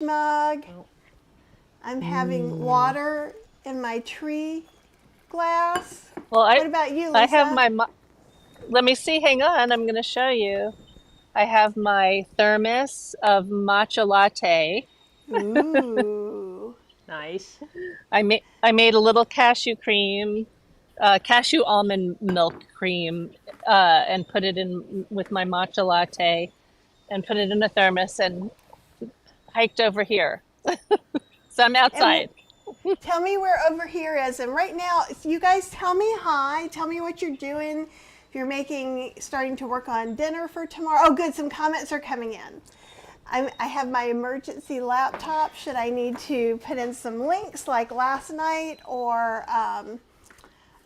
mug. Oh. I'm having water in my tree glass. Well, What about you, I have Lisa? my, let me see, hang on, I'm going to show you. I have my thermos of matcha latte. Ooh. Nice. I made a little cashew cream, cashew almond milk cream, and put it in with my matcha latte and put it in a thermos and hiked over here. So I'm And outside. tell me where over here is. And right now, if you guys tell me hi. Tell me what you're doing. If you're starting to work on dinner for tomorrow. Oh, good. Some comments are coming in. I have my emergency laptop. Should I need to put in some links like last night or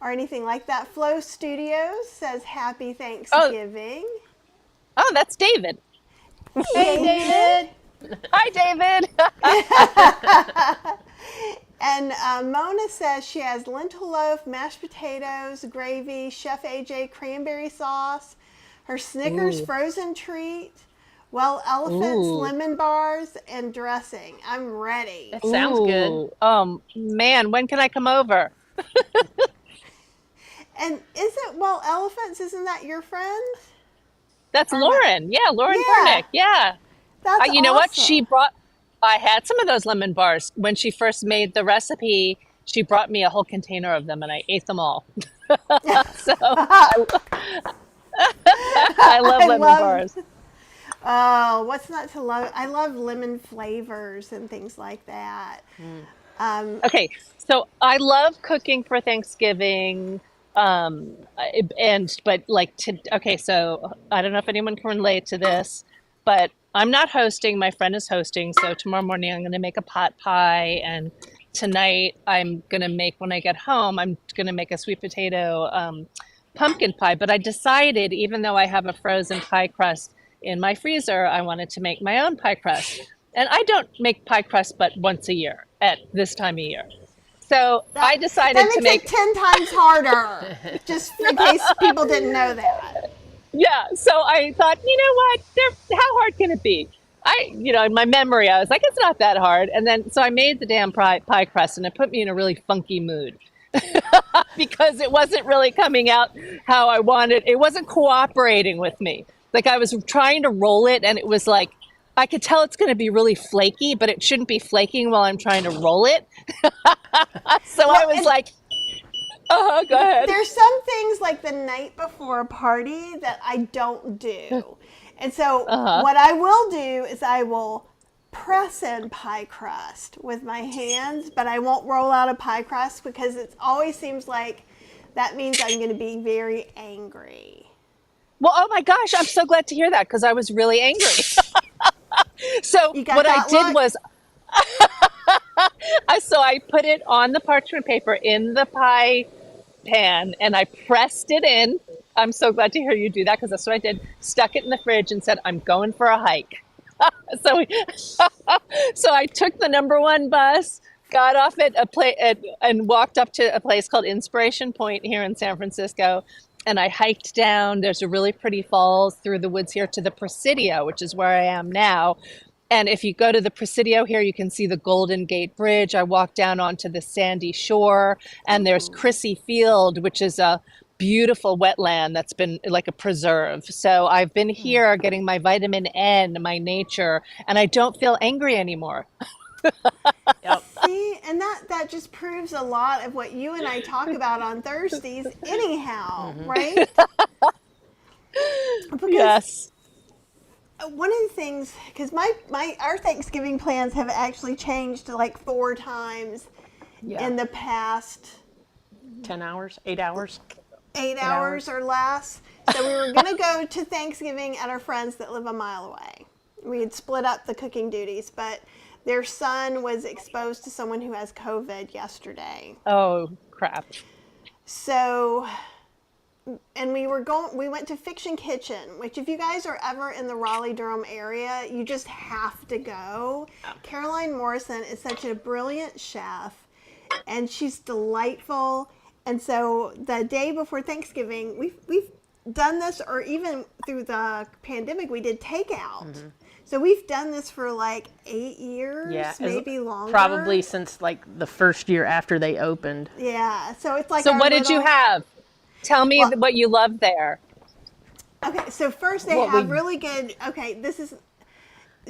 anything like that? Flow Studios says Happy Oh, Thanksgiving. oh, that's David. Hey, David. David. Hi, David. And Mona says she has lentil loaf, mashed potatoes, gravy, Chef AJ cranberry sauce, her Snickers Ooh, frozen treat, Well Elephants ooh, lemon bars, and dressing. I'm ready. That sounds good. ooh. Man, when can I come over? And isn't Well Elephants, isn't that your friend? That's Or am I? Lauren. Yeah, Lauren Yeah, Pernick. Yeah. that's You know what? awesome. I had some of those lemon bars when she first made the recipe. She brought me a whole container of them and I ate them all. So I, I love I lemon love, bars. oh, what's not to love? I love lemon flavors and things like that. Mm. Um, Okay, so I love cooking for Thanksgiving. But like okay, so I don't know if anyone can relate to this, but I'm not hosting. My friend is hosting. So tomorrow morning I'm going to make a pot pie, and tonight I'm going to make, when I get home, I'm going to make a sweet potato pumpkin pie. But I decided, even though I have a frozen pie crust in my freezer, I wanted to make my own pie crust. And I don't make pie crust but once a year at this time of year. So that I that decided to makes it make, 10 times harder. Just in case people didn't know that. yeah. So I thought, you know what? How hard can it be? In my memory, I was like, it's not that hard. And then, so I made the damn pie crust, and it put me in a really funky mood because it wasn't really coming out how I wanted. It wasn't cooperating with me. Like I was trying to roll it, and it was like, I could tell it's going to be really flaky, but it shouldn't be flaking while I'm trying to roll it. So I Well, was and like, go ahead. there's some things like the night before a party that I don't do. And so Uh-huh. what I will do is I will press in pie crust with my hands, but I won't roll out a pie crust because it always seems like that means I'm going to be very angry. Well, oh my gosh, I'm so glad to hear that because I was really angry. So You got what I that did look? was, I put it on the parchment paper in the pie pan and I pressed it in. I'm so glad to hear you do that because that's what I did. Stuck it in the fridge and said, I'm going for a hike. So, so I took the number one bus, got off at and walked up to a place called Inspiration Point here in San Francisco. And I hiked down. There's a really pretty falls through the woods here to the Presidio, which is where I am now. And if you go to the Presidio here, you can see the Golden Gate Bridge. I walked down onto the sandy shore, and there's Ooh. Crissy Field, which is a beautiful wetland that's been like a preserve. So I've been here getting my vitamin N, my nature, and I don't feel angry anymore. Yep. See, and that just proves a lot of what you and I talk about on Thursdays anyhow, Mm-hmm. right? Because Yes. one of the things, because our Thanksgiving plans have actually changed like 4 times Yeah. in the past 10 hours, 8 hours, 8 8 hours hours. or less. So we were going to go to Thanksgiving at our friends that live a mile away. We had split up the cooking duties, but their son was exposed to someone who has COVID yesterday. Oh, crap. So, and we went to Fiction Kitchen, which if you guys are ever in the Raleigh-Durham area, you just have to go. Caroline Morrison is such a brilliant chef, and she's delightful. And so the day before Thanksgiving, we've done this, or even through the pandemic, we did takeout. So we've done this for like 8 years, Yeah, maybe longer. Probably since like the first year after they opened. Yeah, so it's like So our what did you little- have? Tell me Well- what you love there. Okay, so first they What have we- really good. Okay,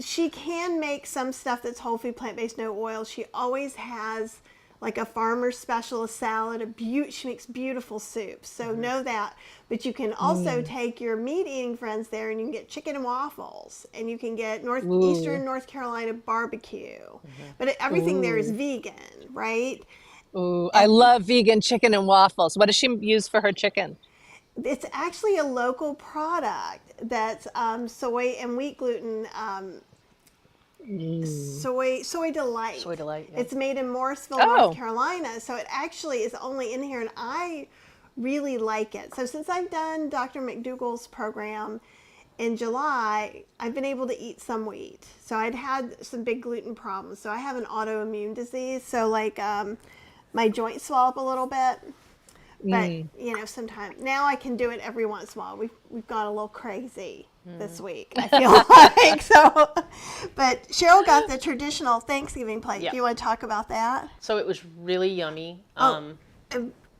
she can make some stuff that's whole food, plant based, no oil. She always has like a farmer's special, a salad, she makes beautiful soups. So know that. But you can also take your meat eating friends there, and you can get chicken and waffles, and you can get Eastern North Carolina barbecue. But everything there is vegan, right? Ooh, I love vegan chicken and waffles. What does she use for her chicken? It's actually a local product that's soy and wheat gluten. Soy Delight. Soy Delight, yeah. It's made in Morrisville, Oh. North Carolina. So it actually is only in here, and I really like it. So since I've done Dr. McDougall's program in July, I've been able to eat some wheat. So I'd had some big gluten problems. So I have an autoimmune disease. So like my joints swell up a little bit. But you know, sometimes now I can do it every once in a while. We've got a little crazy this week, I feel like. So, but Cheryl got the traditional Thanksgiving plate. Yeah. Do you want to talk about that? So it was really yummy. And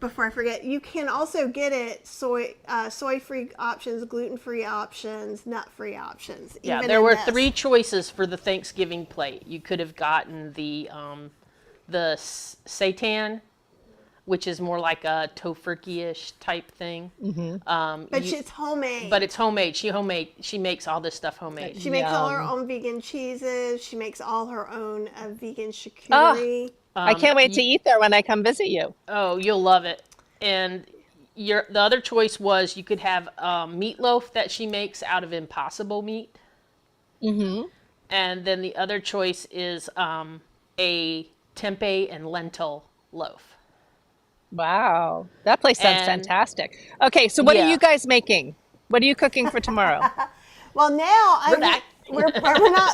before I forget, you can also get it soy-free options, gluten-free options, nut-free options. Yeah, even there in were this. 3 choices for the Thanksgiving plate. You could have gotten the seitan, which is more like a tofurkey-ish type thing. But it's homemade. But it's homemade. She makes all this stuff homemade. She makes all her Yum. own vegan cheeses. She makes all her own vegan charcuterie. I can't wait to eat there when I come visit you. Oh, you'll love it. And the other choice was you could have meatloaf that she makes out of impossible meat. And then the other choice is a tempeh and lentil loaf. Wow, that place sounds And- fantastic. Okay, so what are Yeah. you guys making? What are you cooking for tomorrow? Well, now We're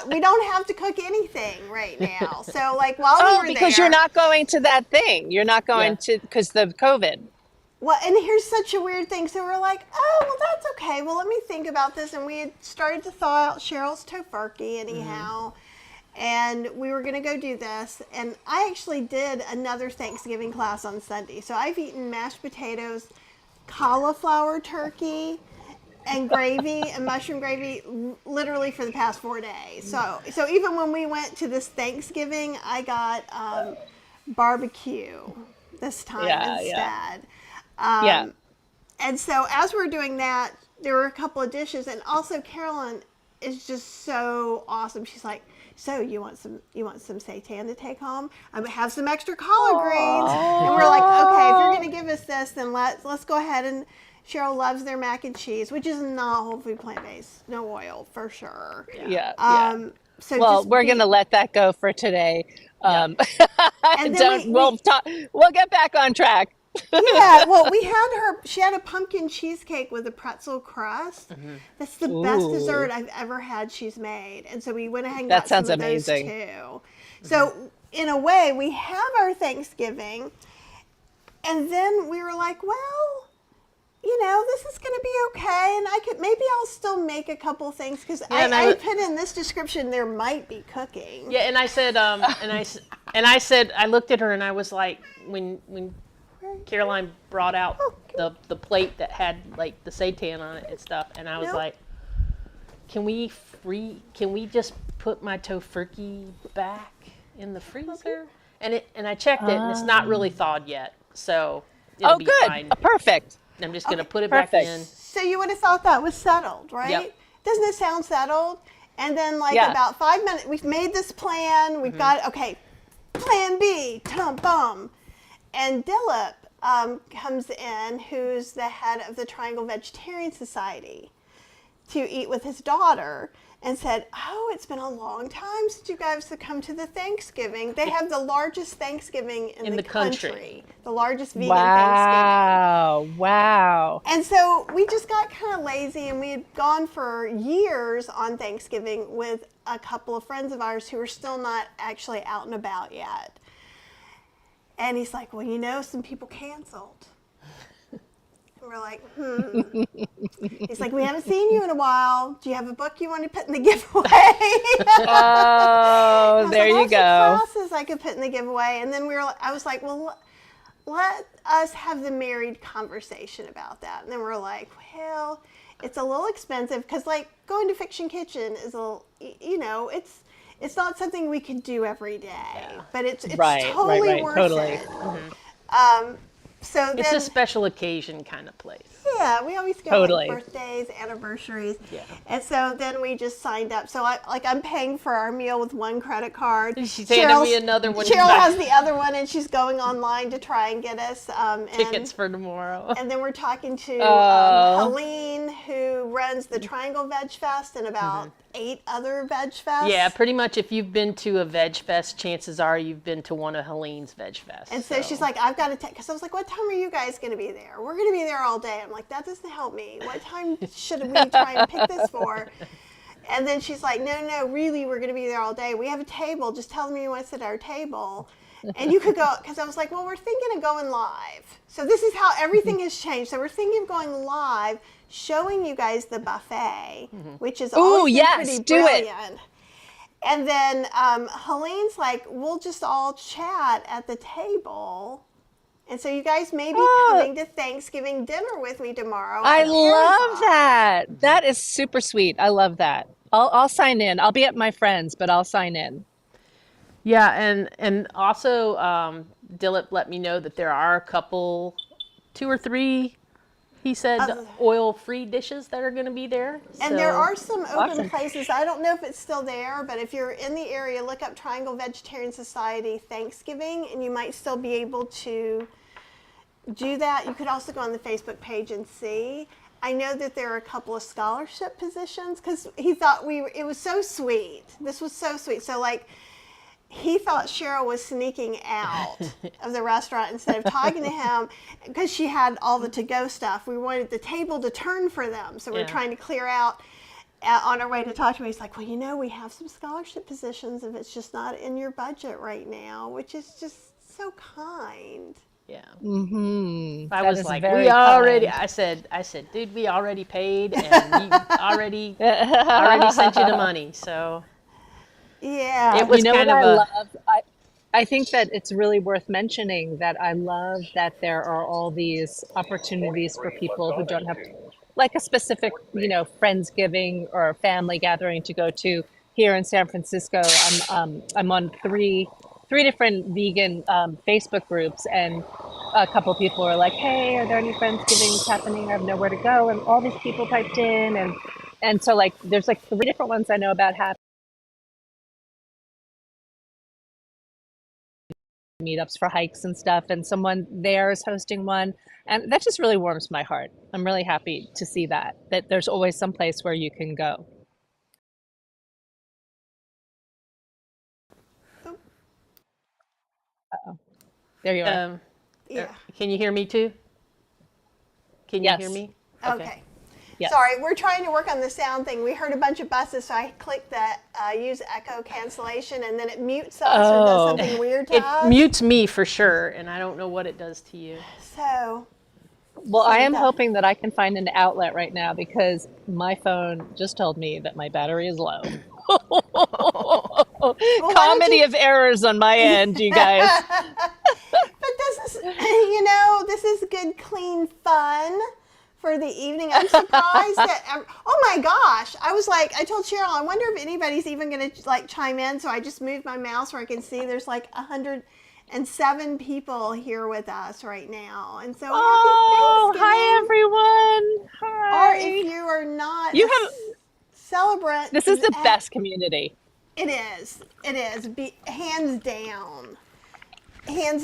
we don't have to cook anything right now. So like while we Oh, were because there, you're not going to that thing. You're not going Yeah. to because of COVID. well, and here's such a weird thing. So we're like, oh, well, that's okay. Well, let me think about this. And we had started to thaw out Cheryl's tofurkey anyhow. And we were going to go do this. And I actually did another Thanksgiving class on Sunday. So I've eaten mashed potatoes, cauliflower turkey, and gravy and mushroom gravy literally for the past 4 days. So even when we went to this Thanksgiving, I got barbecue this time Yeah, instead. Yeah. And so as we're doing that, there were a couple of dishes, and also Carolyn is just so awesome. She's like, so you want some seitan to take home? I have some extra collard greens. And we're like, okay, if you're gonna give us this, then let's go ahead. And Cheryl loves their mac and cheese, which is not whole food plant based, no oil for sure. Yeah. So Well, just we're going to let that go for today. And then We'll get back on track. yeah, well, she had a pumpkin cheesecake with a pretzel crust. That's the best Ooh. dessert I've ever had she's made. And so we went ahead and That got some sounds of those amazing. too. So in a way, we have our Thanksgiving, and then we were like, well, you know, this is going to be okay, and maybe I'll still make a couple things, because I put in this description there might be cooking. Yeah, and I said, I looked at her and I was like, when Caroline brought out the plate that had like the seitan on it and stuff, and I was Nope. like, can we just put my tofurkey back in the freezer? And I checked it, and it's not really thawed yet, so it'll Oh, be good. fine. Perfect. I'm just gonna put it back perfect. in. So you would have thought that was settled, right? Yep. Doesn't it sound settled? And then Yeah. about 5 minutes, we've made this plan. We've got, okay, plan B, bum. And Dilip comes in, who's the head of the Triangle Vegetarian Society, to eat with his daughter, and said, oh, it's been a long time since you guys have come to the Thanksgiving. They have the largest Thanksgiving in the country. The largest vegan Thanksgiving. Wow. And so we just got kind of lazy, and we had gone for years on Thanksgiving with a couple of friends of ours who are still not actually out and about yet. And he's like, well, you know, some people canceled. I'm And we're like, He's like, we haven't seen you in a while. Do you have a book you want to put in the giveaway? Oh, there you Some go. classes I could put in the giveaway. And then I was like, well, let us have the married conversation about that. And then we're like, well, it's a little expensive because like going to Fiction Kitchen is it's not something we could do every day, but it's totally worth totally. it. So It's then, a special occasion kind of place. yeah, we always go Totally. like birthdays, anniversaries. Yeah. And so then we just signed up. So I'm paying for our meal with one credit card. She's handing me another one. Cheryl has the other one, and she's going online to try and get us tickets for tomorrow. And then we're talking to Oh. Helene, who runs the Triangle Veg Fest and about 8 other Veg Fests. Yeah, pretty much if you've been to a Veg Fest, chances are you've been to one of Helene's Veg Fests. And so she's like, I've got to take, because I was like, what time are you guys going to be there? We're going to be there all day. I'm like, that doesn't help me. What time should we try and pick this for? And then she's like, no, really, we're going to be there all day. We have a table. Just tell them you want to sit at our table. And you could go, because I was like, well, we're thinking of going live. So this is how everything has changed. So we're thinking of going live, showing you guys the buffet, which is always been pretty brilliant. And then Helene's like, we'll just all chat at the table. And so you guys may be coming to Thanksgiving dinner with me tomorrow. I love that. That is super sweet. I love that. I'll sign in. I'll be at my friend's, but I'll sign in. Yeah, and also Dillip let me know that there are a couple, 2 or 3, he said, oil-free dishes that are going to be there. And there are some open places. I don't know if it's still there, but if you're in the area, look up Triangle Vegetarian Society Thanksgiving, and you might still be able to do that. You could also go on the Facebook page and see. I know that there are a couple of scholarship positions because he thought it was so sweet. This was so sweet. So like, he thought Cheryl was sneaking out of the restaurant instead of talking to him because she had all the to-go stuff. We wanted the table to turn for them. So we're trying to clear out on our way to talk to him. He's like, well, we have some scholarship positions if it's just not in your budget right now, which is just so kind. Yeah. Mm-hmm. I was like, I said, dude, we already paid and you already sent you the money. So yeah, it was kind of love? I think that it's really worth mentioning that I love that there are all these opportunities for people who don't have like a specific, Friendsgiving or family gathering to go to here in San Francisco. I'm on three different vegan Facebook groups, and a couple of people are like, hey, are there any Friendsgivings happening? I have nowhere to go. And all these people typed in. And so like, there's like 3 different ones I know about happening. Meetups for hikes and stuff, and someone there is hosting one, and that just really warms my heart. I'm really happy to see that there's always some place where you can go. Uh-oh. There you are. yeah. Can you hear me too? Can you hear me? Okay. Yes. Sorry, we're trying to work on the sound thing. We heard a bunch of buses, so I clicked that use echo cancellation, and then it mutes us or does something weird to us. It mutes me for sure, and I don't know what it does to you. So, well, I am hoping that I can find an outlet right now because my phone just told me that my battery is low. Comedy of errors on my end, you guys. But this is, this is good, clean fun for the evening. I'm surprised that, oh my gosh. I was like, I told Cheryl, I wonder if anybody's even going to like chime in. So I just moved my mouse where I can see there's like 107 people here with us right now. And so happy Thanksgiving. Hi everyone. Hi. Or if you are not celebrant. This is the best community. It is. Hands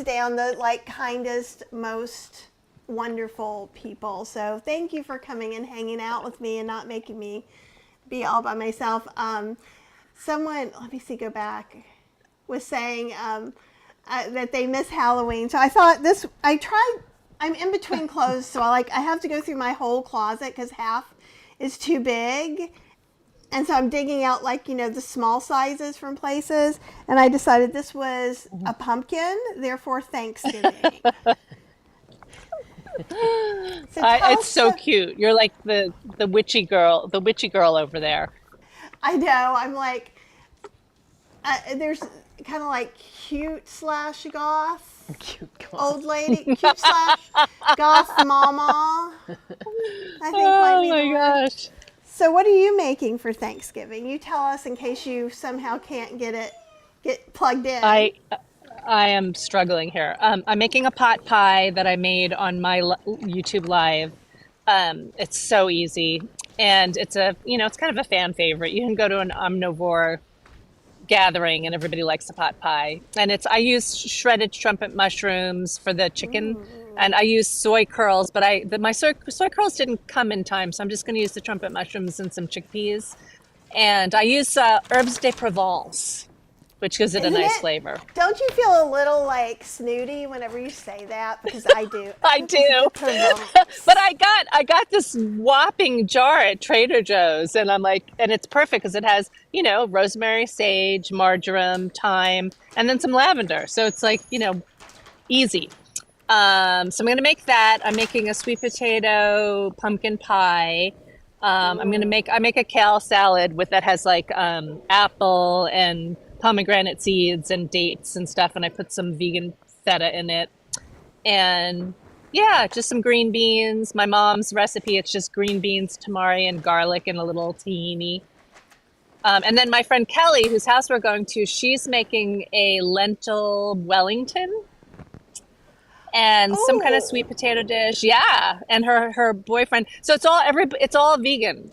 down, the like kindest, most wonderful people. So thank you for coming and hanging out with me and not making me be all by myself. Someone, let me see, go back, was saying that they miss Halloween. So I thought I'm in between clothes, so I have to go through my whole closet because half is too big. And so I'm digging out the small sizes from places. And I decided this was a pumpkin, therefore Thanksgiving. So tell It's us, so cute. You're like the witchy girl over there. I know, I'm like, there's kind of like cute slash goth Cute old lady, cute slash goth mama, I think might Oh be the my word. gosh. So what are you making for Thanksgiving? You tell us in case you somehow can't get plugged in. I am struggling here. I'm making a pot pie that I made on my YouTube live. It's so easy, and it's kind of a fan favorite. You can go to an omnivore gathering, and everybody likes a pot pie. And I use shredded trumpet mushrooms for the chicken, and I use soy curls. But my soy curls didn't come in time, so I'm just going to use the trumpet mushrooms and some chickpeas. And I use herbes de Provence, which gives it a Isn't nice it? flavor. Don't you feel a little like snooty whenever you say that? Because I do. I do. But I got this whopping jar at Trader Joe's, and I'm like, and it's perfect because it has, rosemary, sage, marjoram, thyme, and then some lavender. So it's like, easy. So I'm going to make that. I'm making a sweet potato pumpkin pie. I make a kale salad that has like apple and pomegranate seeds and dates and stuff, and I put some vegan feta in it. And yeah, just some green beans. My mom's recipe, it's just green beans, tamari, and garlic and a little tahini. And then my friend Kelly, whose house we're going to, she's making a lentil Wellington and some kind of Oh, sweet potato dish. Yeah, and her boyfriend. So it's all vegan.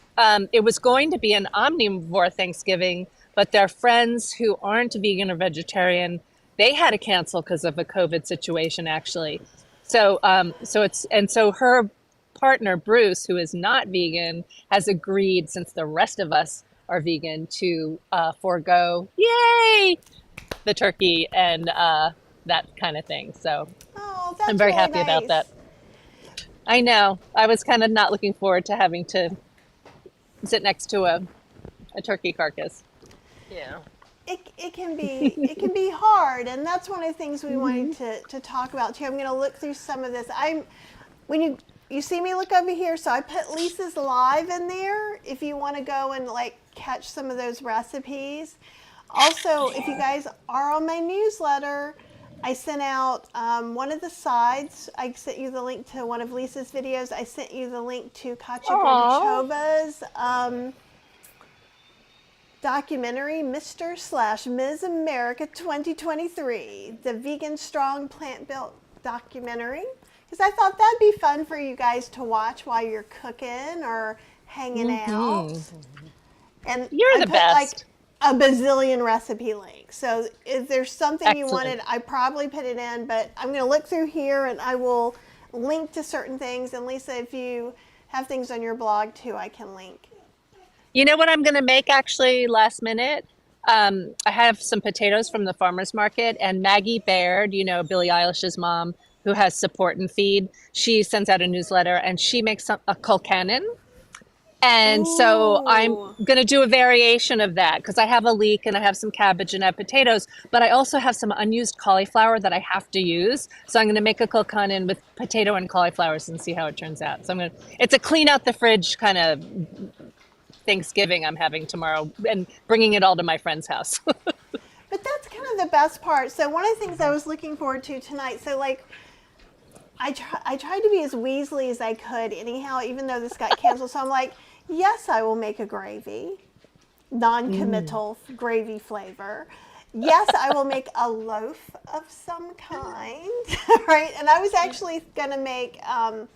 It was going to be an omnivore Thanksgiving, but their friends who aren't vegan or vegetarian, they had to cancel because of a COVID situation, actually. So her partner Bruce, who is not vegan, has agreed, since the rest of us are vegan, to forego the turkey and that kind of thing. So oh, I'm that's very really happy about that. nice. I know. I was kind of not looking forward to having to sit next to a turkey carcass. Yeah. It can be hard, and that's one of the things we wanted to talk about too. I'm going to look through some of this. When you see me look over here, so I put Lisa's live in there if you want to go and like catch some of those recipes. Also, if you guys are on my newsletter, I sent out one of the sides. I sent you the link to one of Lisa's videos. I sent you the link to Katya Aw. Gorbachova's documentary, Mr./Ms. America 2023, the Vegan Strong Plant Built documentary. Because I thought that'd be fun for you guys to watch while you're cooking or hanging out. And You're I the put like best. a bazillion recipe links. So if there's something you Excellent. wanted, I probably put it in, but I'm going to look through here and I will link to certain things. And Lisa, if you have things on your blog too, I can link. You know what I'm going to make actually last minute? I have some potatoes from the farmer's market, and Maggie Baird, Billie Eilish's mom, who has Support and Feed, she sends out a newsletter, and she makes a colcannon. And so I'm Ooh. going to do a variation of that because I have a leek and I have some cabbage and I have potatoes, but I also have some unused cauliflower that I have to use. So I'm going to make a colcannon with potato and cauliflowers and see how it turns out. So it's a clean out the fridge kind of Thanksgiving I'm having tomorrow and bringing it all to my friend's house. But that's kind of the best part. So one of the things I was looking forward to tonight, so like I tried to be as Weasley as I could anyhow, even though this got canceled. So I'm like, yes, I will make a gravy, non-committal gravy flavor. Yes, I will make a loaf of some kind, right? And I was actually going to make a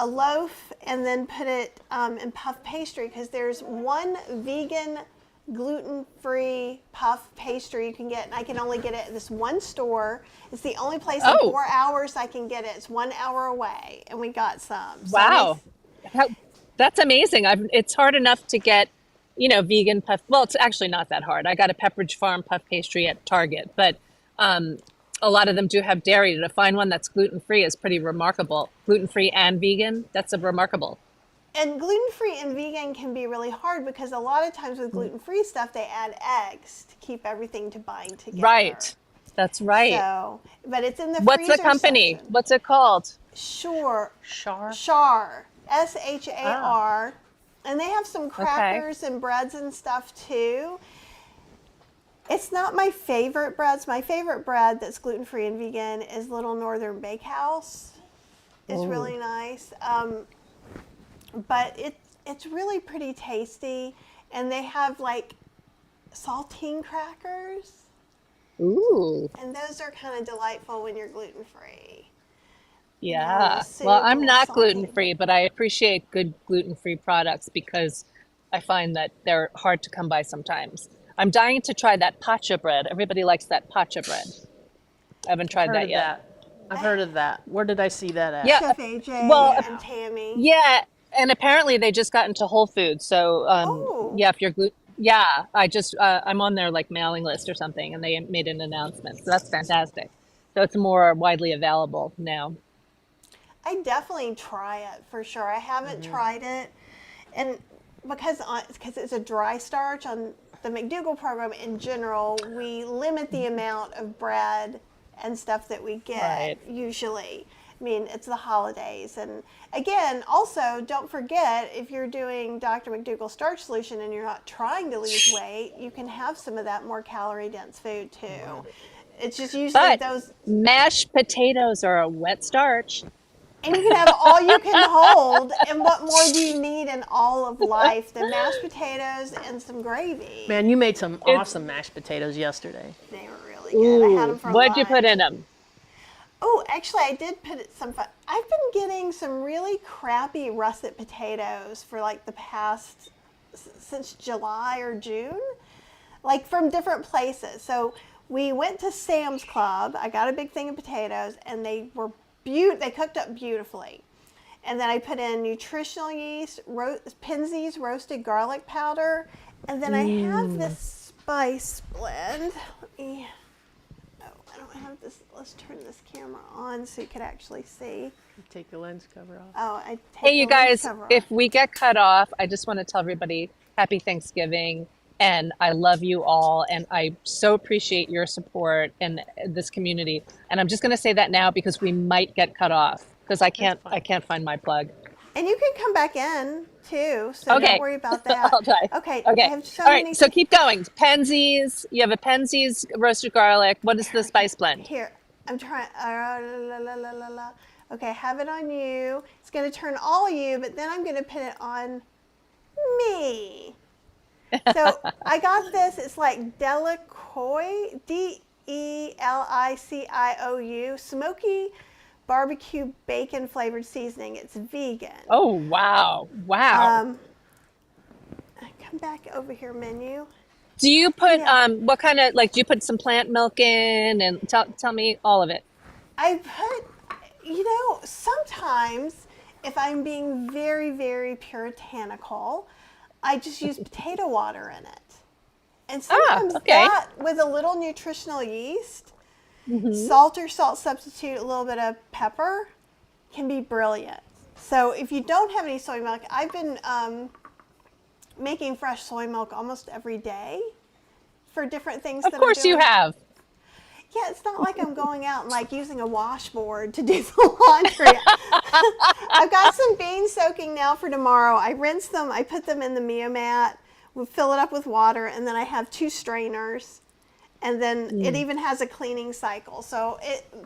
loaf and then put it in puff pastry because there's one vegan gluten-free puff pastry you can get, and I can only get it at this one store. It's the only place in Oh. 4 hours I can get it. It's 1 hour away, and we got some. So Wow. That's amazing. It's hard enough to get, vegan puff. Well, it's actually not that hard. I got a Pepperidge Farm puff pastry at Target, but a lot of them do have dairy. To find one that's gluten-free is pretty remarkable. Gluten-free and vegan, that's a remarkable. And gluten-free and vegan can be really hard because a lot of times with gluten-free stuff, they add eggs to keep everything to bind together. Right. That's right. So, but it's in the What's the freezer company? section. What's it called? Sure. Char. Char. Shar. And they have some Okay. crackers and breads and stuff too. It's not my favorite breads. My favorite bread that's gluten-free and vegan is Little Northern Bakehouse. It's really nice. But it's really pretty tasty. And they have like saltine crackers. Ooh. And those are kind of delightful when you're gluten-free. Yeah. soup, Well, a I'm little not salty. gluten-free, but I appreciate good gluten-free products because I find that they're hard to come by sometimes. I'm dying to try that pacha bread. Everybody likes that pacha bread. I haven't tried Heard that of yet. that. I've heard of that. Where did I see that at? Yeah. Chef AJ Well, and Tammy. yeah, and apparently they just got into Whole Foods. So, Oh. yeah, if you're yeah, I'm on their like mailing list or something, and they made an announcement. So that's fantastic. So it's more widely available now. I definitely try it for sure. I haven't tried it, and because it's a dry starch on the McDougall program in general, we limit the amount of bread and stuff that we get Right. usually. I mean, it's the holidays, and again, also don't forget if you're doing Dr. McDougall starch solution and you're not trying to lose weight, you can have some of that more calorie dense food too. It's just usually But those. mashed potatoes are a wet starch. And you can have all you can hold. And what more do you need in all of life than mashed potatoes and some gravy? Man, you made some awesome mashed potatoes yesterday. They were really good. I had them for What'd you lunch. put in them? Oh, actually, I did put some. I've been getting some really crappy russet potatoes for like the past since July or June, like from different places. So we went to Sam's Club. I got a big thing of potatoes, and they were they cooked up beautifully. And then I put in nutritional yeast, Penzeys roasted garlic powder, and then I have this spice blend. Let me. I don't have this. Let's turn this camera on so you can actually see. Take the lens cover off. Oh, I take Hey, you the lens guys, cover if off. we get cut off, I just want to tell everybody happy Thanksgiving. And I love you all. And I so appreciate your support and this community. And I'm just going to say that now because we might get cut off because I can't find my plug. And you can come back in too, so Okay. don't worry about that. I'll try. Okay. Okay. I have so All right. many. So keep going. Penzeys. You have a Penzeys roasted garlic. What is the spice blend? Here, I'm trying. Okay, have it on you. It's going to turn all you, but then I'm going to put it on me. So I got this. It's like Delicoy, DELICIOU, smoky barbecue bacon flavored seasoning. It's vegan. Oh, wow. Wow. Come back over here, menu. Do you put, Yeah. what kind of, like, do you put some plant milk in and tell me all of it? I put, sometimes if I'm being very, very puritanical, I just use potato water in it. And sometimes okay. that, with a little nutritional yeast, salt or salt substitute, a little bit of pepper, can be brilliant. So if you don't have any soy milk, I've been making fresh soy milk almost every day for different things that Of course I'm doing. you have. Yeah, it's not like I'm going out and like using a washboard to do the laundry. I've got some beans soaking now for tomorrow. I rinse them, I put them in the Mio-Mat, we fill it up with water, and then I have 2 strainers. And then it even has a cleaning cycle. So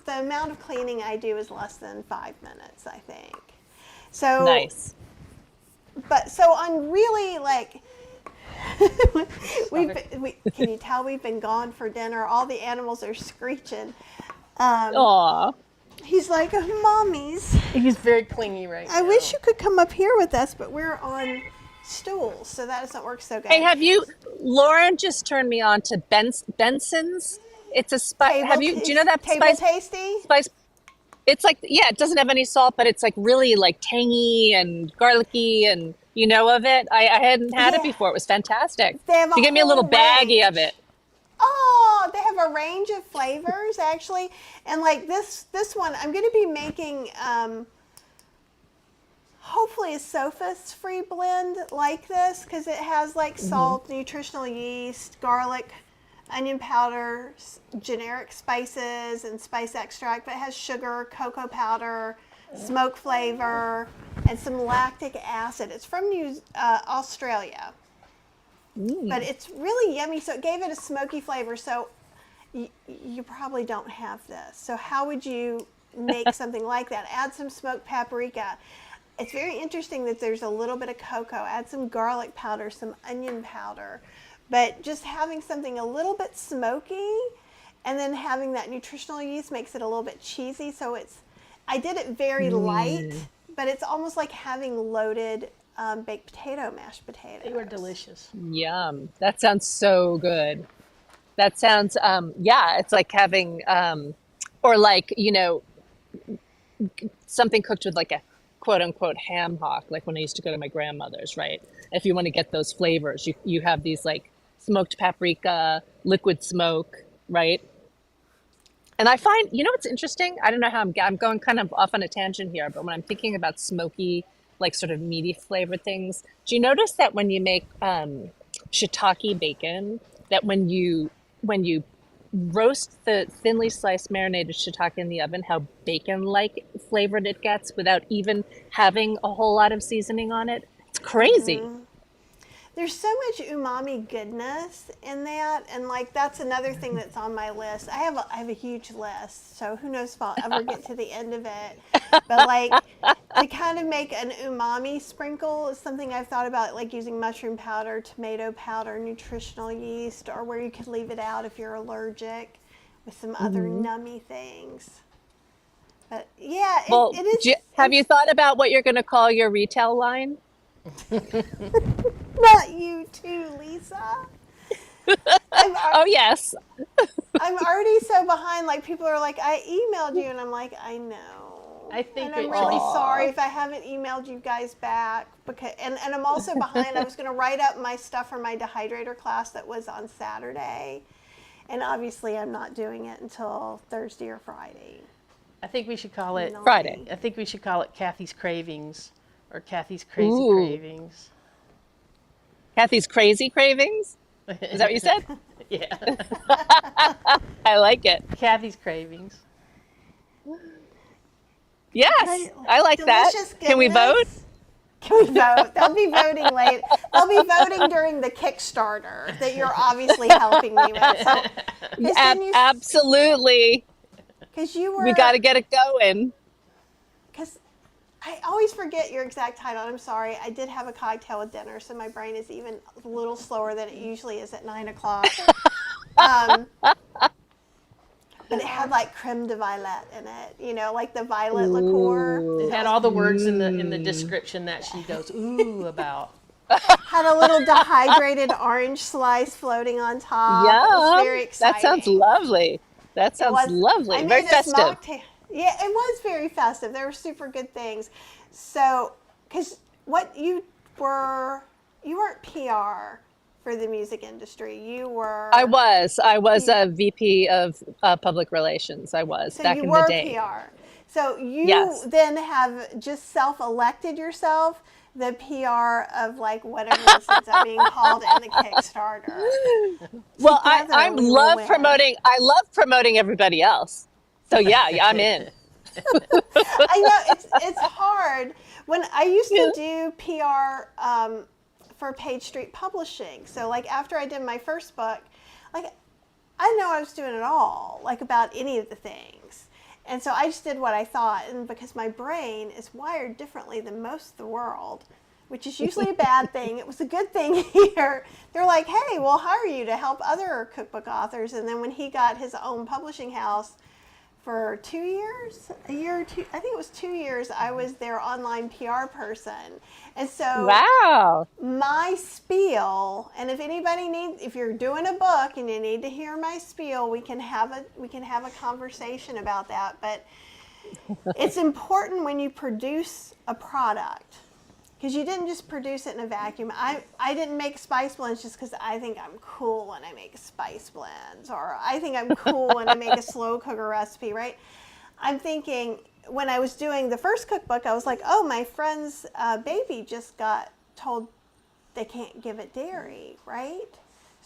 the amount of cleaning I do is less than 5 minutes, I think. So Nice. But so on really like can you tell we've been gone for dinner? All the animals are screeching. Aw. He's like, mommies, He's very clingy right now. I wish you could come up here with us, but we're on stools, so that doesn't work so good. Hey, Lauren just turned me on to Benson's. It's a spice. Do you know that Table spice? Tasty? Spice. It's like, yeah, it doesn't have any salt, but it's like really like tangy and garlicky, and you know of it. I hadn't had it Yeah. before. It was fantastic. They have a You give me a little whole baggie of range. it. Oh, they have a range of flavors actually, and like this one, I'm going to be making hopefully a sophist free blend like this because it has like salt, nutritional yeast, garlic, onion powder, generic spices and spice extract, but it has sugar, cocoa powder, smoke flavor, and some lactic acid. It's from Australia, but it's really yummy. So it gave it a smoky flavor. So you probably don't have this. So how would you make something like that? Add some smoked paprika. It's very interesting that there's a little bit of cocoa. Add some garlic powder, some onion powder. But just having something a little bit smoky and then having that nutritional yeast makes it a little bit cheesy. So I did it very light, but it's almost like having loaded baked potato, mashed potatoes. They were delicious. Yum. That sounds so good. That sounds, it's like having, or like, something cooked with like a quote unquote ham hock, like when I used to go to my grandmother's, right? If you want to get those flavors, you have these like smoked paprika, liquid smoke, right? And I find, what's interesting? I don't know how I'm going kind of off on a tangent here, but when I'm thinking about smoky, like sort of meaty flavored things, do you notice that when you make shiitake bacon, that when you roast the thinly sliced marinated shiitake in the oven, how bacon-like flavored it gets without even having a whole lot of seasoning on it? It's crazy. Mm-hmm. There's so much umami goodness in that, and like that's another thing that's on my list. I have a huge list, so who knows if I'll ever get to the end of it. But like to kind of make an umami sprinkle is something I've thought about, like using mushroom powder, tomato powder, nutritional yeast, or where you could leave it out if you're allergic with some other nummy things. But yeah, Well, it is. have you thought about what you're going to call your retail line? Not you too, Lisa. Oh, yes. I'm already so behind. Like people are like, I emailed you, and I'm like, I know. I think and I'm it- really Aw. sorry if I haven't emailed you guys back because, and I'm also behind. I was going to write up my stuff for my dehydrator class that was on Saturday, and obviously I'm not doing it until Thursday or Friday. I think we should call it Friday. I think we should call it Kathy's Cravings or Kathy's Crazy Ooh. Cravings. Kathy's crazy cravings? Is that what you said? Yeah. I like it. Kathy's Cravings. Yes, I like that. Delicious Can we vote? goodness. Can we vote? They'll be voting late. They'll be voting during the Kickstarter that you're obviously helping me with. So, Absolutely. because you were, We got to get it going. because I always forget your exact title. I'm sorry. I did have a cocktail with dinner, so my brain is even a little slower than it usually is at 9 o'clock. But it had like creme de violet in it, like the violet liqueur. It had all the words in the description that she goes ooh about. Had a little dehydrated orange slice floating on top. It was very exciting. That sounds lovely. That It sounds was- lovely. I Very made this festive. mocktail. Yeah, it was very festive. There were super good things. So, because you weren't PR for the music industry. You were. I was a VP of public relations. I was So back you in were the day. PR. So you Yes. then have just self-elected yourself the PR of like whatever this ends up being called in the Kickstarter. Well, Together I we will love win. promoting. I love promoting everybody else. So yeah, I'm in. I know it's hard. When I used to do PR for Page Street Publishing, so like after I did my first book, like I didn't know I was doing it all, like about any of the things. And so I just did what I thought, and because my brain is wired differently than most of the world, which is usually a bad thing, it was a good thing here. They're like, hey, we'll hire you to help other cookbook authors. And then when he got his own publishing house, for 2 years, a year or two, I think it was 2 years, I was their online PR person. And so Wow. my spiel, and if you're doing a book and you need to hear my spiel, we can have a conversation about that. But it's important when you produce a product, because you didn't just produce it in a vacuum. I didn't make spice blends just because I think I'm cool when I make spice blends, or I think I'm cool when I make a slow cooker recipe, right? I'm thinking, when I was doing the first cookbook, I was like, oh, my friend's baby just got told they can't give it dairy, right?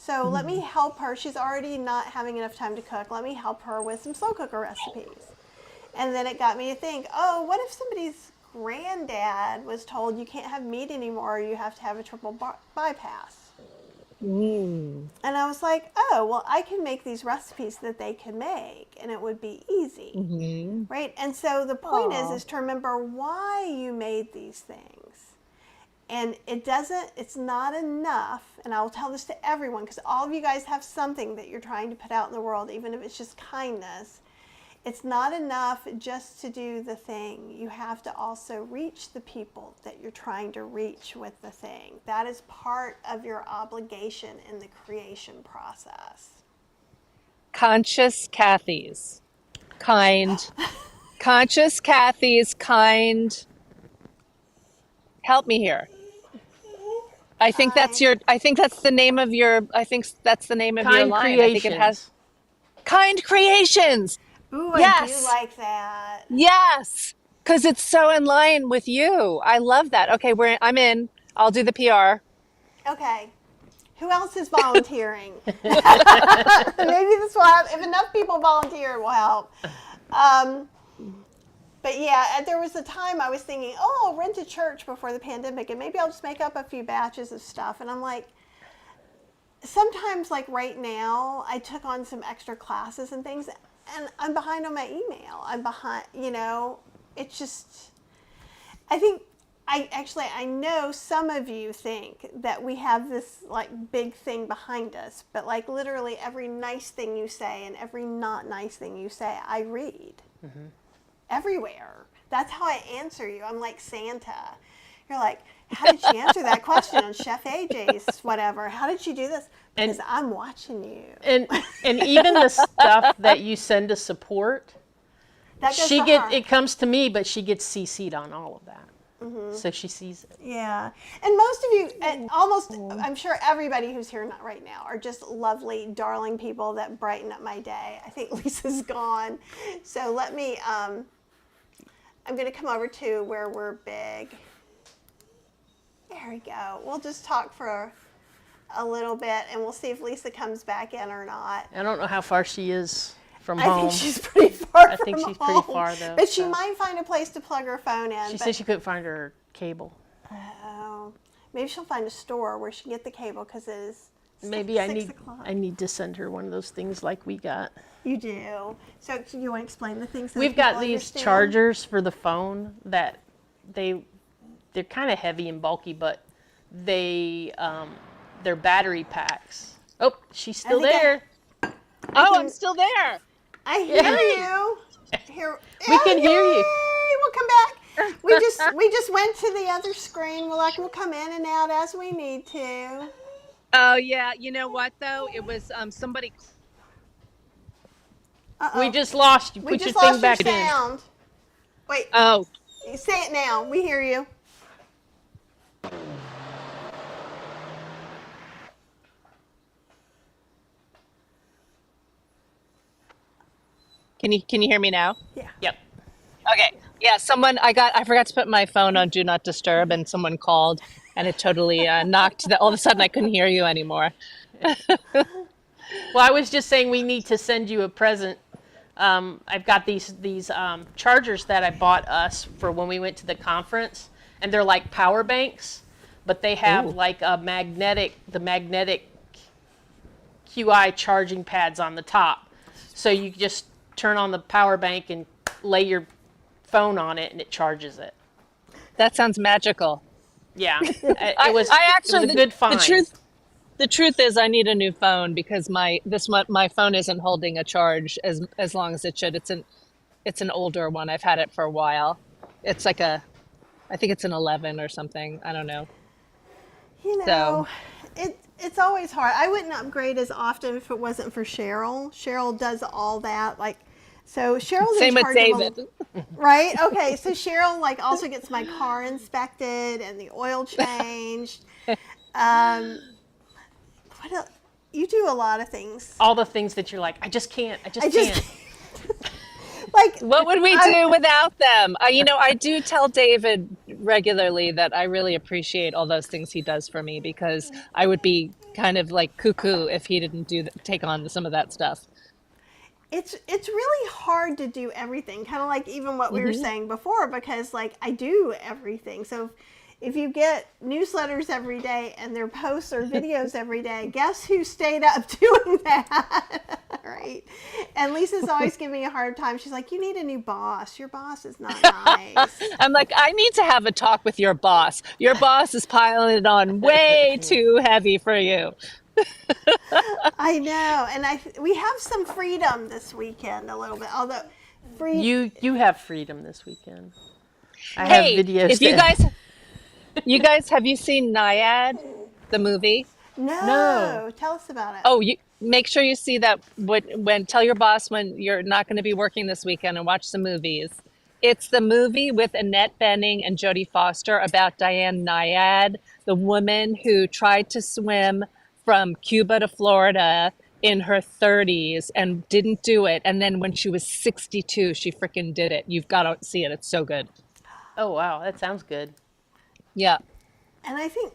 So let me help her. She's already not having enough time to cook. Let me help her with some slow cooker recipes. And then it got me to think, oh, what if somebody's granddad was told you can't have meat anymore, you have to have a triple bypass? And I was like, oh, well, I can make these recipes that they can make, and it would be easy, right? And so the point is to remember why you made these things. And it's not enough, and I will tell this to everyone, because all of you guys have something that you're trying to put out in the world, even if it's just kindness. It's not enough just to do the thing. You have to also reach the people that you're trying to reach with the thing. That is part of your obligation in the creation process. Conscious Kathy's. Kind. Conscious Kathy's kind. Help me here. I think that's the name of your Kind line. Creations. I think it has Kind Creations. Ooh, Yes. I do like that. Yes, because it's so in line with you. I love that. Okay, I'm in. I'll do the PR. Okay. Who else is volunteering? Maybe this will help. If enough people volunteer, it will help. But yeah, there was a time I was thinking, oh, I'll rent a church before the pandemic, and maybe I'll just make up a few batches of stuff. And I'm like, sometimes, like right now, I took on some extra classes and things, and I'm behind on my email. I'm behind, it's just, I know some of you think that we have this like big thing behind us, but like literally every nice thing you say and every not nice thing you say, I read. Everywhere. That's how I answer you. I'm like Santa. You're like, how did she answer that question on Chef AJ's whatever? How did she do this? Because I'm watching you. And even the stuff that you send to support, That goes to her. it comes to me, but she gets CC'd on all of that. So she sees it. Yeah. And most of you, and almost, I'm sure everybody who's here not right now are just lovely, darling people that brighten up my day. I think Lisa's gone. So let me, I'm going to come over to where we're big. There we go. We'll just talk for a little bit, and we'll see if Lisa comes back in or not. I don't know how far she is from I home. think she's pretty far I think from she's pretty home. far, though, But she so. might find a place to plug her phone in. She but, said she couldn't find her cable. Oh, maybe she'll find a store where she can get the cable, because it is Maybe I 6 o'clock. need to send her one of those things like we got. You do. So you want to explain the things that We've people got these understand? chargers for the phone that they're kind of heavy and bulky, but they're battery packs. Oh, she's still think there. I'm still there. I hear you. We can hear you. Yay, we'll come back. We just went to the other screen. We'll come in and out as we need to. Oh yeah. You know what though? It was somebody. We just lost you. We Put just your thing lost back your in. sound. Wait. Oh. Say it now. We hear you. Can you hear me now? Yeah. Yep. Okay. Yeah. I forgot to put my phone on Do Not Disturb, and someone called, and it totally knocked. All of a sudden, I couldn't hear you anymore. Well, I was just saying we need to send you a present. I've got these chargers that I bought us for when we went to the conference, and they're like power banks, but they have like the magnetic QI charging pads on the top. So you just turn on the power bank and lay your phone on it, and it charges it. That sounds magical. Yeah, it was a good find. The truth is, I need a new phone because my phone isn't holding a charge as long as it should. It's an older one. I've had it for a while. It's like I think it's an 11 or something. I don't know. It's always hard. I wouldn't upgrade as often if it wasn't for Cheryl. Cheryl does all that. So Cheryl's Same in with charge David. Right? Okay. So Cheryl also gets my car inspected and the oil changed. What else? You do a lot of things. All the things that you're like, I just can't. Like, What would we do without them? I do tell David regularly that I really appreciate all those things he does for me, because I would be kind of like cuckoo if he didn't take on some of that stuff. It's really hard to do everything, kind of like even what we were saying before, because like I do everything. So if you get newsletters every day and their posts or videos every day, guess who stayed up doing that? Right? And Lisa's always giving me a hard time. She's like, you need a new boss. Your boss is not nice. I'm like, I need to have a talk with your boss. Your boss is piling it on way too heavy for you. I know. And we have some freedom this weekend a little bit, although You have freedom this weekend. I Hey, have videos. if you guys, have you seen Naiad, the movie? No. Tell us about it. Oh, you make sure you see that when tell your boss when you're not going to be working this weekend and watch some movies. It's the movie with Annette Bening and Jodie Foster about Diane Naiad, the woman who tried to swim from Cuba to Florida in her 30s and didn't do it. And then when she was 62, she freaking did it. You've got to see it. It's so good. Oh, wow. That sounds good. Yeah. And I think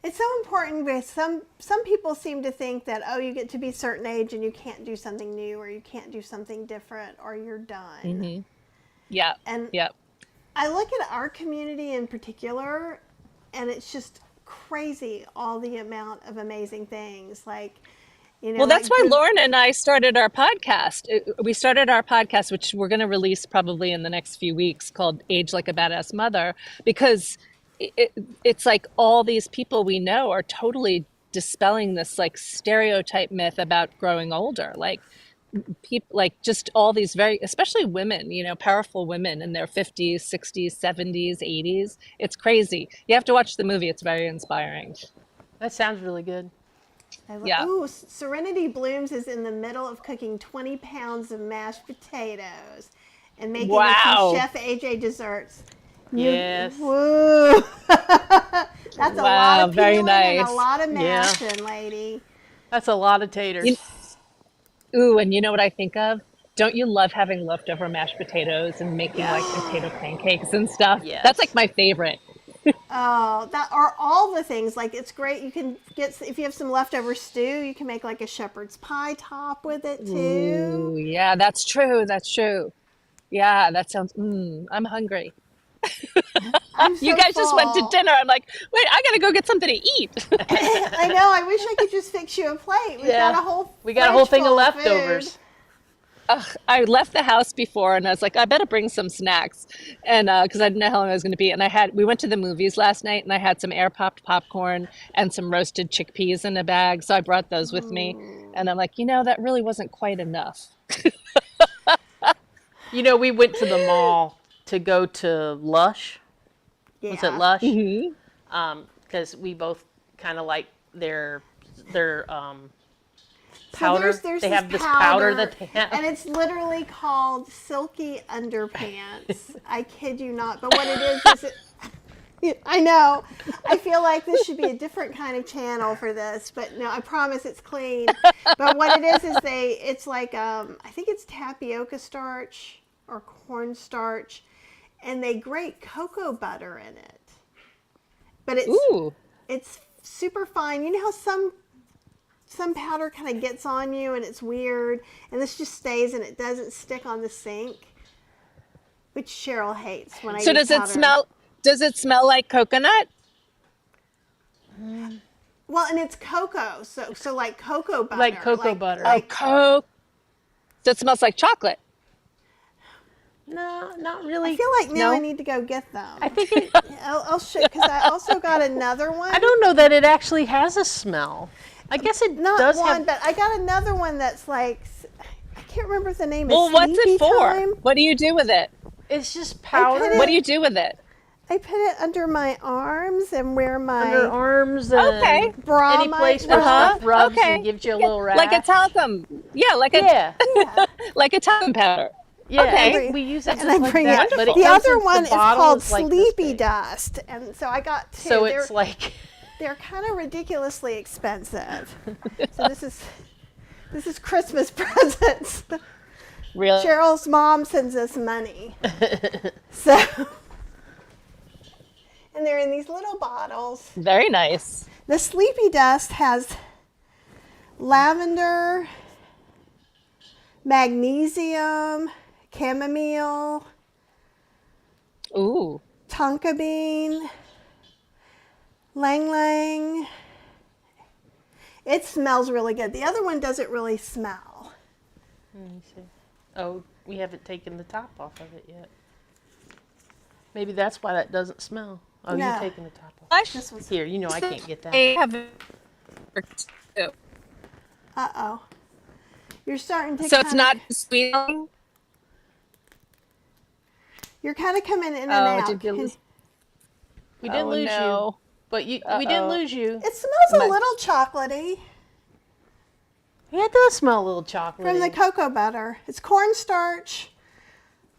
it's so important because some people seem to think that, oh, you get to be a certain age and you can't do something new or you can't do something different or you're done. Yeah. And yeah. I look at our community in particular, and it's just crazy, all the amount of amazing things. Like, well, that's why Lauren and I started our podcast. We started our podcast, which we're going to release probably in the next few weeks, called Age Like a Badass Mother, because it's like all these people we know are totally dispelling this like stereotype myth about growing older. Like people, like just all these especially women, powerful women in their 50s, 60s, 70s, 80s. It's crazy. You have to watch the movie. It's very inspiring. That sounds really good. Yeah. Ooh, Serenity Blooms is in the middle of cooking 20 pounds of mashed potatoes and making some Chef AJ desserts. Yes. Woo. That's a lot of very peeling nice. and a lot of mashing, lady. That's a lot of taters. Ooh, and you know what I think of? Don't you love having leftover mashed potatoes and making like potato pancakes and stuff? Yes. That's like my favorite. Oh, that are all the things. Like, it's great. You can get, if you have some leftover stew, you can make like a shepherd's pie top with it too. Ooh, yeah, that's true. That's true. Yeah, that sounds, I'm hungry. I'm so You guys just went to full. dinner. I'm like, wait, I gotta go get something to eat. I know. I wish I could just fix you a plate. We've got a whole whole thing of fridge full leftovers. food. I left the house before and I was like, I better bring some snacks. And because I didn't know how long I was going to be. And we went to the movies last night and I had some air popped popcorn and some roasted chickpeas in a bag. So I brought those with me. And I'm like, that really wasn't quite enough. We went to the mall to go to Lush. Yeah. Was it Lush? Mm-hmm. Because we both kind of like their So powder. there's They this have this powder that they have. and it's literally called Silky Underpants. I kid you not. But what it is I know. I feel like this should be a different kind of channel for this, but no, I promise it's clean. But what it is it's like I think it's tapioca starch or cornstarch, and they grate cocoa butter in it. But it's super fine. You know how some powder kind of gets on you and it's weird, and this just stays and it doesn't stick on the sink, which Cheryl hates when I use powder. Does it smell like coconut? Well, and it's cocoa, so like cocoa butter. Like cocoa butter. Oh, Coke. So it smells like chocolate. No, not really. I feel like now No? I need to go get them. I think it, I'll show, because I also got another one. I don't know that it actually has a smell. I guess it Not does one, have. but I got another one that's like, I can't remember the name. Well, It's what's Sleepy it for? Time. What do you do with it? It's just powder. it- What do you do with it? I put it under my arms and where my Under arms and Okay. bra any might place where go. stuff rubs Okay. and gives you a little rash. Like a talcum. Yeah, like a Yeah, like a talcum powder. yeah. Okay. We use it And just I like bring that. it. But it The comes other in- one the is bottle called is like this Sleepy big. Dust, and so I got two. So it's like They're kind of ridiculously expensive. So this is Christmas presents. Really? Cheryl's mom sends us money. So And they're in these little bottles. Very nice. The Sleepy Dust has lavender, magnesium, chamomile, Ooh. tonka bean, lang lang. It smells really good. The other one doesn't really smell. Let me see. Oh, we haven't taken the top off of it yet. Maybe that's why that doesn't smell. Oh, No. you're taking the top off. This one's. Here, you know I can't get that. I have two. Uh-oh. You're starting to So it's not sweet. You're kind of coming in and Oh, out. did you lose? We didn't lose you, but we didn't lose you. It smells a little chocolatey Yeah, it does smell a little chocolatey. from the cocoa butter. It's cornstarch,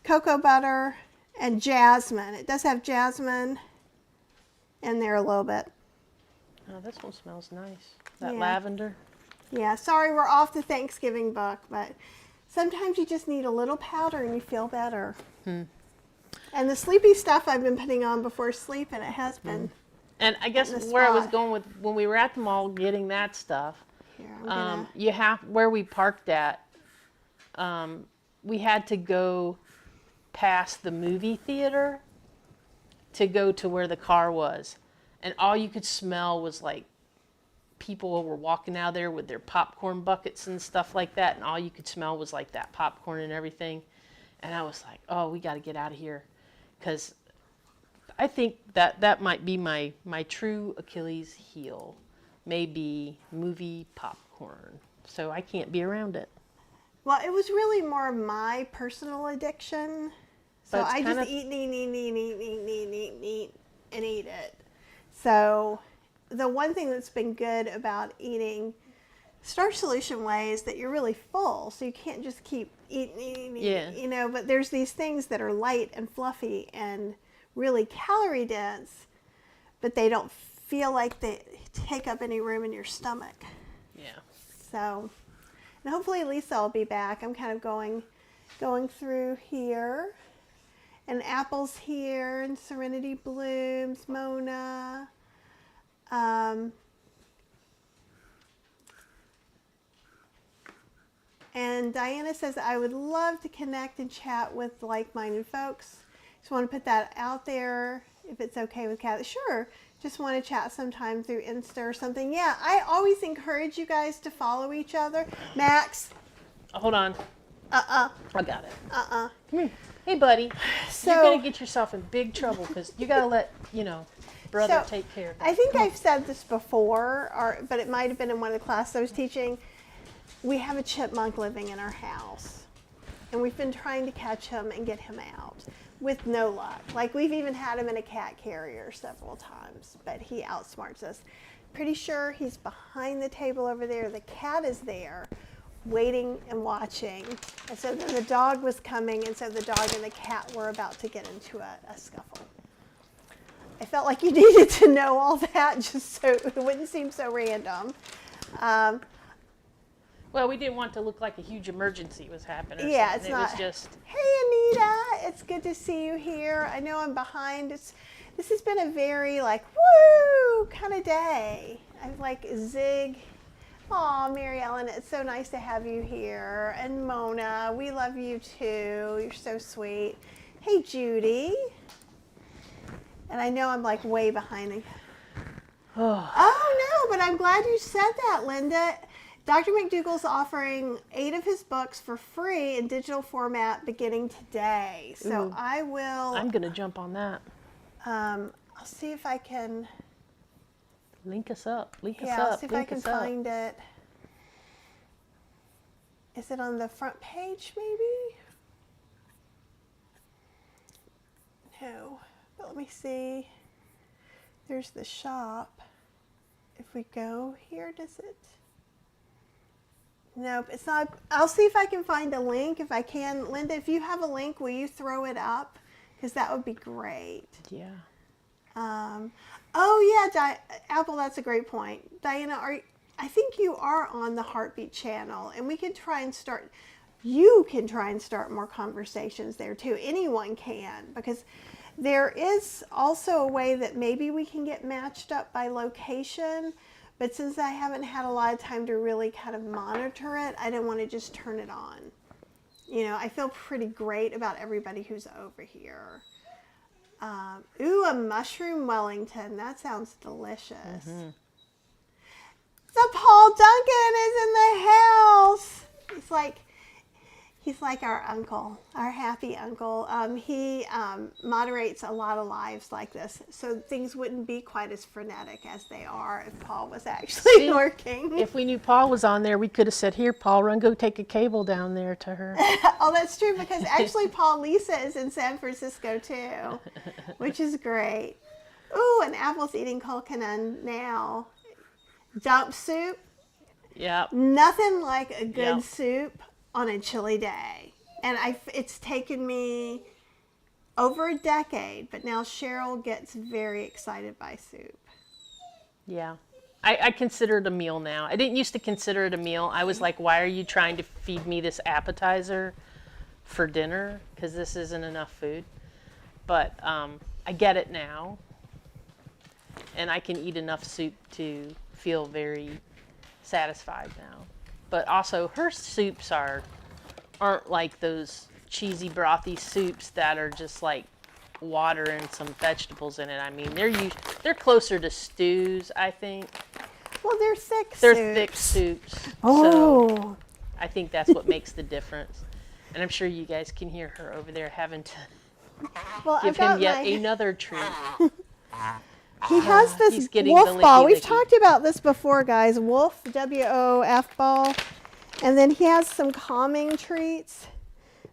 cocoa butter, and jasmine. It does have jasmine in there a little bit. Oh, this one smells nice. That Yeah. lavender. Yeah, sorry we're off the Thanksgiving book, but sometimes you just need a little powder and you feel better. And the sleepy stuff I've been putting on before sleep, and it has been. And I guess In the where I was spot. going with when we were at the mall getting that stuff, Here, I'm gonna. you have where we parked at. We had to go past the movie theater to go to where the car was, and all you could smell was like people were walking out there with their popcorn buckets and stuff like that, and all you could smell was like that popcorn and everything. And I was like, oh, we got to get out of here, because I think that might be my true Achilles heel, maybe movie popcorn. So I can't be around it. Well, it was really more my personal addiction. So But it's I kind just of- eat, and eat it. So the one thing that's been good about eating Starch Solution Whey is that you're really full, so you can't just keep eating, Yeah. you know, but there's these things that are light and fluffy and really calorie dense, but they don't feel like they take up any room in your stomach. Yeah. So, and hopefully Lisa will be back. I'm kind of going through here, and Apple's here, and Serenity Blooms, Mona. And Diana says, I would love to connect and chat with like-minded folks. Just want to put that out there, if it's okay with Kathy. Sure, just want to chat sometime through Insta or something. Yeah, I always encourage you guys to follow each other. Max, Oh, hold on. uh-uh, I got it. uh-uh. Come here. Hey, buddy. So, You're going to get yourself in big trouble, because you got to let, brother So, take care of it. I think I've said this before, but it might have been in one of the classes I was teaching. We have a chipmunk living in our house, and we've been trying to catch him and get him out with no luck. Like, we've even had him in a cat carrier several times, but he outsmarts us. Pretty sure he's behind the table over there. The cat is there waiting and watching. And so then the dog was coming, and so the dog and the cat were about to get into a scuffle. I felt like you needed to know all that just so it wouldn't seem so random. Well, we didn't want to look like a huge emergency was happening. Or Yeah, something. it's not. It was just. Hey, Anita, it's good to see you here. I know I'm behind. This has been a very woo kind of day. I'm like zig. Aw, Mary Ellen, it's so nice to have you here. And Mona, we love you too. You're so sweet. Hey, Judy. And I know I'm way behind. Oh, no, but I'm glad you said that, Linda. Dr. McDougall's offering 8 of his books for free in digital format beginning today. So Ooh. I will, I'm going to jump on that. I'll see if I can, Link us up. Link us yeah, up. I'll see if link I can us up. find it. Is it on the front page maybe? No, but let me see. There's the shop. If we go here, does it? Nope, it's not. I'll see if I can find a link. If I can, Linda, if you have a link, will you throw it up? Because that would be great. Yeah. Oh yeah, Apple, that's a great point. Diana, I think you are on the Heartbeat channel, and we can try and start. You can try and start more conversations there too. Anyone can, because There is also a way that maybe we can get matched up by location, but since I haven't had a lot of time to really kind of monitor it, I didn't want to just turn it on. You know, I feel pretty great about everybody who's over here. Ooh, a mushroom Wellington. That sounds delicious. The Paul Duncan is in the house. He's like our uncle, our happy uncle. He moderates a lot of lives like this, so things wouldn't be quite as frenetic as they are if Paul was actually working. If we knew Paul was on there, we could have said, "Here, Paul, run, go take a cable down there to her." Oh, that's true, because actually Paul Lisa is in San Francisco too, which is great. Ooh, and Apple's eating kokanun now. Dump soup. Yep. Nothing like a good Yep. soup on a chilly day. And it's taken me over a decade, but now Cheryl gets very excited by soup. Yeah. I consider it a meal now. I didn't used to consider it a meal. I was like, why are you trying to feed me this appetizer for dinner? Because this isn't enough food. But I get it now. And I can eat enough soup to feel very satisfied now. But also, her soups aren't like those cheesy, brothy soups that are just like water and some vegetables in it. I mean, they're closer to stews, I think. Well, they're thick They're soups. thick soups. Oh. So I think that's what makes the difference. And I'm sure you guys can hear her over there having to Well, give him yet another treat. He has this He's getting wolf the ball. licky We've licky. talked about this before, guys. Wolf, W-O-F ball. And then he has some calming treats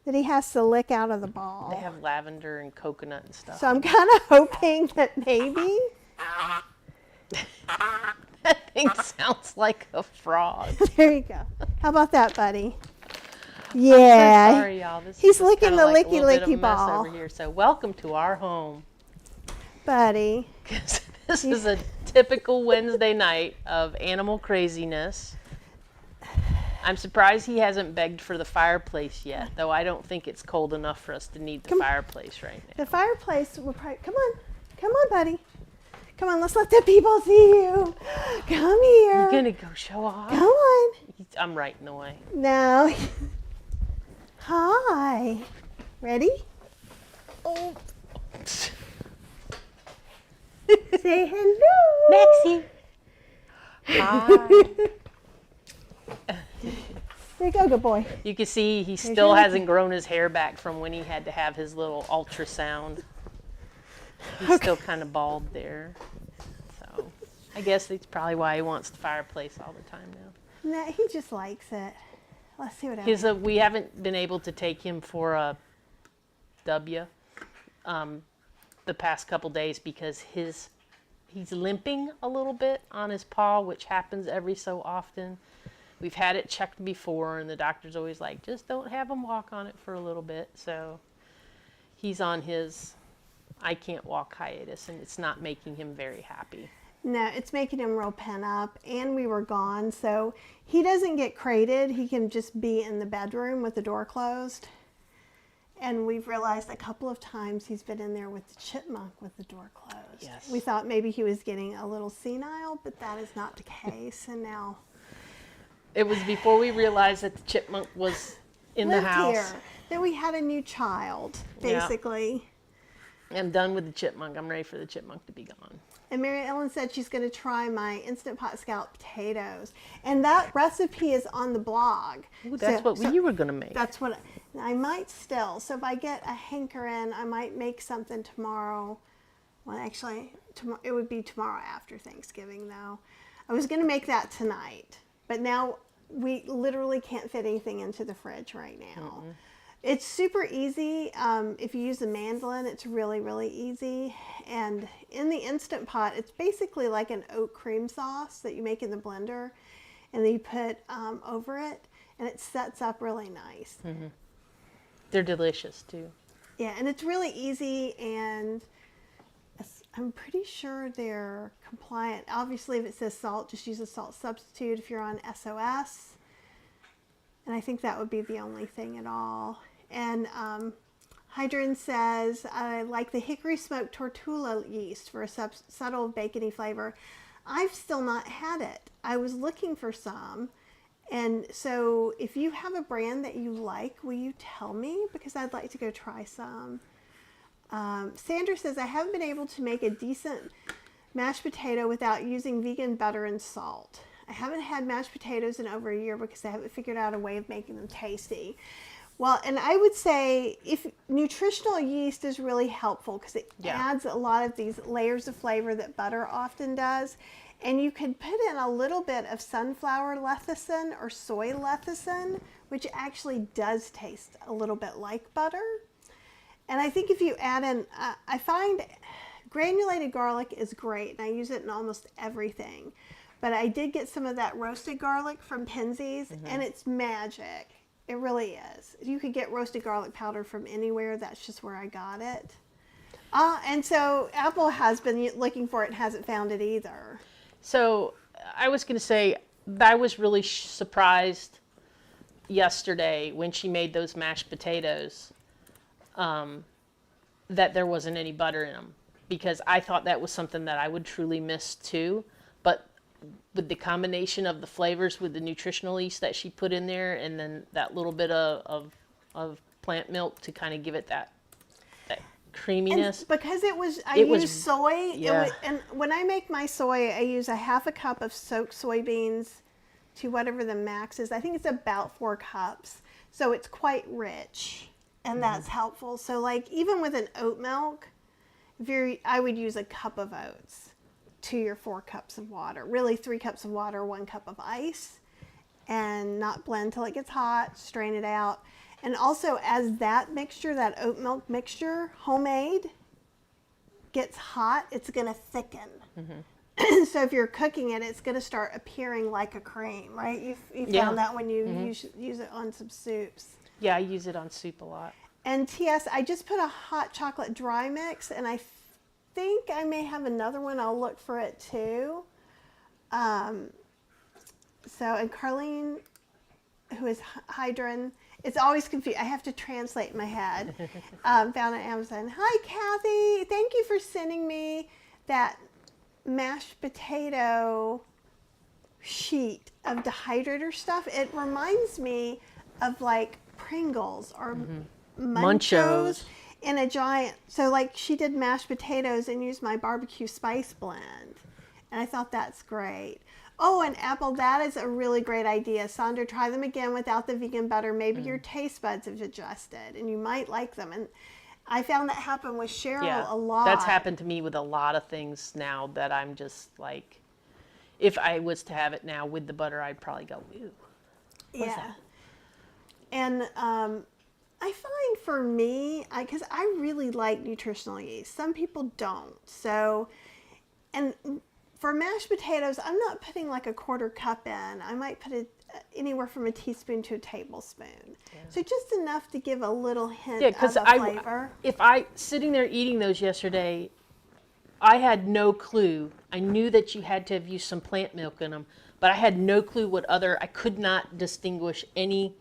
that he has to lick out of the ball. They have lavender and coconut and stuff. So I'm kind of hoping that maybe. That thing sounds like a frog. There you go. How about that, buddy? So Yeah. sorry, y'all. He's is licking kinda the like a licky little bit of licky a mess ball. over here. So welcome to our home. Buddy. 'Cause this is a typical Wednesday night of animal craziness. I'm surprised he hasn't begged for the fireplace yet, though I don't think it's cold enough for us to need the fireplace right now. The fireplace will probably. Come on, buddy. Come on, let's let the people see you. Come here. You're gonna go show off? Come on. I'm right in the way. No. Hi. Ready? Oh, Say hello. Maxie. Hi. There you go, good boy. You can see he still hasn't grown his hair back from when he had to have his little ultrasound. He's still kind of bald there. So I guess that's probably why he wants the fireplace all the time now. No, he just likes it. Let's see what happens. We haven't been able to take him for a W the past couple days because he's limping a little bit on his paw, which happens every so often. We've had it checked before, and the doctor's always like, just don't have him walk on it for a little bit. So he's on his I can't walk hiatus, and it's not making him very happy. No, it's making him real pent up, and we were gone, so he doesn't get crated. He can just be in the bedroom with the door closed. And we've realized a couple of times he's been in there with the chipmunk with the door closed. Yes. We thought maybe he was getting a little senile, but that is not the case. And now It was before we realized that the chipmunk was in the lived house. here. Then we had a new child, Yeah. basically. I'm done with the chipmunk. I'm ready for the chipmunk to be gone. And Mary Ellen said she's going to try my Instant Pot scallop potatoes. And that recipe is on the blog. Ooh, that's what you were going to make. That's what I might still. So if I get a hankering, I might make something tomorrow. Well, actually, it would be tomorrow after Thanksgiving, though. I was going to make that tonight. But now we literally can't fit anything into the fridge right now. Mm-mm. It's super easy. If you use the mandolin, it's really, really easy. And in the Instant Pot, it's basically like an oat cream sauce that you make in the blender. And then you put over it, and it sets up really nice. Mm-hmm. They're delicious, too. Yeah, and it's really easy, and I'm pretty sure they're compliant. Obviously, if it says salt, just use a salt substitute if you're on SOS. And I think that would be the only thing at all. And Hydron says, I like the hickory smoked tortilla yeast for a subtle bacony flavor. I've still not had it. I was looking for some. And so if you have a brand that you like, will you tell me? Because I'd like to go try some. Sandra says, I haven't been able to make a decent mashed potato without using vegan butter and salt. I haven't had mashed potatoes in over a year because I haven't figured out a way of making them tasty. Well, and I would say if nutritional yeast is really helpful because it adds a lot of these layers of flavor that butter often does. And you could put in a little bit of sunflower lecithin or soy lecithin, which actually does taste a little bit like butter. And I think if you add in, I find granulated garlic is great, and I use it in almost everything. But I did get some of that roasted garlic from Penzeys, and it's magic. It really is. You could get roasted garlic powder from anywhere. That's just where I got it. And so Apple has been looking for it and hasn't found it either. So I was going to say, I was really surprised yesterday when she made those mashed potatoes that there wasn't any butter in them, because I thought that was something that I would truly miss too. But with the combination of the flavors with the nutritional yeast that she put in there, and then that little bit of plant milk to kind of give it that creaminess. And because I use soy, and when I make my soy, I use a half a cup of soaked soybeans to whatever the max is. I think it's about 4 cups. So it's quite rich, and that's helpful. So like even with an oat milk, I would use a cup of oats to your 4 cups of water. Really 3 cups of water, 1 cup of ice, and not blend till it gets hot, strain it out. And also as that mixture, that oat milk mixture, homemade, gets hot, it's gonna thicken. So if you're cooking it, it's gonna start appearing like a cream, right? You found that when you use it on some soups. Yeah, I use it on soup a lot. And TS, I just put a hot chocolate dry mix, and I think I may have another one. I'll look for it too. And Carlene, who is Hydron, it's always confused. I have to translate in my head. Found on Amazon. Hi, Kathy. Thank you for sending me that mashed potato sheet of dehydrator stuff. It reminds me of like Pringles or Munchos in a giant. So like she did mashed potatoes and used my barbecue spice blend. And I thought that's great. Oh, and Apple, that is a really great idea. Sandra, try them again without the vegan butter. Maybe your taste buds have adjusted and you might like them. And I found that happen with Cheryl a lot. That's happened to me with a lot of things now that I'm just like, if I was to have it now with the butter, I'd probably go, ooh. What's that? And I find for me, because I really like nutritional yeast. Some people don't. So, and for mashed potatoes, I'm not putting like a 1/4 cup in. I might put it anywhere from a teaspoon to a tablespoon. So just enough to give a little hint of flavor. Sitting there eating those yesterday, I had no clue. I knew that you had to have used some plant milk in them, but I had no clue I could not distinguish any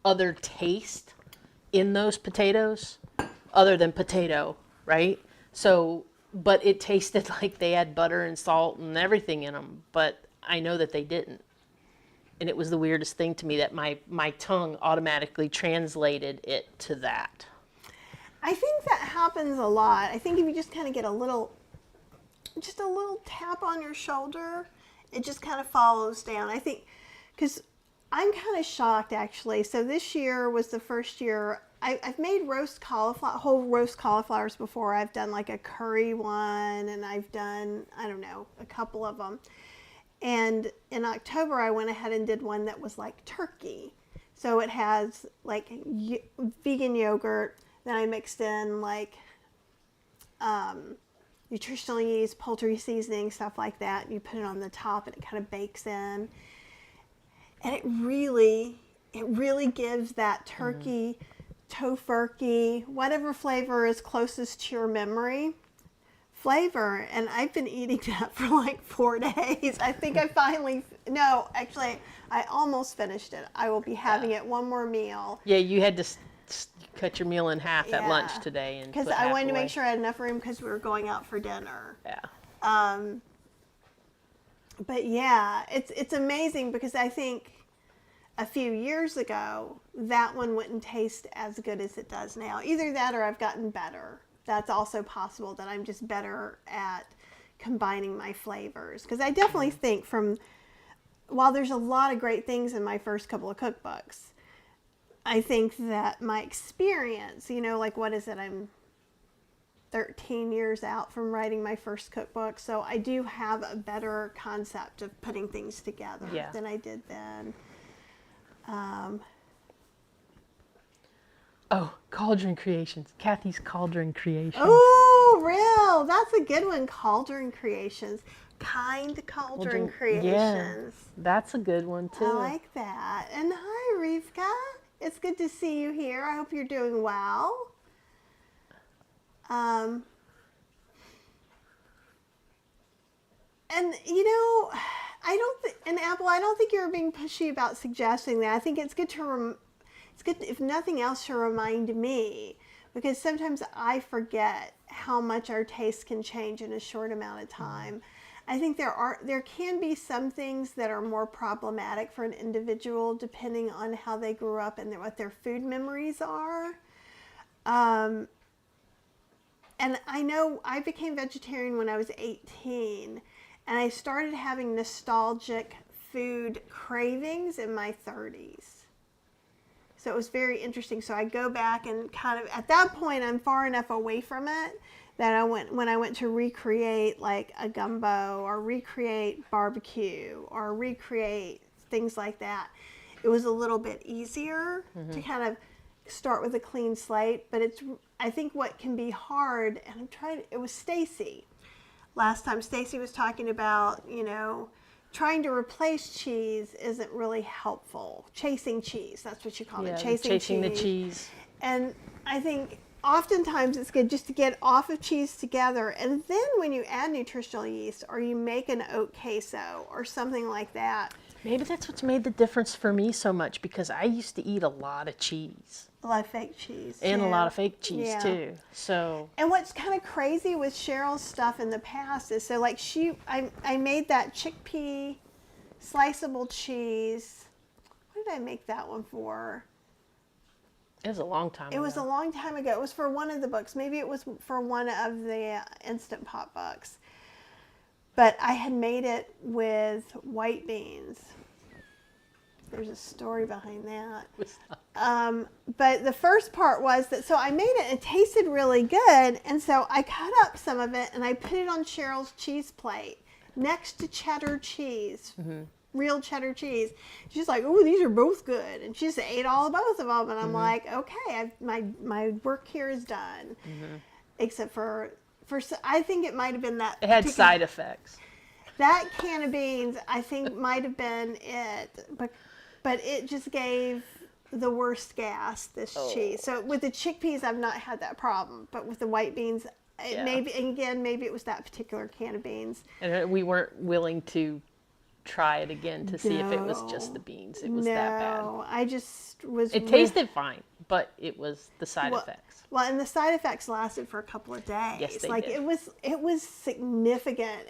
other taste in those potatoes other than potato, right? So, but it tasted like they had butter and salt and everything in them, but I know that they didn't. And it was the weirdest thing to me that my tongue automatically translated it to that. I think that happens a lot. I think if you just kind of get a little tap on your shoulder, it just kind of follows down. I think, because I'm kind of shocked actually. So this year was the first year I've made whole roast cauliflowers before. I've done like a curry one, and I've done, I don't know, a couple of them. And in October, I went ahead and did one that was like turkey. So it has like vegan yogurt. Then I mixed in like nutritional yeast, poultry seasoning, stuff like that. And you put it on the top, and it kind of bakes in. And it really gives that turkey, tofurkey, whatever flavor is closest to your memory, flavor. And I've been eating that for like 4 days. I think I almost finished it. I will be having it one more meal. Yeah, you had to cut your meal in half at lunch Yeah. today and Because put I half wanted to away. make sure I had enough room because we were going out for dinner. Yeah. But yeah, it's amazing because I think a few years ago that one wouldn't taste as good as it does now. Either that or I've gotten better. That's also possible that I'm just better at combining my flavors. Because I definitely think while there's a lot of great things in my first couple of cookbooks, I think that my experience, like what is it? I'm 13 years out from writing my first cookbook. So I do have a better concept of putting things together than I did then. Oh, Cauldron Creations. Kathy's Cauldron Creations. Oh, real. That's a good one. Cauldron Creations. Kind Cauldron Creations. Yeah, that's a good one too. I like that. And hi, Rivka. It's good to see you here. I hope you're doing well. And Apple, I don't think you're being pushy about suggesting that. I think it's good it's good, if nothing else, to remind me, because sometimes I forget how much our taste can change in a short amount of time. I think there can be some things that are more problematic for an individual depending on how they grew up and what their food memories are. And I know I became vegetarian when I was 18, and I started having nostalgic food cravings in my 30s. So it was very interesting. So I go back and kind of, at that point, I'm far enough away from it that when I went to recreate like a gumbo or recreate barbecue or recreate things like that, it was a little bit easier to kind of start with a clean slate. But I think what can be hard, and it was Stacy. Last time Stacy was talking about, trying to replace cheese isn't really helpful. Chasing cheese, that's what you call it. Chasing the cheese. And I think oftentimes it's good just to get off of cheese together, and then when you add nutritional yeast or you make an oat queso or something like that. Maybe that's what's made the difference for me so much, because I used to eat a lot of cheese. A lot of fake cheese. And a lot of fake cheese too. So. And what's kind of crazy with Cheryl's stuff in the past is, so like I made that chickpea sliceable cheese. What did I make that one for? It was a long time ago. It was a long time ago. It was for one of the books. Maybe it was for one of the Instant Pot books. But I had made it with white beans. There's a story behind that. But the first part was that, so I made it, and it tasted really good. And so I cut up some of it and I put it on Cheryl's cheese plate next to cheddar cheese. Real cheddar cheese. She's like, oh, these are both good. And she just ate both of them. And I'm like, okay, my work here is done. Except for I think it might have been that. It had side effects. That can of beans, I think, might have been it. But it just gave the worst gas, this cheese. So with the chickpeas, I've not had that problem. But with the white beans, maybe it was that particular can of beans. And we weren't willing to try it again to see if it was just the beans. It was that bad. No, I just was. It tasted fine, but it was the side effects. Well, and the side effects lasted for a couple of days. Yes, they did. It was significant.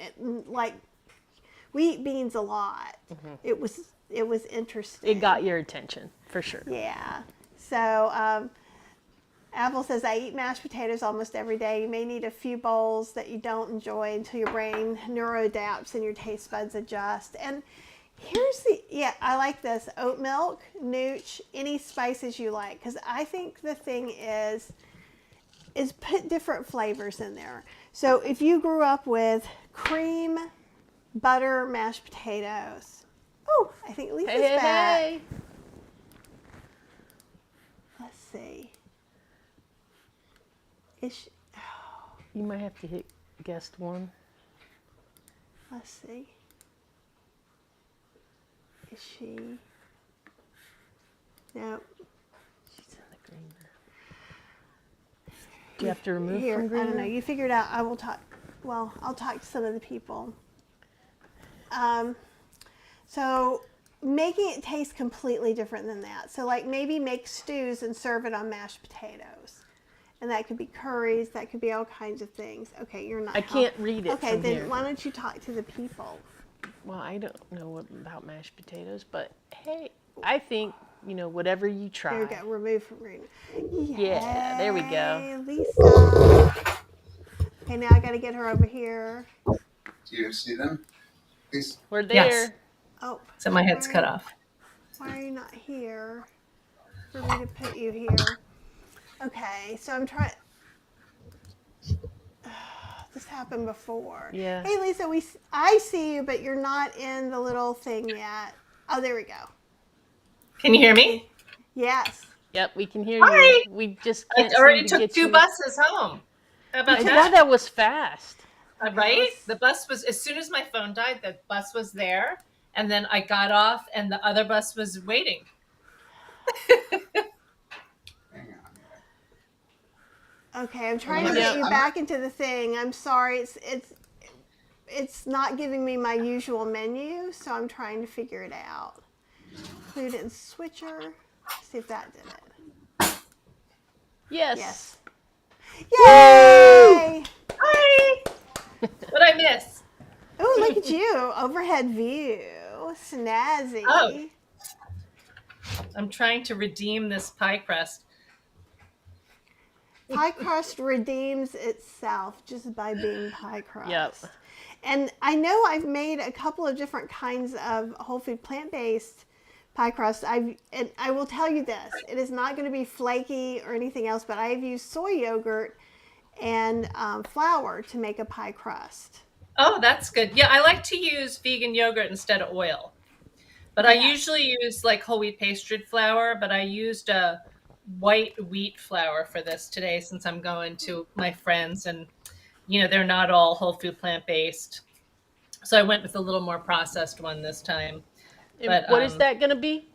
We eat beans a lot. It was interesting. It got your attention for sure. Yeah. So Apple says, I eat mashed potatoes almost every day. You may need a few bowls that you don't enjoy until your brain neuroadapts and your taste buds adjust. And here's I like this. Oat milk, nooch, any spices you like. Because I think the thing is put different flavors in there. So if you grew up with cream, butter, mashed potatoes. Oh, I think Lisa's back. Hey. Let's see. You might have to hit guest one. Let's see. Is she? No. She's in the green. Do you have to remove Here, from green? I don't know. You figure it out. I will talk. Well, I'll talk to some of the people. So making it taste completely different than that. So like maybe make stews and serve it on mashed potatoes. And that could be curries, that could be all kinds of things. Okay, you're not. I can't read it Okay, from then here. why don't you talk to the people? Well, I don't know about mashed potatoes, but hey, I think, whatever you try. There we go, remove from reading. Yeah, there we go. Yay, Lisa. Okay, now I got to get her over here. Do you see them? Please. We're there. Yes. Oh. So my head's why- cut off. Why are you not here? For me to put you here. Okay, so I'm trying. This happened before. Yeah. Hey, Lisa, I see you, but you're not in the little thing yet. Oh, there we go. Can you hear me? Yes. Yep, we can hear Hi. you. We just I can't already seem to took get 2 you. buses home. How about Boy, that? that was fast. Right? The bus was, as soon as my phone died, the bus was there. And then I got off and the other bus was waiting. Hang on. Okay, I'm trying to Yeah. get you back into the thing. I'm sorry, it's not giving me my usual menu, so I'm trying to figure it out. Include it in switcher. See if that did it. Yes. Yes. Yay! Hi! What'd I miss? Oh, look at you. Overhead view. Snazzy. Oh. I'm trying to redeem this pie crust. Pie crust redeems itself just by being pie crust. Yep. And I know I've made a couple of different kinds of whole food plant-based pie crust. And I will tell you this, it is not going to be flaky or anything else, but I've used soy yogurt and flour to make a pie crust. Oh, that's good. Yeah, I like to use vegan yogurt instead of oil. But I usually use like whole wheat pastry flour, but I used a white wheat flour for this today since I'm going to my friends and they're not all whole food plant-based. So I went with a little more processed one this time. And But, what is that going to be?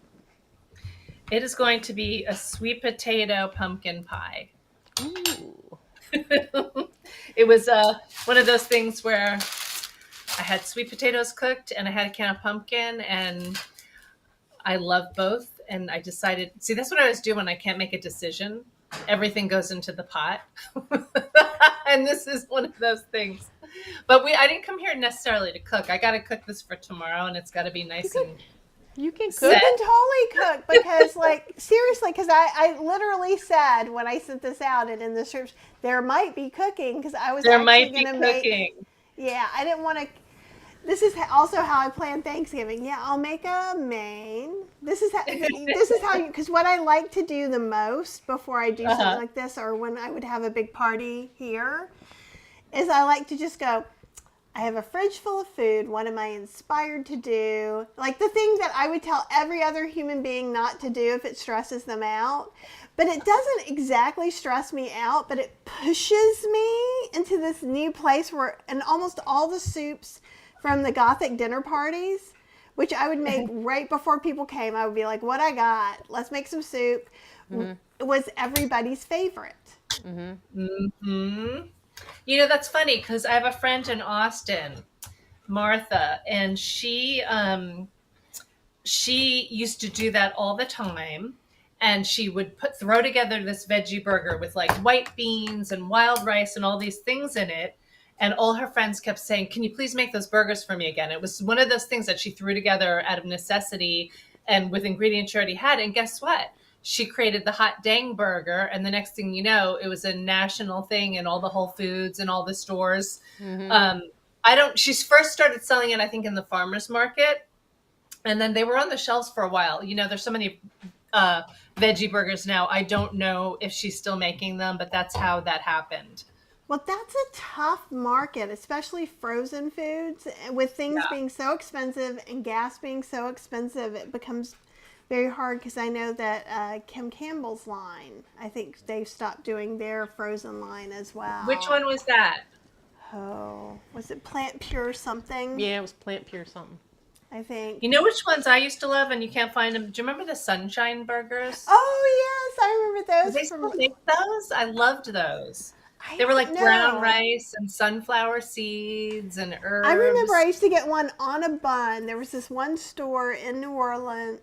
It is going to be a sweet potato pumpkin pie. Ooh. It was one of those things where I had sweet potatoes cooked and I had a can of pumpkin and I love both. And I decided, see, that's what I always do when I can't make a decision. Everything goes into the pot. And this is one of those things. But I didn't come here necessarily to cook. I got to cook this for tomorrow and it's got to be nice and You can You cook. can totally cook because, like, seriously, because I literally said when I sent this out and in the scripts, there might be cooking because I was there actually might be going to make. cooking. Yeah, I didn't want to. This is also how I plan Thanksgiving. Yeah, I'll make a main. This is how you, because what I like to do the most before I do something like this, or when I would have a big party here, is I like to just go, I have a fridge full of food. What am I inspired to do? Like the thing that I would tell every other human being not to do if it stresses them out. But it doesn't exactly stress me out, but it pushes me into this new place where, and almost all the soups from the Gothic dinner parties, which I would make right before people came, I would be like, what I got, let's make some soup, was everybody's favorite. Mm-hmm. That's funny because I have a friend in Austin, Martha, and she used to do that all the time. And she would throw together this veggie burger with like white beans and wild rice and all these things in it. And all her friends kept saying, can you please make those burgers for me again? It was one of those things that she threw together out of necessity and with ingredients she already had. And guess what? She created the hot dang burger. And the next thing you know, it was a national thing in all the Whole Foods and all the stores. She first started selling it, I think, in the farmer's market. And then they were on the shelves for a while. There's so many veggie burgers now. I don't know if she's still making them, but that's how that happened. Well, that's a tough market, especially frozen foods. With things being so expensive and gas being so expensive, it becomes very hard because I know that Kim Campbell's line, I think they've stopped doing their frozen line as well. Which one was that? Oh, was it Plant Pure something? Yeah, it was Plant Pure something. I think. You know which ones I used to love and you can't find them? Do you remember the Sunshine Burgers? Oh, yes, I remember those. Do they still make those? I loved those. They were like don't brown know. rice and sunflower seeds and herbs. I remember I used to get one on a bun. There was this one store in New Orleans,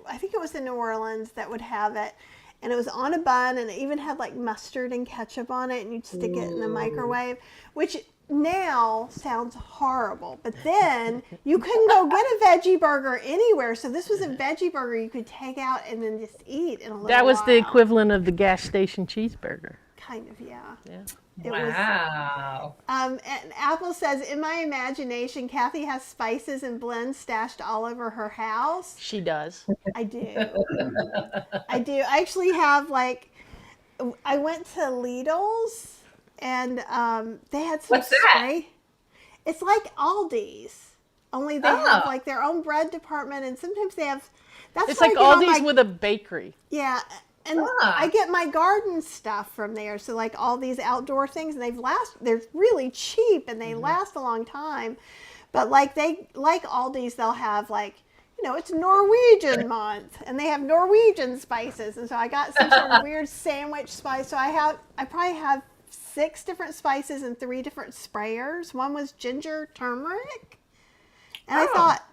I think it was in New Orleans, that would have it. And it was on a bun, and it even had like mustard and ketchup on it, and you'd stick it in the microwave, which now sounds horrible. But then you couldn't go get a veggie burger anywhere. So this was a veggie burger you could take out and then just eat in a little That was the while. equivalent of the gas station cheeseburger. Kind of, yeah. Yeah. It was. Wow. And Apple says, in my imagination, Kathy has spices and blends stashed all over her house. She does. I do. I do. I actually have I went to Lidl's and they had some What's that? spray. It's like Aldi's, only they have like their own bread department, and sometimes they have. That's It's where like I get all Aldi's my- with a bakery. Yeah, and Ah. I get my garden stuff from there. So like all these outdoor things, and they're really cheap and they last a long time. But like Aldi's, they'll have it's Norwegian month, and they have Norwegian spices. And so I got some sort of weird sandwich spice. So I probably have 6 different spices and 3 different sprayers. One was ginger turmeric, and I Oh. thought,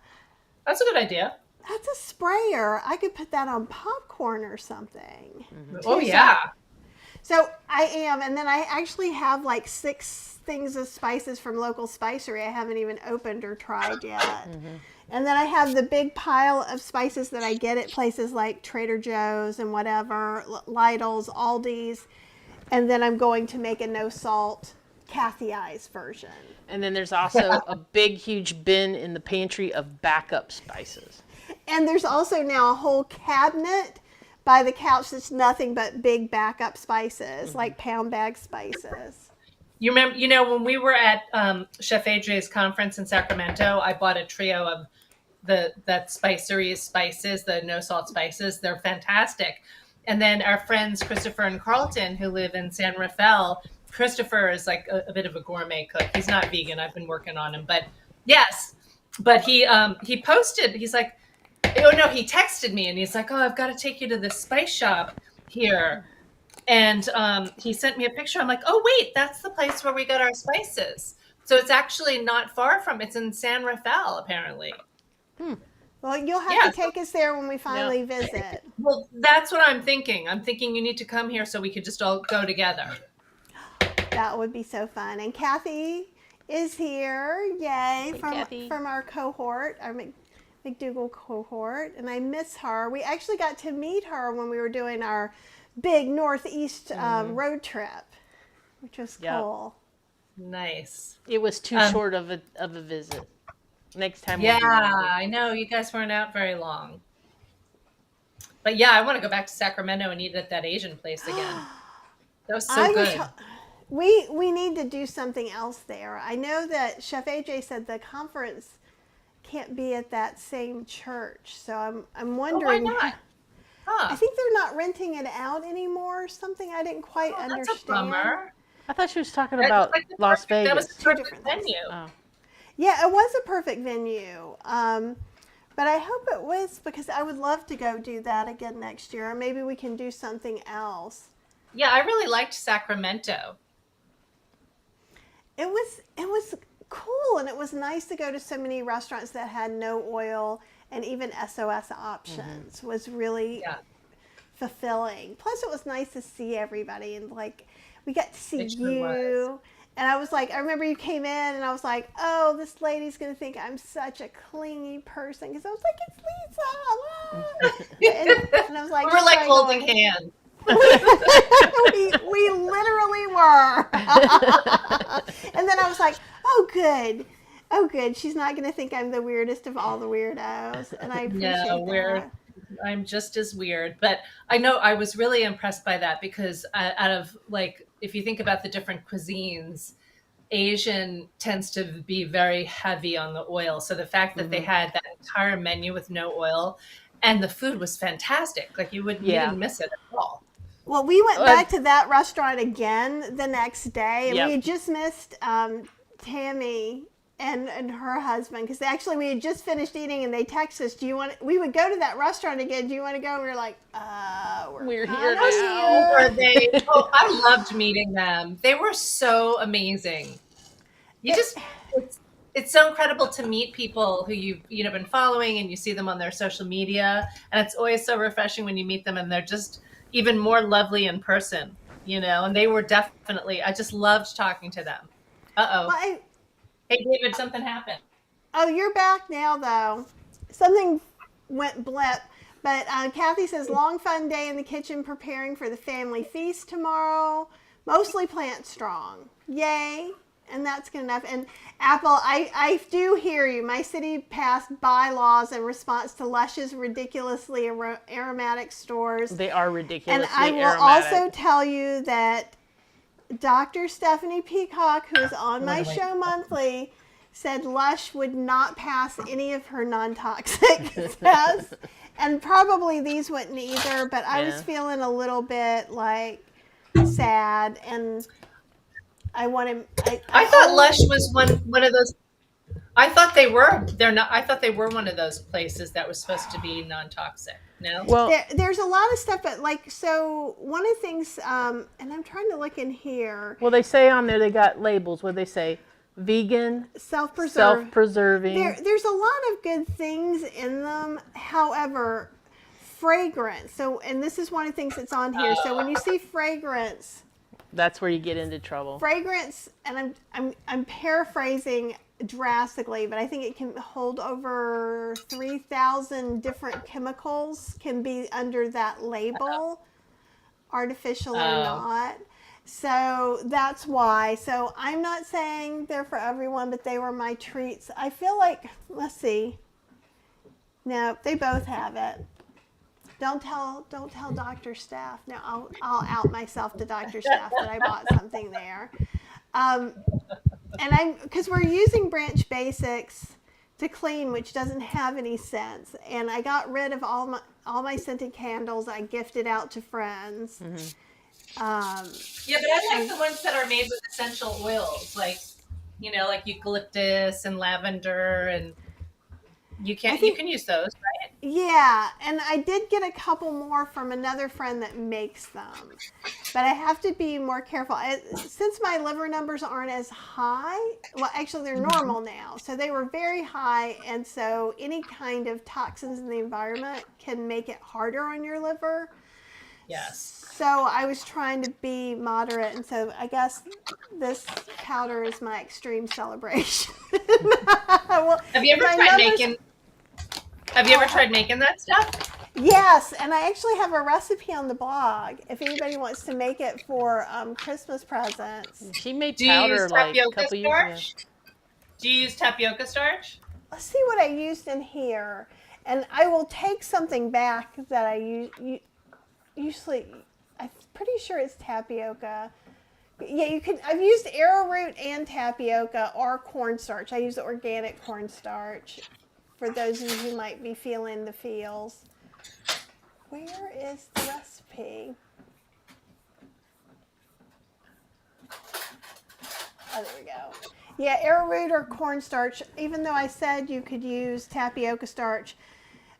That's a good idea. that's a sprayer. I could put that on popcorn or something. Oh, yeah. So I am, and then I actually have 6 things of spices from local spicery I haven't even opened or tried yet. And then I have the big pile of spices that I get at places like Trader Joe's and whatever, Lidl's, Aldi's. And then I'm going to make a no salt Kathy Eyes version. And then there's also a big, huge bin in the pantry of backup spices. And there's also now a whole cabinet by the couch that's nothing but big backup spices, like pound bag spices. You remember, when we were at Chef AJ's conference in Sacramento, I bought a trio of that spicery spices, the no salt spices. They're fantastic. And then our friends Christopher and Carlton, who live in San Rafael, Christopher is like a bit of a gourmet cook. He's not vegan. I've been working on him, but yes. But he posted. He's like, oh no, he texted me and he's like, oh, I've got to take you to this spice shop here. And he sent me a picture. I'm like, oh, wait, that's the place where we got our spices. So it's actually not far from, it's in San Rafael, apparently. Well, you'll have Yeah. to take us there when we finally visit. Well, that's what I'm thinking. I'm thinking you need to come here so we could just all go together. That would be so fun. And Kathy is here. Yay. Kathy. From our cohort, our McDougal cohort. And I miss her. We actually got to meet her when we were doing our big Northeast road trip, which was Yep. cool. Nice. It was too short of a visit. Next time. Yeah, we'll do it. I know. You guys weren't out very long. But yeah, I want to go back to Sacramento and eat at that Asian place again. That was so good. We need to do something else there. I know that Chef AJ said the conference can't be at that same church, so I'm Oh, why wondering. not? Huh. I think they're not renting it out anymore. Something I didn't quite Oh, that's understand. a bummer. I thought she was talking That's about like the Las perfect- That was Vegas. the Two perfect different things. venue. Oh. Yeah, it was a perfect venue. But I hope it was, because I would love to go do that again next year. Or maybe we can do something else. Yeah, I really liked Sacramento. It was cool, and it was nice to go to so many restaurants that had no oil and even SOS options. Was really Yeah. fulfilling. Plus, it was nice to see everybody, and we got to see It sure you. was. And I was like, I remember you came in, and I was like, oh, this lady's gonna think I'm such a clingy person, because I was like, it's Lisa. And I was like, We were like trying holding going- hands. we literally were. And then I was like, oh good, she's not gonna think I'm the weirdest of all the weirdos, and I appreciate No, that. I'm just as weird. But I know I was really impressed by that because out of if you think about the different cuisines, Asian tends to be very heavy on the oil. So the fact that they had that entire menu with no oil and the food was fantastic. Like you didn't miss it at all. Well, we went back to that restaurant again the next day, and Yep. we had just missed Tammy and her husband, because actually we had just finished eating and they texted us, we would go to that restaurant again, do you want to go? And we were like, We're kinda here now. Were they? Oh, I loved meeting them. They were so amazing. It's so incredible to meet people who you've been following and you see them on their social media, and it's always so refreshing when you meet them and they're just even more lovely in person. And they were definitely. I just loved talking to them. Well, Hey, David, something happened. oh, you're back now, though. Something went blip. But Kathy says, long fun day in the kitchen preparing for the family feast tomorrow. Mostly plant strong. Yay. And that's good enough. And Apple, I do hear you. My city passed bylaws in response to Lush's ridiculously aromatic stores. They are ridiculously And I will also tell you that Dr. Stephanie Peacock, who is on my show monthly, said Lush would not pass any of her non-toxic tests. And probably these wouldn't either, but I was feeling a little bit like sad, and I wanted. I thought Lush was one of those. I thought they were. They're not. I thought they were one of those places that was supposed to be non-toxic. No. Well, there's a lot of stuff, but so one of the things, and I'm trying to look in here. well, they say on there they got labels where they say vegan, self-preserving. There's a lot of good things in them. However, fragrance. So, and this is one of the things that's on here. So when you see fragrance, that's where you get into trouble. Fragrance, and I'm paraphrasing drastically, but I think it can hold over 3,000 different chemicals can be under that label, artificial or not. So that's why. So I'm not saying they're for everyone, but they were my treats. I feel like, let's see. No, they both have it. Don't tell Dr. Steph. Now I'll out myself to Dr. Steph that I bought something there. And because we're using Branch Basics to clean, which doesn't have any scents. And I got rid of all my scented candles. I gifted out to friends. Mm-hmm. Yeah, but I like the ones that are made with essential oils, like eucalyptus and lavender, and you can use those, right? Yeah, and I did get a couple more from another friend that makes them, but I have to be more careful. Since my liver numbers aren't as high, well, actually they're normal now, so they were very high, and so any kind of toxins in the environment can make it harder on your liver. Yes. So I was trying to be moderate, and so I guess this powder is my extreme celebration. Well, Have you ever tried making that stuff? Yes, and I actually have a recipe on the blog if anybody wants to make it for Christmas presents. She made powder like a couple years ago. Do you use tapioca starch? Let's see what I used in here, and I will take something back that I usually. I'm pretty sure it's tapioca. Yeah, you can. I've used arrowroot and tapioca or cornstarch. I use organic cornstarch. For those of you who might be feeling the feels. Where is the recipe? Oh, there we go. Yeah, arrowroot or cornstarch, even though I said you could use tapioca starch,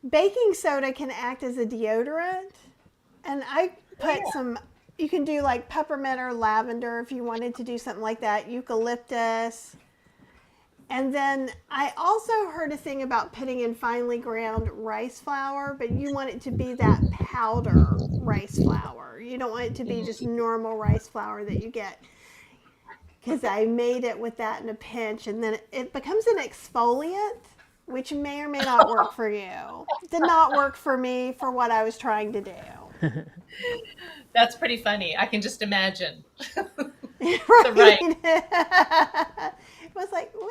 baking soda can act as a deodorant. And I put some, you can do like peppermint or lavender if you wanted to do something like that, eucalyptus. And then I also heard a thing about putting in finely ground rice flour, but you want it to be that powder rice flour. You don't want it to be just normal rice flour that you get. Because I made it with that in a pinch, and then it becomes an exfoliant, which may or may not work for you. Did not work for me for what I was trying to do. That's pretty funny. I can just imagine. Right. It was like, well,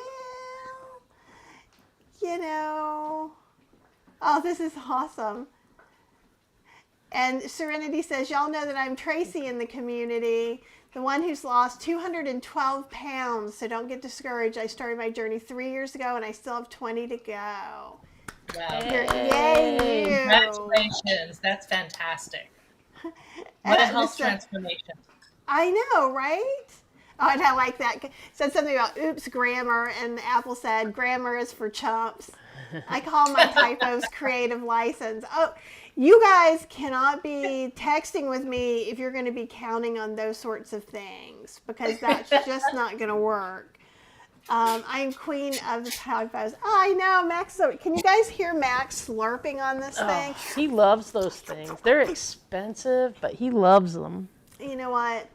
oh, this is awesome. And Serenity says, y'all know that I'm Tracy in the community, the one who's lost 212 pounds. So don't get discouraged. I started my journey 3 years ago, and I still have 20 to go. Wow. Yay, you. Congratulations. That's fantastic. What a health transformation. I know, right? Oh, and I like that. Said something about oops grammar, and Apple said grammar is for chumps. I call my typos creative license. Oh, you guys cannot be texting with me if you're going to be counting on those sorts of things, because that's just not going to work. I'm queen of the typos. Oh, I know, Max. Can you guys hear Max slurping on this thing? He loves those things. They're expensive, but he loves them. You know what?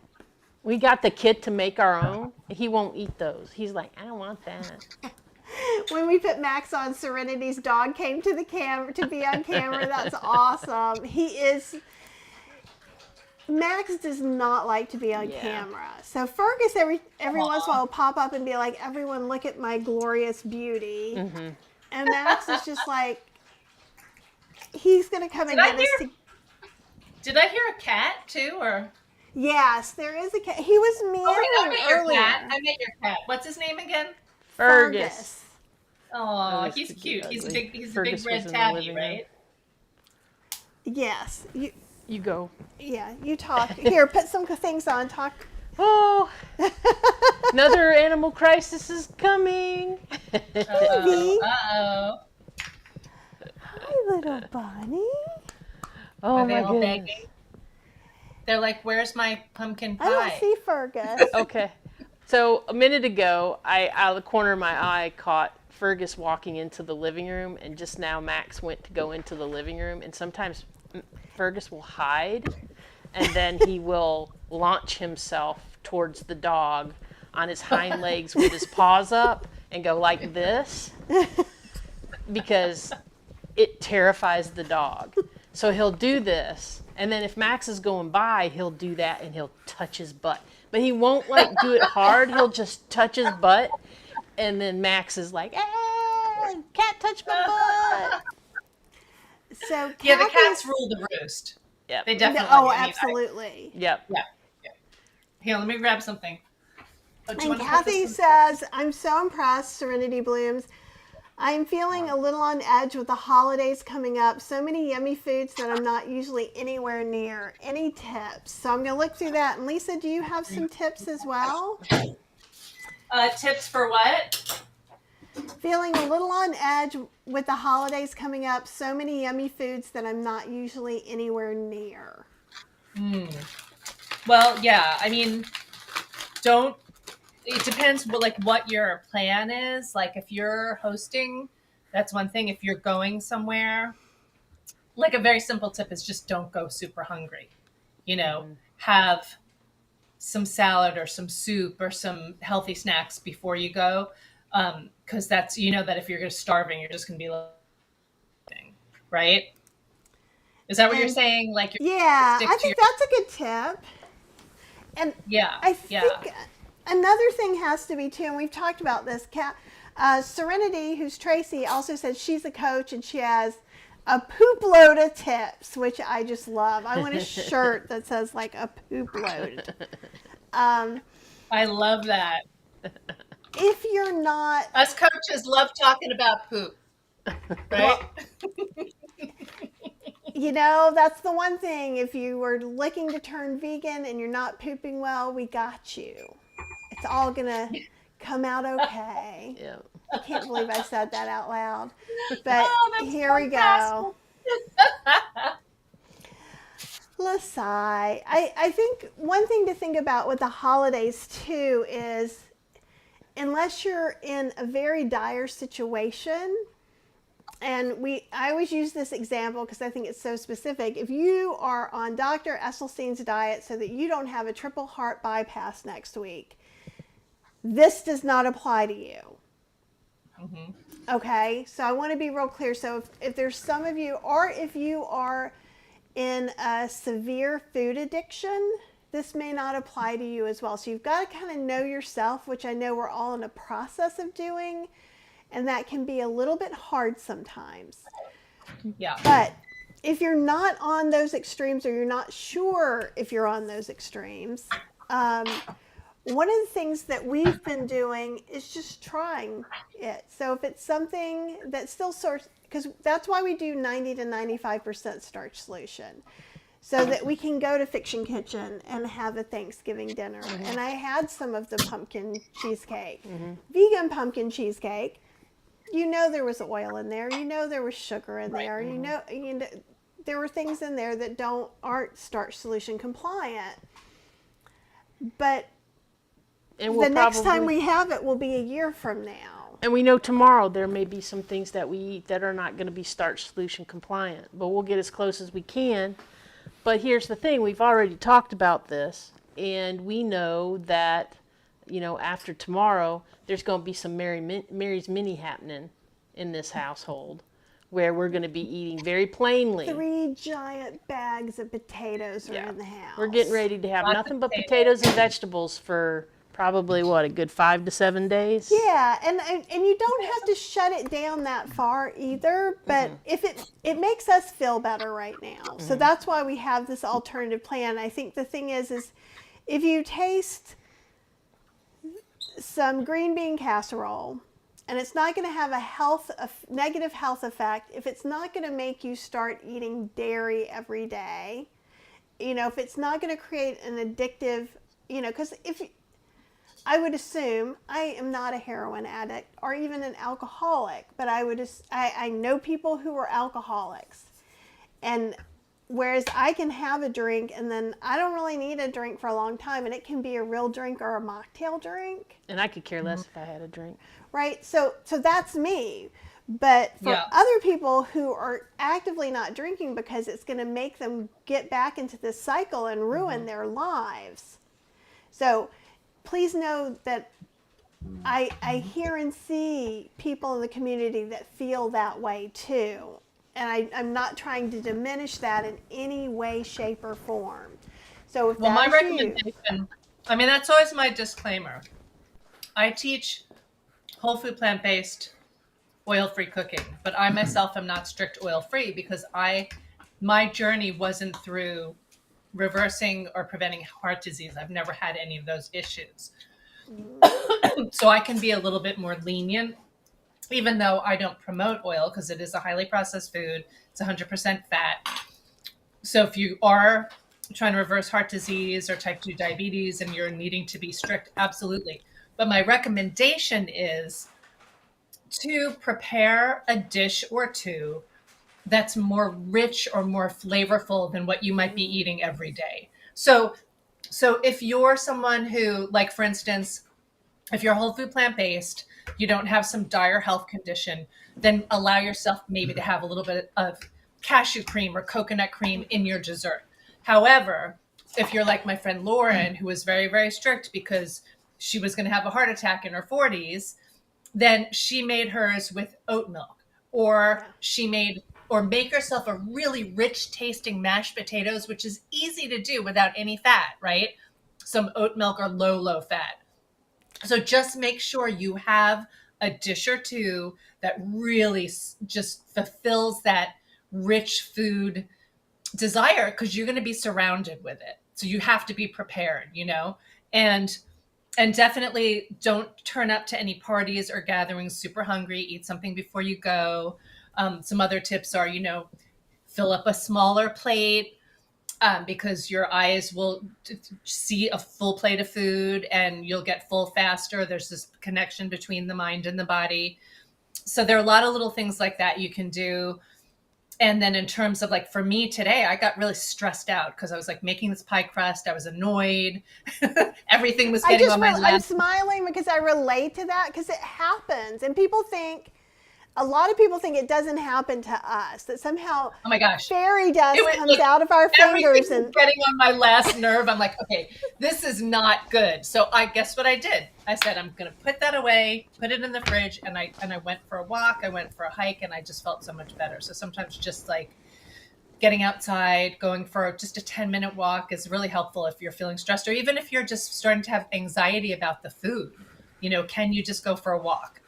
We got the kit to make our own. He won't eat those. He's like, I don't want that. When we put Max on, Serenity's dog came to the camera to be on camera. That's awesome. Max does not like to be on camera. So Fergus every once in a while will pop up and be like, everyone look at my glorious beauty. Mm-hmm. And Max is just like, he's going to come and get us. Did I hear a cat too, or? Yes, there is a cat. He was meowing earlier. I met your cat. What's his name again? Fergus. Oh, he's cute. He's a big red tabby, right? Yes. You go. Yeah, you talk. Here, put some things on. Talk. Oh, another animal crisis is coming. Uh-oh. Uh-oh. Hi, little bunny. Oh, Are they my all goodness. begging? They're like, where's my pumpkin pie? I don't see Fergus. Okay. So a minute ago, out of the corner of my eye, caught Fergus walking into the living room, and just now Max went to go into the living room, and sometimes Fergus will hide, and then he will launch himself towards the dog on his hind legs with his paws up and go like this, because it terrifies the dog. So he'll do this, and then if Max is going by, he'll do that and he'll touch his butt. But he won't like do it hard, he'll just touch his butt, and then Max is like, hey, cat touched my butt. So Yeah, the cats rule the roost. Yep. They definitely. Oh, absolutely. Yep. Yeah. Here, let me grab something. Oh, do you And want to put Kathy this in? says, I'm so impressed, Serenity Blooms. I'm feeling a little on edge with the holidays coming up. So many yummy foods that I'm not usually anywhere near. Any tips? So I'm going to look through that. And Lisa, do you have some tips as well? Tips for what? Feeling a little on edge with the holidays coming up. So many yummy foods that I'm not usually anywhere near. Well, yeah. I mean, it depends what your plan is. Like if you're hosting, that's one thing. If you're going somewhere, like a very simple tip is just don't go super hungry. Have some salad or some soup or some healthy snacks before you go. Because that's, that if you're starving, you're just going to be like, right? Is that what you're saying? Yeah, I think that's a good tip. And I think another thing has to be too, and we've talked about this. Serenity, who's Tracy, also said she's a coach and she has a poop load of tips, which I just love. I want a shirt that says like a poop load. I love that. If you're not, Us coaches love talking about poop, right? that's the one thing. If you were looking to turn vegan and you're not pooping well, we got you. It's all gonna come out okay. Yeah. I can't believe I said that out loud. But here we go. Lasai. I think one thing to think about with the holidays too is, unless you're in a very dire situation, and I always use this example because I think it's so specific. If you are on Dr. Esselstyn's diet so that you don't have a triple heart bypass next week, this does not apply to you. Mm-hmm. Okay, so I want to be real clear. So if there's some of you, or if you are in a severe food addiction, this may not apply to you as well. So you've got to kind of know yourself, which I know we're all in a process of doing, and that can be a little bit hard sometimes. Yeah. But if you're not on those extremes, or you're not sure if you're on those extremes, one of the things that we've been doing is just trying it. So if it's something that still because that's why we do 90 to 95% starch solution. so that we can go to Fiction Kitchen and have a Thanksgiving dinner. And I had some of the pumpkin cheesecake, vegan pumpkin cheesecake. You know there was oil in there. You know there was sugar in there. You know there were things in there that aren't starch solution compliant. But And the next time we have it will be a year from now. And we know tomorrow there may be some things that we eat that are not going to be starch solution compliant, but we'll get as close as we can. But here's the thing, we've already talked about this, and we know that, after tomorrow, there's going to be some Mary's Mini happening in this household, where we're going to be eating very plainly. 3 giant bags of potatoes are in the house. We're getting ready to have nothing but potatoes and vegetables for probably, a good 5 to 7 days? Yeah, and you don't have to shut it down that far either, but if it makes us feel better right now. So that's why we have this alternative plan. I think the thing is if you taste some green bean casserole, and it's not going to have a negative health effect, if it's not going to make you start eating dairy every day, if it's not going to create an addictive, because I would assume, I am not a heroin addict or even an alcoholic, but I know people who are alcoholics. And whereas I can have a drink and then I don't really need a drink for a long time, and it can be a real drink or a mocktail drink. And I could care less if I had a drink. Right? So that's me. But for other people who are actively not drinking because it's going to make them get back into this cycle and ruin their lives. So please know that I hear and see people in the community that feel that way too. And I'm not trying to diminish that in any way, shape, or form. So if my recommendation, that's always my disclaimer. I teach whole food, plant-based, oil-free cooking, but I myself am not strict oil-free because my journey wasn't through reversing or preventing heart disease. I've never had any of those issues. So I can be a little bit more lenient, even though I don't promote oil because it is a highly processed food. It's 100% fat. So if you are trying to reverse heart disease or type 2 diabetes and you're needing to be strict, absolutely. But my recommendation is to prepare a dish or two that's more rich or more flavorful than what you might be eating every day. So if you're someone who, like, for instance, if you're whole food plant-based, you don't have some dire health condition, then allow yourself maybe to have a little bit of cashew cream or coconut cream in your dessert. However, if you're like my friend Lauren, who was very, very strict because she was going to have a heart attack in her 40s, then she made hers with oat milk, or make herself a really rich tasting mashed potatoes, which is easy to do without any fat, right? Some oat milk or low fat. So just make sure you have a dish or two that really just fulfills that rich food desire, because you're going to be surrounded with it. So you have to be prepared, and definitely don't turn up to any parties or gatherings super hungry. Eat something before you go. Some other tips are, fill up a smaller plate because your eyes will see a full plate of food and you'll get full faster. There's this connection between the mind and the body. So there are a lot of little things like that you can do. And then in terms of, like, for me today, I got really stressed out because I was making this pie crust. I was annoyed. Everything was getting on my lap. I'm smiling because I relate to that, because it happens. And a lot of people think it doesn't happen to us, that somehow oh my gosh, fairy dust comes out of our fingers. And getting on my last nerve. I'm like, okay, this is not good. So I guess what I did? I said, I'm going to put that away, put it in the fridge. And I went for a walk. I went for a hike, and I just felt so much better. So sometimes just getting outside, going for just a 10-minute walk is really helpful if you're feeling stressed, or even if you're just starting to have anxiety about the food. Can you just go for a walk?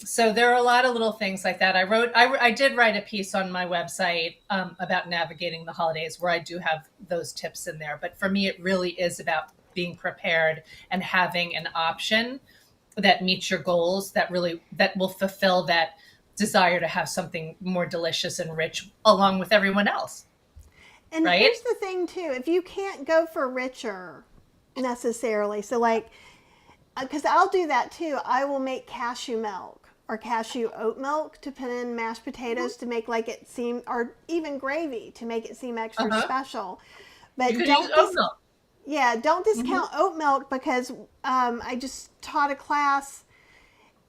So there are a lot of little things like that. I did write a piece on my website about navigating the holidays, where I do have those tips in there. But for me, it really is about being prepared and having an option that meets your goals, that will fulfill that desire to have something more delicious and rich along with everyone else. And right? here's the thing too, if you can't go for richer necessarily, so like, because I'll do that too, I will make cashew milk or cashew oat milk to put in mashed potatoes to make like it seem, or even gravy to make it seem extra special. But You could use oat milk. yeah, don't discount oat milk, because I just taught a class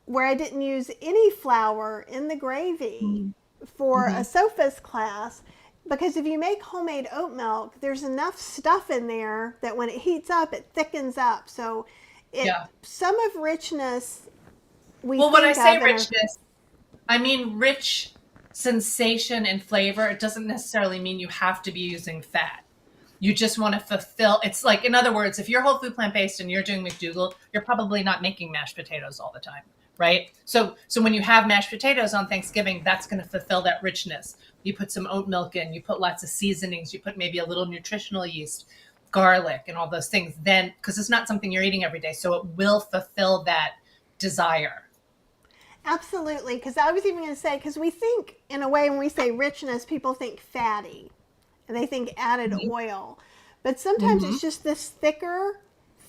where I didn't use any flour in the gravy for a Sophist class, because if you make homemade oat milk, there's enough stuff in there that when it heats up, it thickens up. So some of richness Well, when I say richness, I mean rich sensation and flavor. It doesn't necessarily mean you have to be using fat. You just want to fulfill. It's like, in other words, if you're whole food plant-based and you're doing McDougal, you're probably not making mashed potatoes all the time, right? So when you have mashed potatoes on Thanksgiving, that's going to fulfill that richness. You put some oat milk in, you put lots of seasonings, you put maybe a little nutritional yeast, garlic, and all those things. Then, because it's not something you're eating every day, so it will fulfill that desire. Absolutely, because I was even going to say, because we think, in a way, when we say richness, people think fatty, and they think added oil. But sometimes it's just this thicker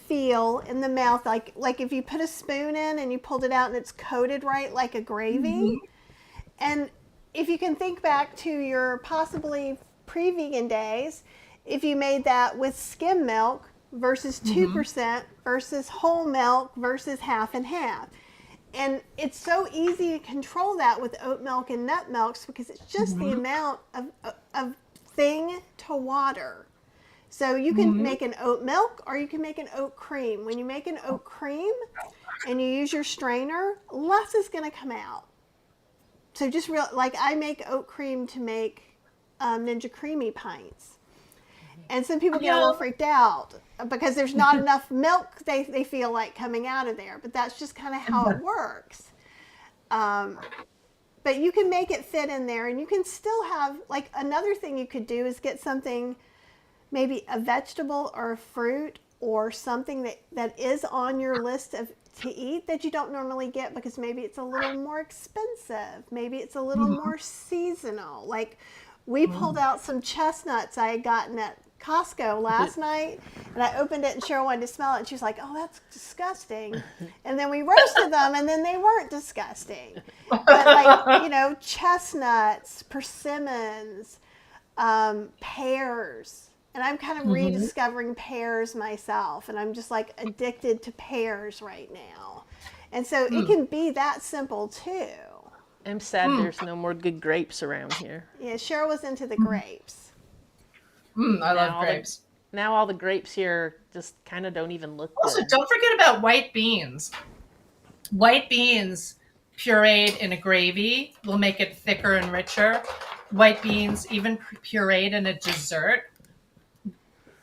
feel in the mouth, like if you put a spoon in and you pulled it out and it's coated right like a gravy. And if you can think back to your possibly pre-vegan days, if you made that with skim milk versus 2% versus whole milk versus half and half. And it's so easy to control that with oat milk and nut milks, because it's just the amount of thing to water. So you can make an oat milk or you can make an oat cream. When you make an oat cream and you use your strainer, less is going to come out. So just like I make oat cream to make Ninja Creamy pints. And some people get a little freaked out because there's not enough milk they feel like coming out of there. But that's just kind of how it works. But you can make it fit in there, and you can still have, like, another thing you could do is get something, maybe a vegetable or a fruit or something that is on your list to eat that you don't normally get, because maybe it's a little more expensive. Maybe it's a little more seasonal. Like, we pulled out some chestnuts I had gotten at Costco last night, and I opened it and Cheryl wanted to smell it, and she was like, "Oh, that's disgusting." And then we roasted them, and then they weren't disgusting. But like, chestnuts, persimmons, pears. And I'm kind of rediscovering pears myself, and I'm just like addicted to pears right now. And so it can be that simple too. I'm sad there's no more good grapes around here. Yeah, Cheryl was into the grapes. I love grapes. Now all the grapes here just kind of don't even look Also, good. don't forget about white beans. White beans pureed in a gravy will make it thicker and richer. White beans, even pureed in a dessert,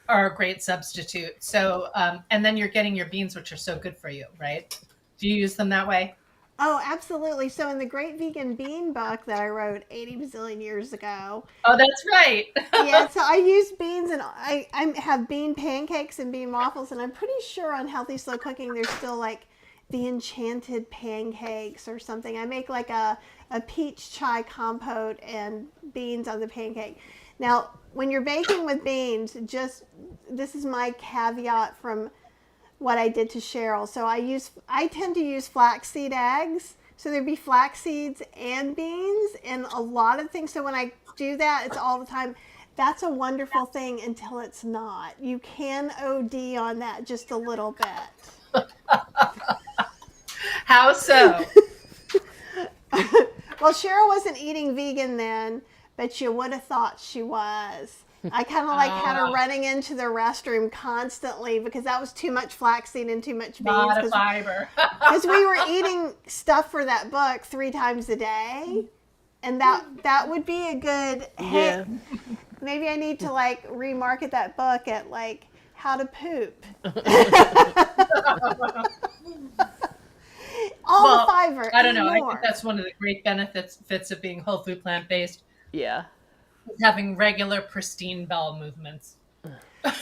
are a great substitute. So, and then you're getting your beans, which are so good for you, right? Do you use them that way? Oh, absolutely. So in the Great Vegan Bean book that I wrote 80 bazillion years ago. Oh, that's right. Yeah, so I use beans, and I have bean pancakes and bean waffles, and I'm pretty sure on Healthy Slow Cooking there's still like the enchanted pancakes or something. I make like a peach chai compote and beans on the pancake. Now, when you're baking with beans, this is my caveat from what I did to Cheryl. So I tend to use flaxseed eggs. So there'd be flax seeds and beans and a lot of things. So when I do that, it's all the time. That's a wonderful thing until it's not. You can OD on that just a little bit. How so? Well, Cheryl wasn't eating vegan then, but you would have thought she was. I kind of had her running into the restroom constantly because that was too much flaxseed and too much beans. Not a fiber. Because we were eating stuff for that book 3 times a day. And that would be a good, hey, maybe I need to remarket that book at how to poop. All the fiber. I don't know. More. I think that's one of the great benefits of being whole food plant-based. Yeah. Having regular pristine bowel movements.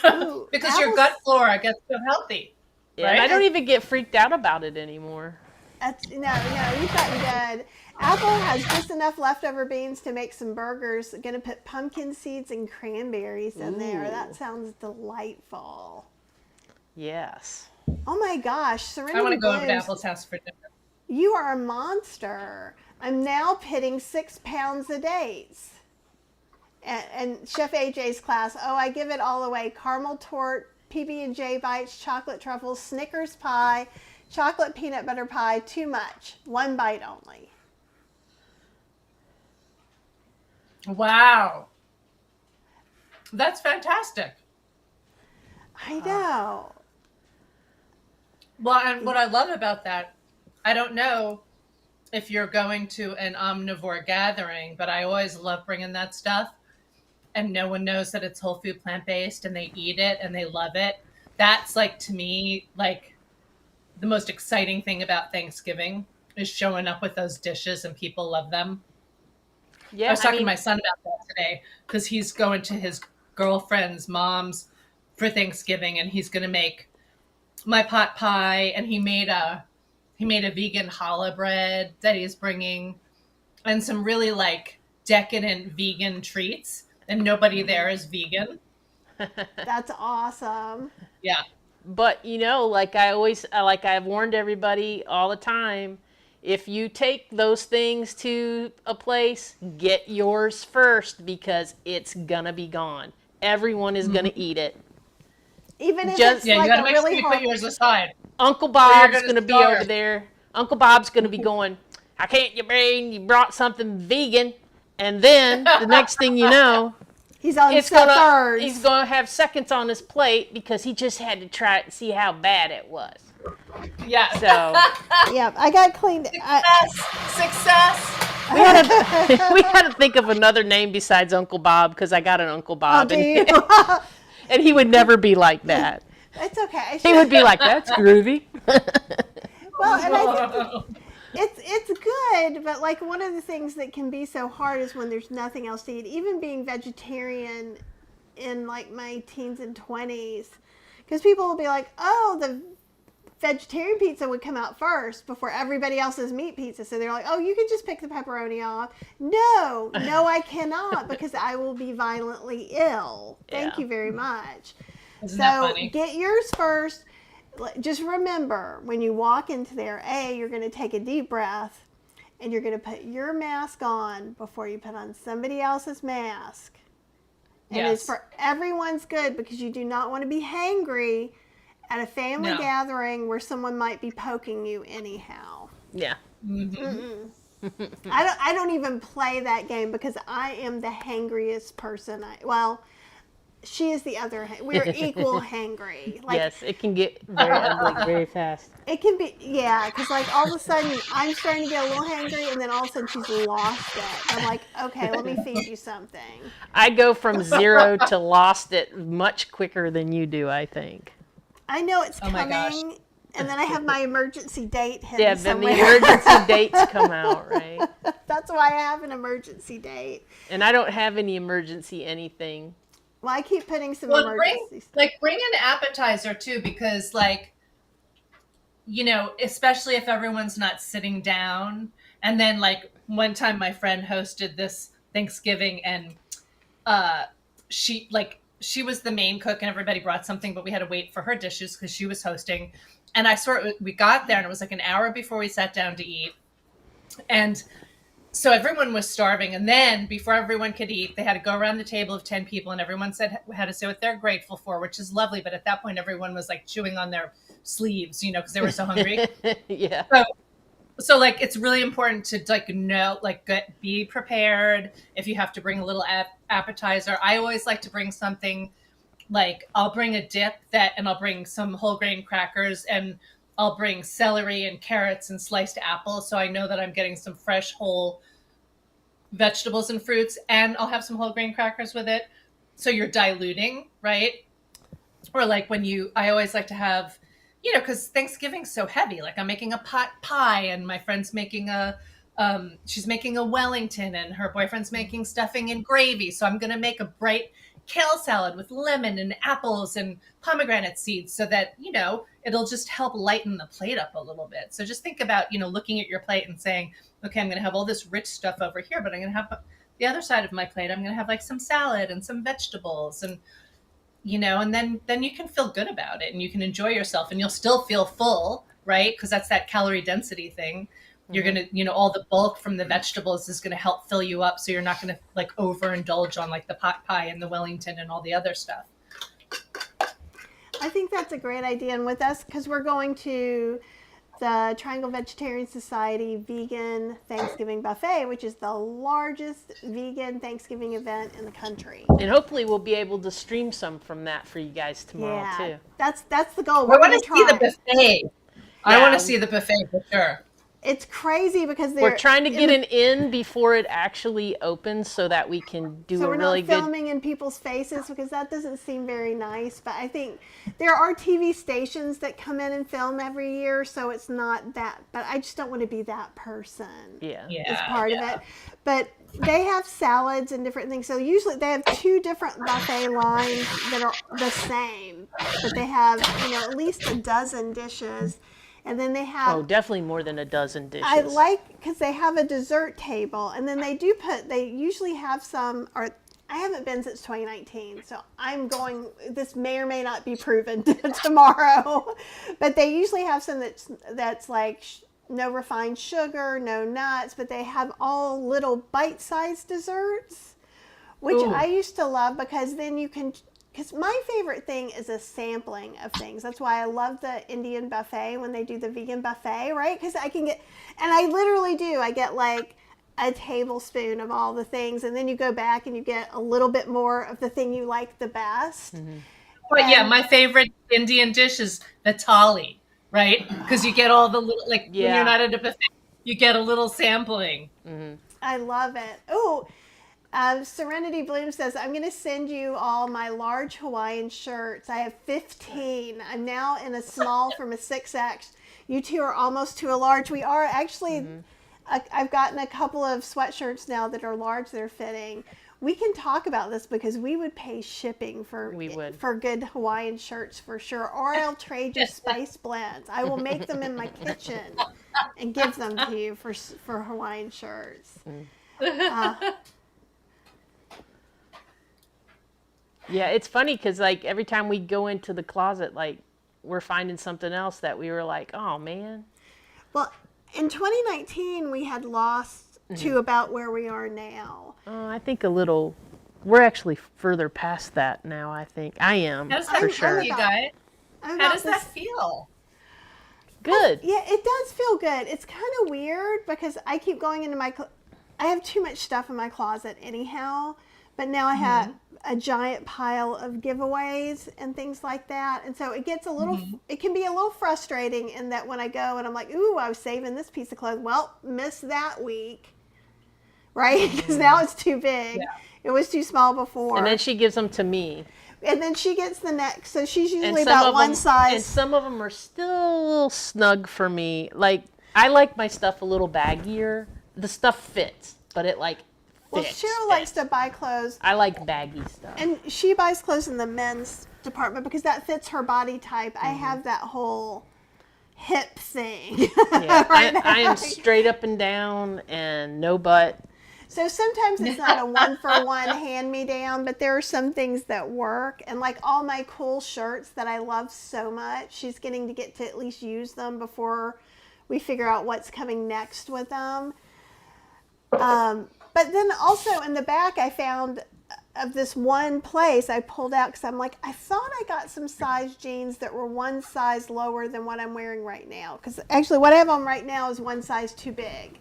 Ooh, because your gut flora gets so healthy. Yeah, right? and I don't even get freaked out about it anymore. No, you've gotten good. Apple has just enough leftover beans to make some burgers. Gonna put pumpkin seeds and cranberries in there. That sounds delightful. Yes. Oh my gosh, I Serenity want to go over to Blooms, Apple's house for dinner. you are a monster. I'm now pitting 6 pounds of dates. And Chef AJ's class, oh, I give it all away. Caramel tort, PB&J bites, chocolate truffles, Snickers pie, chocolate peanut butter pie, too much. 1 bite only. Wow. That's fantastic. I know. Well, and what I love about that, I don't know if you're going to an omnivore gathering, but I always love bringing that stuff. And no one knows that it's whole food plant-based and they eat it and they love it. That's like, to me, like the most exciting thing about Thanksgiving is showing up with those dishes and people love them. Yeah. I was talking to my son about that today because he's going to his girlfriend's mom's for Thanksgiving and he's going to make my pot pie, and he made a vegan challah bread that he's bringing, and some really like decadent vegan treats, and nobody there is vegan. That's awesome. Yeah. But like I've warned everybody all the time, if you take those things to a place, get yours first because it's gonna be gone. Everyone is gonna eat it. Even if Just- it's Yeah, you like gotta a make sure really you hard. put yours aside. Uncle Bob's gonna gonna be starve. over there. Uncle Bob's gonna be going, "How can't you bring? You brought something vegan," and then the next thing you know, He's on he's thirds. gonna have seconds on his plate because he just had to try it and see how bad it was. Yeah. So Yep, I got cleaned. Success. we had to think of another name besides Uncle Bob because I got an Uncle Oh, Bob, do and, you? and he would never be like that. It's okay. He would be like, "That's groovy." Well, and I think it's good, but like one of the things that can be so hard is when there's nothing else to eat. Even being vegetarian in like my teens and 20s, because people will be like, "Oh, the vegetarian pizza would come out first before everybody else's meat pizza." So they're like, "Oh, you can just pick the pepperoni off." No, I cannot because I will be violently ill. Thank Yeah. you very much. Isn't that So funny? get yours first. Just remember, when you walk into there, you're going to take a deep breath and you're going to put your mask on before you put on somebody else's mask. And it's Yes. for everyone's good because you do not want to be hangry at a family No. gathering where someone might be poking you anyhow. Yeah. I don't even play that game because I am the hangriest person. She is the other. We're equal hangry. Like, Yes, it can get very ugly very fast. it can be, yeah, because like all of a sudden I'm starting to get a little hangry, and then all of a sudden she's lost it. I'm like, okay, let me feed you something. I go from 0 to lost it much quicker than you do, I think. I know it's Oh my gosh. coming, and then I have my emergency date hidden Yeah, then the somewhere. emergency dates come out, right? That's why I have an emergency date. And I don't have any emergency anything. Well, I keep putting some Well, emergencies. bring an appetizer too, because like, especially if everyone's not sitting down. And then like one time my friend hosted this Thanksgiving and she was the main cook and everybody brought something, but we had to wait for her dishes because she was hosting. And I swear we got there and it was like an hour before we sat down to eat. And so everyone was starving. And then before everyone could eat, they had to go around the table of 10 people and everyone had to say what they're grateful for, which is lovely. But at that point, everyone was like chewing on their sleeves, because they were so hungry. Yeah. So like, it's really important to be prepared. If you have to bring a little appetizer, I always like to bring something like I'll bring a dip and I'll bring some whole grain crackers and I'll bring celery and carrots and sliced apples. So I know that I'm getting some fresh whole vegetables and fruits, and I'll have some whole grain crackers with it. So you're diluting, right? Or like I always like to have, because Thanksgiving's so heavy. Like I'm making a pot pie and my friend's making she's making a Wellington and her boyfriend's making stuffing and gravy. So I'm going to make a bright kale salad with lemon and apples and pomegranate seeds so that, it'll just help lighten the plate up a little bit. So just think about, looking at your plate and saying, okay, I'm going to have all this rich stuff over here, but I'm going to have the other side of my plate. I'm going to have like some salad and some vegetables and, and then you can feel good about it and you can enjoy yourself and you'll still feel full, right? Because that's that calorie density thing. You're going to, all the bulk from the vegetables is going to help fill you up. So you're not going to like overindulge on like the pot pie and the Wellington and all the other stuff. I think that's a great idea. And with us, because we're going to the Triangle Vegetarian Society Vegan Thanksgiving Buffet, which is the largest vegan Thanksgiving event in the country. And hopefully we'll be able to stream some from that for you guys tomorrow too. That's the goal. I want to see the buffet. I Yeah. want to see the buffet for sure. It's crazy because We're trying to get an in before it actually opens so that we can do so a we're really not good. filming in people's faces because that doesn't seem very nice. But I think there are TV stations that come in and film every year, so it's not that. But I just don't want to be that person. Yeah. As part of it. But they have salads and different things. So usually they have 2 different buffet lines that are the same, but they have at least a dozen dishes. And then they have. Oh, definitely more than a dozen dishes. I like because they have a dessert table, and then they usually have some, or I haven't been since 2019, so I'm going, this may or may not be proven tomorrow, but they usually have some that's like no refined sugar, no nuts, but they have all little bite-sized desserts, which I used to love because then you can. Because my favorite thing is a sampling of things. That's why I love the Indian buffet when they do the vegan buffet, right? Because I can get, and I literally do, I get like a tablespoon of all the things, and then you go back and you get a little bit more of the thing you like the best. But yeah, my favorite Indian dish is the thali, right? Because you get all the little, when you're not at a buffet, you get a little sampling. I love it. Oh, Serenity Bloom says, I'm going to send you all my large Hawaiian shirts. I have 15. I'm now in a small from a 6X. You two are almost to a large. We are actually, I've gotten a couple of sweatshirts now that are large. They're fitting. We can talk about this because we would pay shipping for good Hawaiian shirts for sure. Or I'll trade you spice blends. I will make them in my kitchen and give them to you for Hawaiian shirts. Yeah, it's funny because like every time we go into the closet, like we're finding something else that we were like, oh man. Well, in 2019, we had lost to about where we are now. I think a little. We're actually further past that now. I think I am How does for that sure. feel, you guys? How does that feel? Good. Yeah, it does feel good. It's kind of weird because I keep going into I have too much stuff in my closet anyhow, but now I have a giant pile of giveaways and things like that. And so it gets a little, it can be a little frustrating in that when I go and I'm like, ooh, I was saving this piece of clothing. Well, missed that week, right? Because now it's too big. Yeah. It was too small before. And then she gives them to me. And then she gets the next. So she's usually about one size. And some of them are still a little snug for me. Like, I like my stuff a little baggier. The stuff fits, but it like well, Cheryl likes to buy clothes. I like baggy stuff. And she buys clothes in the men's department because that fits her body type. I have that whole hip thing. Yeah, I am straight up and down and no butt. So sometimes it's not a one-for-one hand-me-down, but there are some things that work. And like all my cool shirts that I love so much, she's getting to get to at least use them before we figure out what's coming next with them. But then also in the back, I found of this one place I pulled out because I'm like, I thought I got some size jeans that were one size lower than what I'm wearing right now. Because actually what I have on right now is one size too big.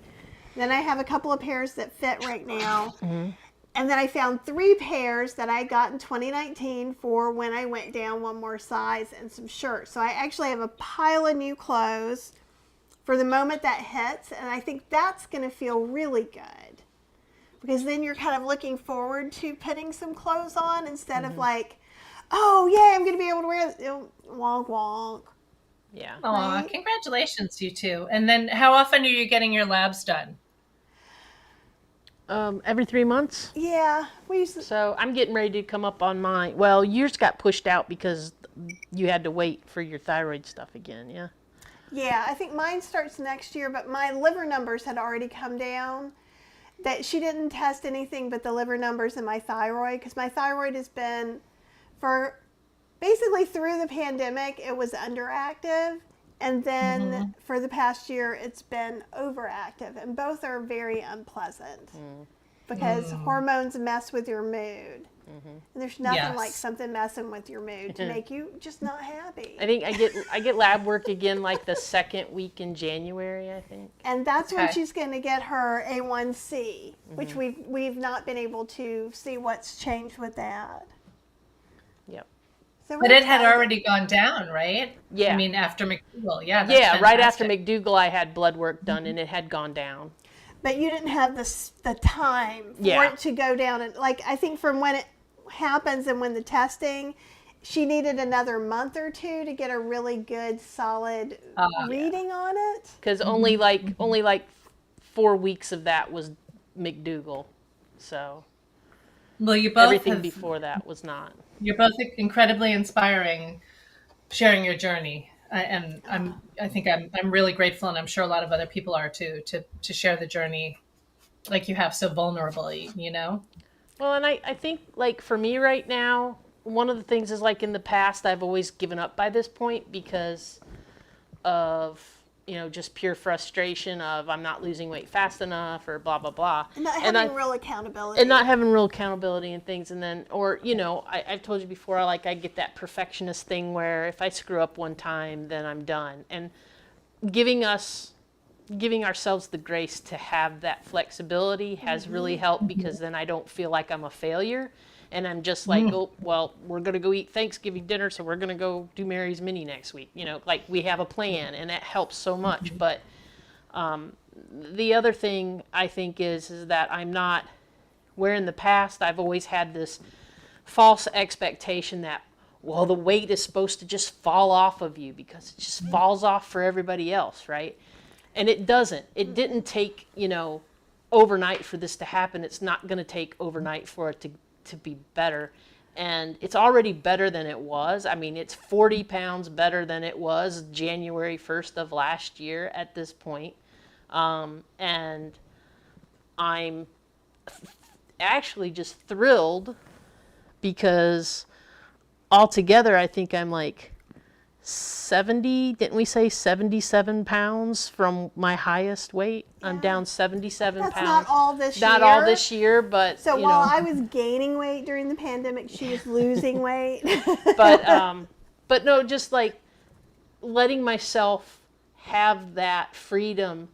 Then I have a couple of pairs that fit right now. And then I found 3 pairs that I got in 2019 for when I went down one more size and some shirts. So I actually have a pile of new clothes for the moment that hits. And I think that's going to feel really good. Because then you're kind of looking forward to putting some clothes on instead of like, oh, yeah, I'm going to be able to wear this. Wonk, wonk. Yeah. Aw, Right? Congratulations, you two. And then how often are you getting your labs done? Every 3 months. Yeah, we used to, So I'm getting ready to come up on mine. Well, yours got pushed out because you had to wait for your thyroid stuff again, yeah? yeah, I think mine starts next year, but my liver numbers had already come down. That she didn't test anything but the liver numbers and my thyroid, because my thyroid has been, for basically through the pandemic, it was underactive. And then for the past year, it's been overactive. And both are very unpleasant because hormones mess with your mood. And there's nothing like Yes. something messing with your mood to make you just not happy. I think I get lab work again like the second week in January, I think. And that's when Okay. she's going to get her A1C, which we've not been able to see what's changed with that. Yep. So But we're it had excited. already gone down, right? Yeah. I mean, after McDougal. Yeah. That's Yeah, right after fantastic. McDougal, I had blood work done and it had gone down. But you didn't have the time for Yeah. it to go down. And like, I think from when it happens and when the testing, she needed another month or two to get a really good, solid reading on it. Because only like 4 weeks of that was McDougal. So Well, you both everything have, before that was not. you're both incredibly inspiring, sharing your journey. And I think I'm really grateful, and I'm sure a lot of other people are too, to share the journey like you have so vulnerably, you know? Well, and I think, like, for me right now, one of the things is, like, in the past, I've always given up by this point because of, just pure frustration of I'm not losing weight fast enough or blah, blah, blah. And not And having I- real accountability. and not having real accountability and things. And then, or, I've told you before, I get that perfectionist thing where if I screw up one time, then I'm done. And giving ourselves the grace to have that flexibility has really helped because then I don't feel like I'm a failure. And I'm just like, oh, well, we're going to go eat Thanksgiving dinner, so we're going to go do Mary's Mini next week. Like we have a plan, and that helps so much. But the other thing I think is that I'm not, where in the past I've always had this false expectation that, well, the weight is supposed to just fall off of you because it just falls off for everybody else, right? And it doesn't. It didn't take, overnight for this to happen. It's not going to take overnight for it to be better. And it's already better than it was. I mean, it's 40 pounds better than it was January 1st of last year at this point. And I'm actually just thrilled because altogether, I think I'm like 70, didn't we say 77 pounds from my highest weight? I'm down 77 That's pounds. not all this year. Not all this year, but So while I was gaining weight during the pandemic, she was losing weight. but no, just like letting myself have that freedom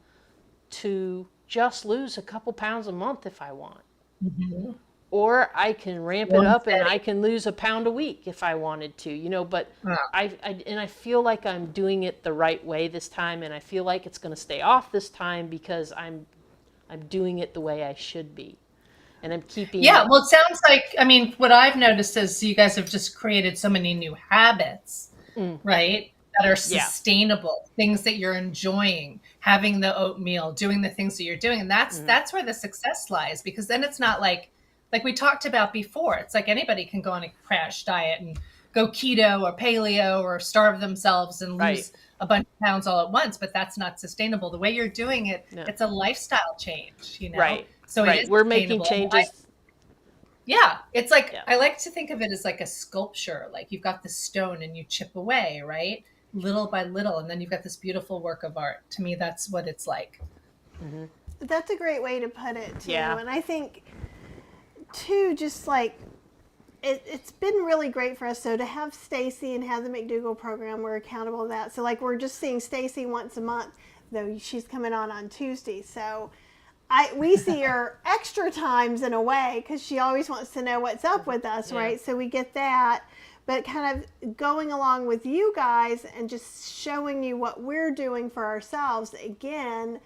to just lose a couple pounds a month if I want. Or I can ramp it up and I can lose a pound a week if I wanted to, but I feel like I'm doing it the right way this time, and I feel like it's going to stay off this time because I'm doing it the way I should be. And I'm keeping Yeah, well, it sounds like, I mean, what I've noticed is you guys have just created so many new habits, right? That are sustainable, things that you're enjoying, having the oatmeal, doing the things that you're doing. And that's where the success lies, because then it's not like we talked about before, it's like anybody can go on a crash diet and go keto or paleo or starve themselves and lose a bunch of pounds all at once, but that's not sustainable. The way you're doing it, it's a lifestyle change, Right. So it is We're making sustainable. changes. It's like, I like to think of it as like a sculpture. Like you've got the stone and you chip away, right? Little by little. And then you've got this beautiful work of art. To me, that's what it's like. That's a great way to put it, too. Yeah. And I think, too, just like, it's been really great for us, so to have Stacy and have the McDougal program, we're accountable to that. So, like, we're just seeing Stacy once a month, though she's coming on Tuesday. So we see her extra times in a way because she always wants to know what's up with us, right? So we get that. But kind of going along with you guys and just showing you what we're doing for ourselves, again,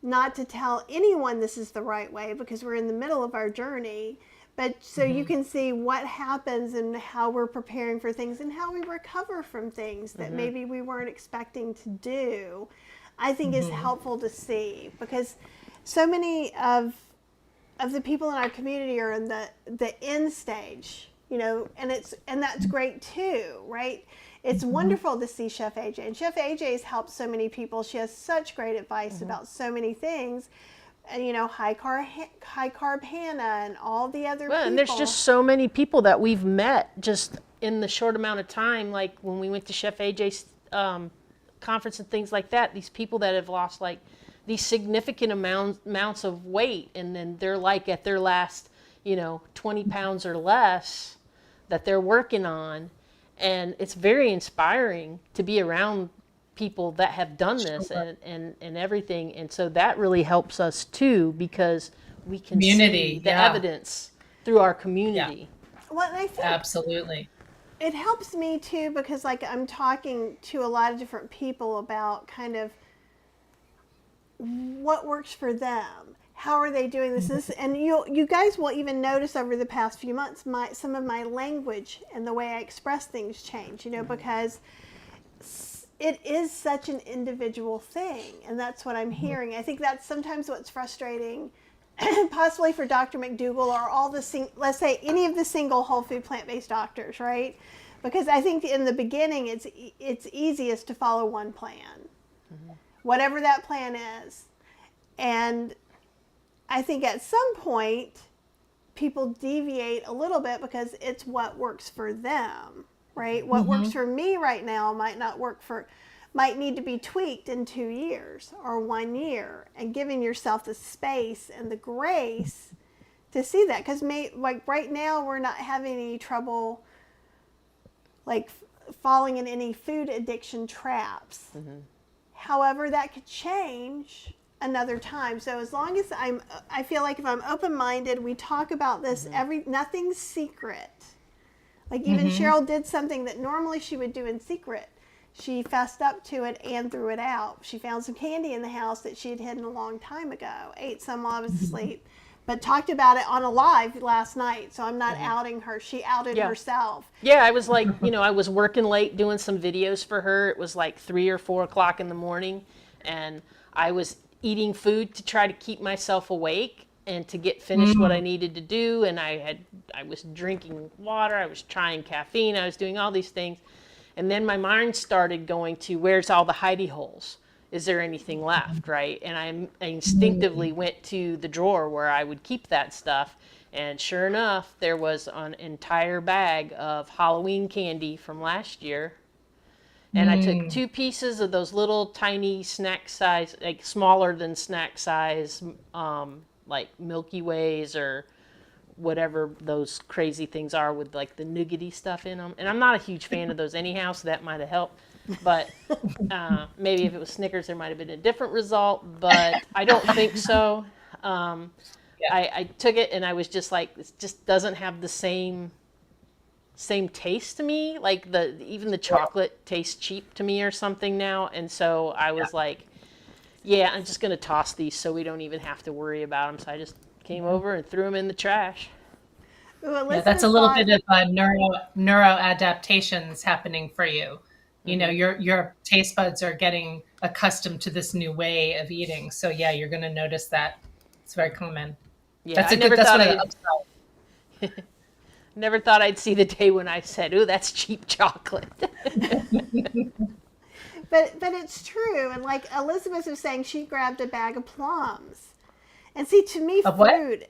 not to tell anyone this is the right way because we're in the middle of our journey, but so you can see what happens and how we're preparing for things and how we recover from things that maybe we weren't expecting to do, I think is helpful to see, because so many of of the people in our community are in the end stage, you know, and that's great too, right? It's wonderful to see Chef AJ, and Chef AJ's helped so many people. She has such great advice about so many things, and you know, high carb Hannah and all the other people. And there's just so many people that we've met just in the short amount of time. Like when we went to Chef AJ's conference and things like that, these people that have lost like these significant amounts of weight, and then they're like at their last, you know, 20 pounds or less that they're working on. And it's very inspiring to be around people that have done this and everything. And so that really helps us too, because we can see the evidence through our community. Well, and I think Absolutely. it helps me too, because like I'm talking to a lot of different people about kind of what works for them. How are they doing this? And you guys will even notice over the past few months some of my language and the way I express things change, you know, because it is such an individual thing, and that's what I'm hearing. I think that's sometimes what's frustrating, possibly for Dr. McDougall or all the, let's say, any of the single whole food plant-based doctors, right? Because I think in the beginning it's easiest to follow one plan, whatever that plan is. And I think at some point people deviate a little bit because it's what works for them, right? What works for me right now might need to be tweaked in 2 years or 1 year, and giving yourself the space and the grace to see that. Because like right now we're not having any trouble like falling in any food addiction traps. However, that could change another time. So as long as I feel like if I'm open-minded, we talk about this, nothing's secret. Like even Cheryl did something that normally she would do in secret. She fessed up to it and threw it out. She found some candy in the house that she had hidden a long time ago, ate some while I was asleep, but talked about it on a live last night. So I'm not outing her. She outed herself. Yeah, I was like, you know, I was working late doing some videos for her. It was like 3 or 4 o'clock in the morning, and I was eating food to try to keep myself awake and to get finished what I needed to do. And I was drinking water, I was trying caffeine, I was doing all these things. And then my mind started going to, where's all the hidey holes? Is there anything left, right? And I instinctively went to the drawer where I would keep that stuff. And sure enough, there was an entire bag of Halloween candy from last year. And I took 2 pieces of those little tiny snack size, like smaller than snack size, like Milky Ways or whatever those crazy things are with like the nougaty stuff in them. And I'm not a huge fan of those anyhow, so that might have helped. But maybe if it was Snickers, there might have been a different result, but I don't think so. I took it and I was just like, it just doesn't have the same taste to me. Like even the chocolate tastes cheap to me or something now. And so I was like, yeah, I'm just going to toss these so we don't even have to worry about them. So I just came over and threw them in the trash. Ooh, That's a little bit of neuro adaptations happening for you. You know, your taste buds are getting accustomed to this new way of eating. So yeah, you're going to notice that. It's very common. Yeah, That's one of the upsides. Never thought I'd see the day when I said, ooh, that's cheap chocolate. But it's true. And like Elizabeth was saying, she grabbed a bag of plums. And see, to me, food,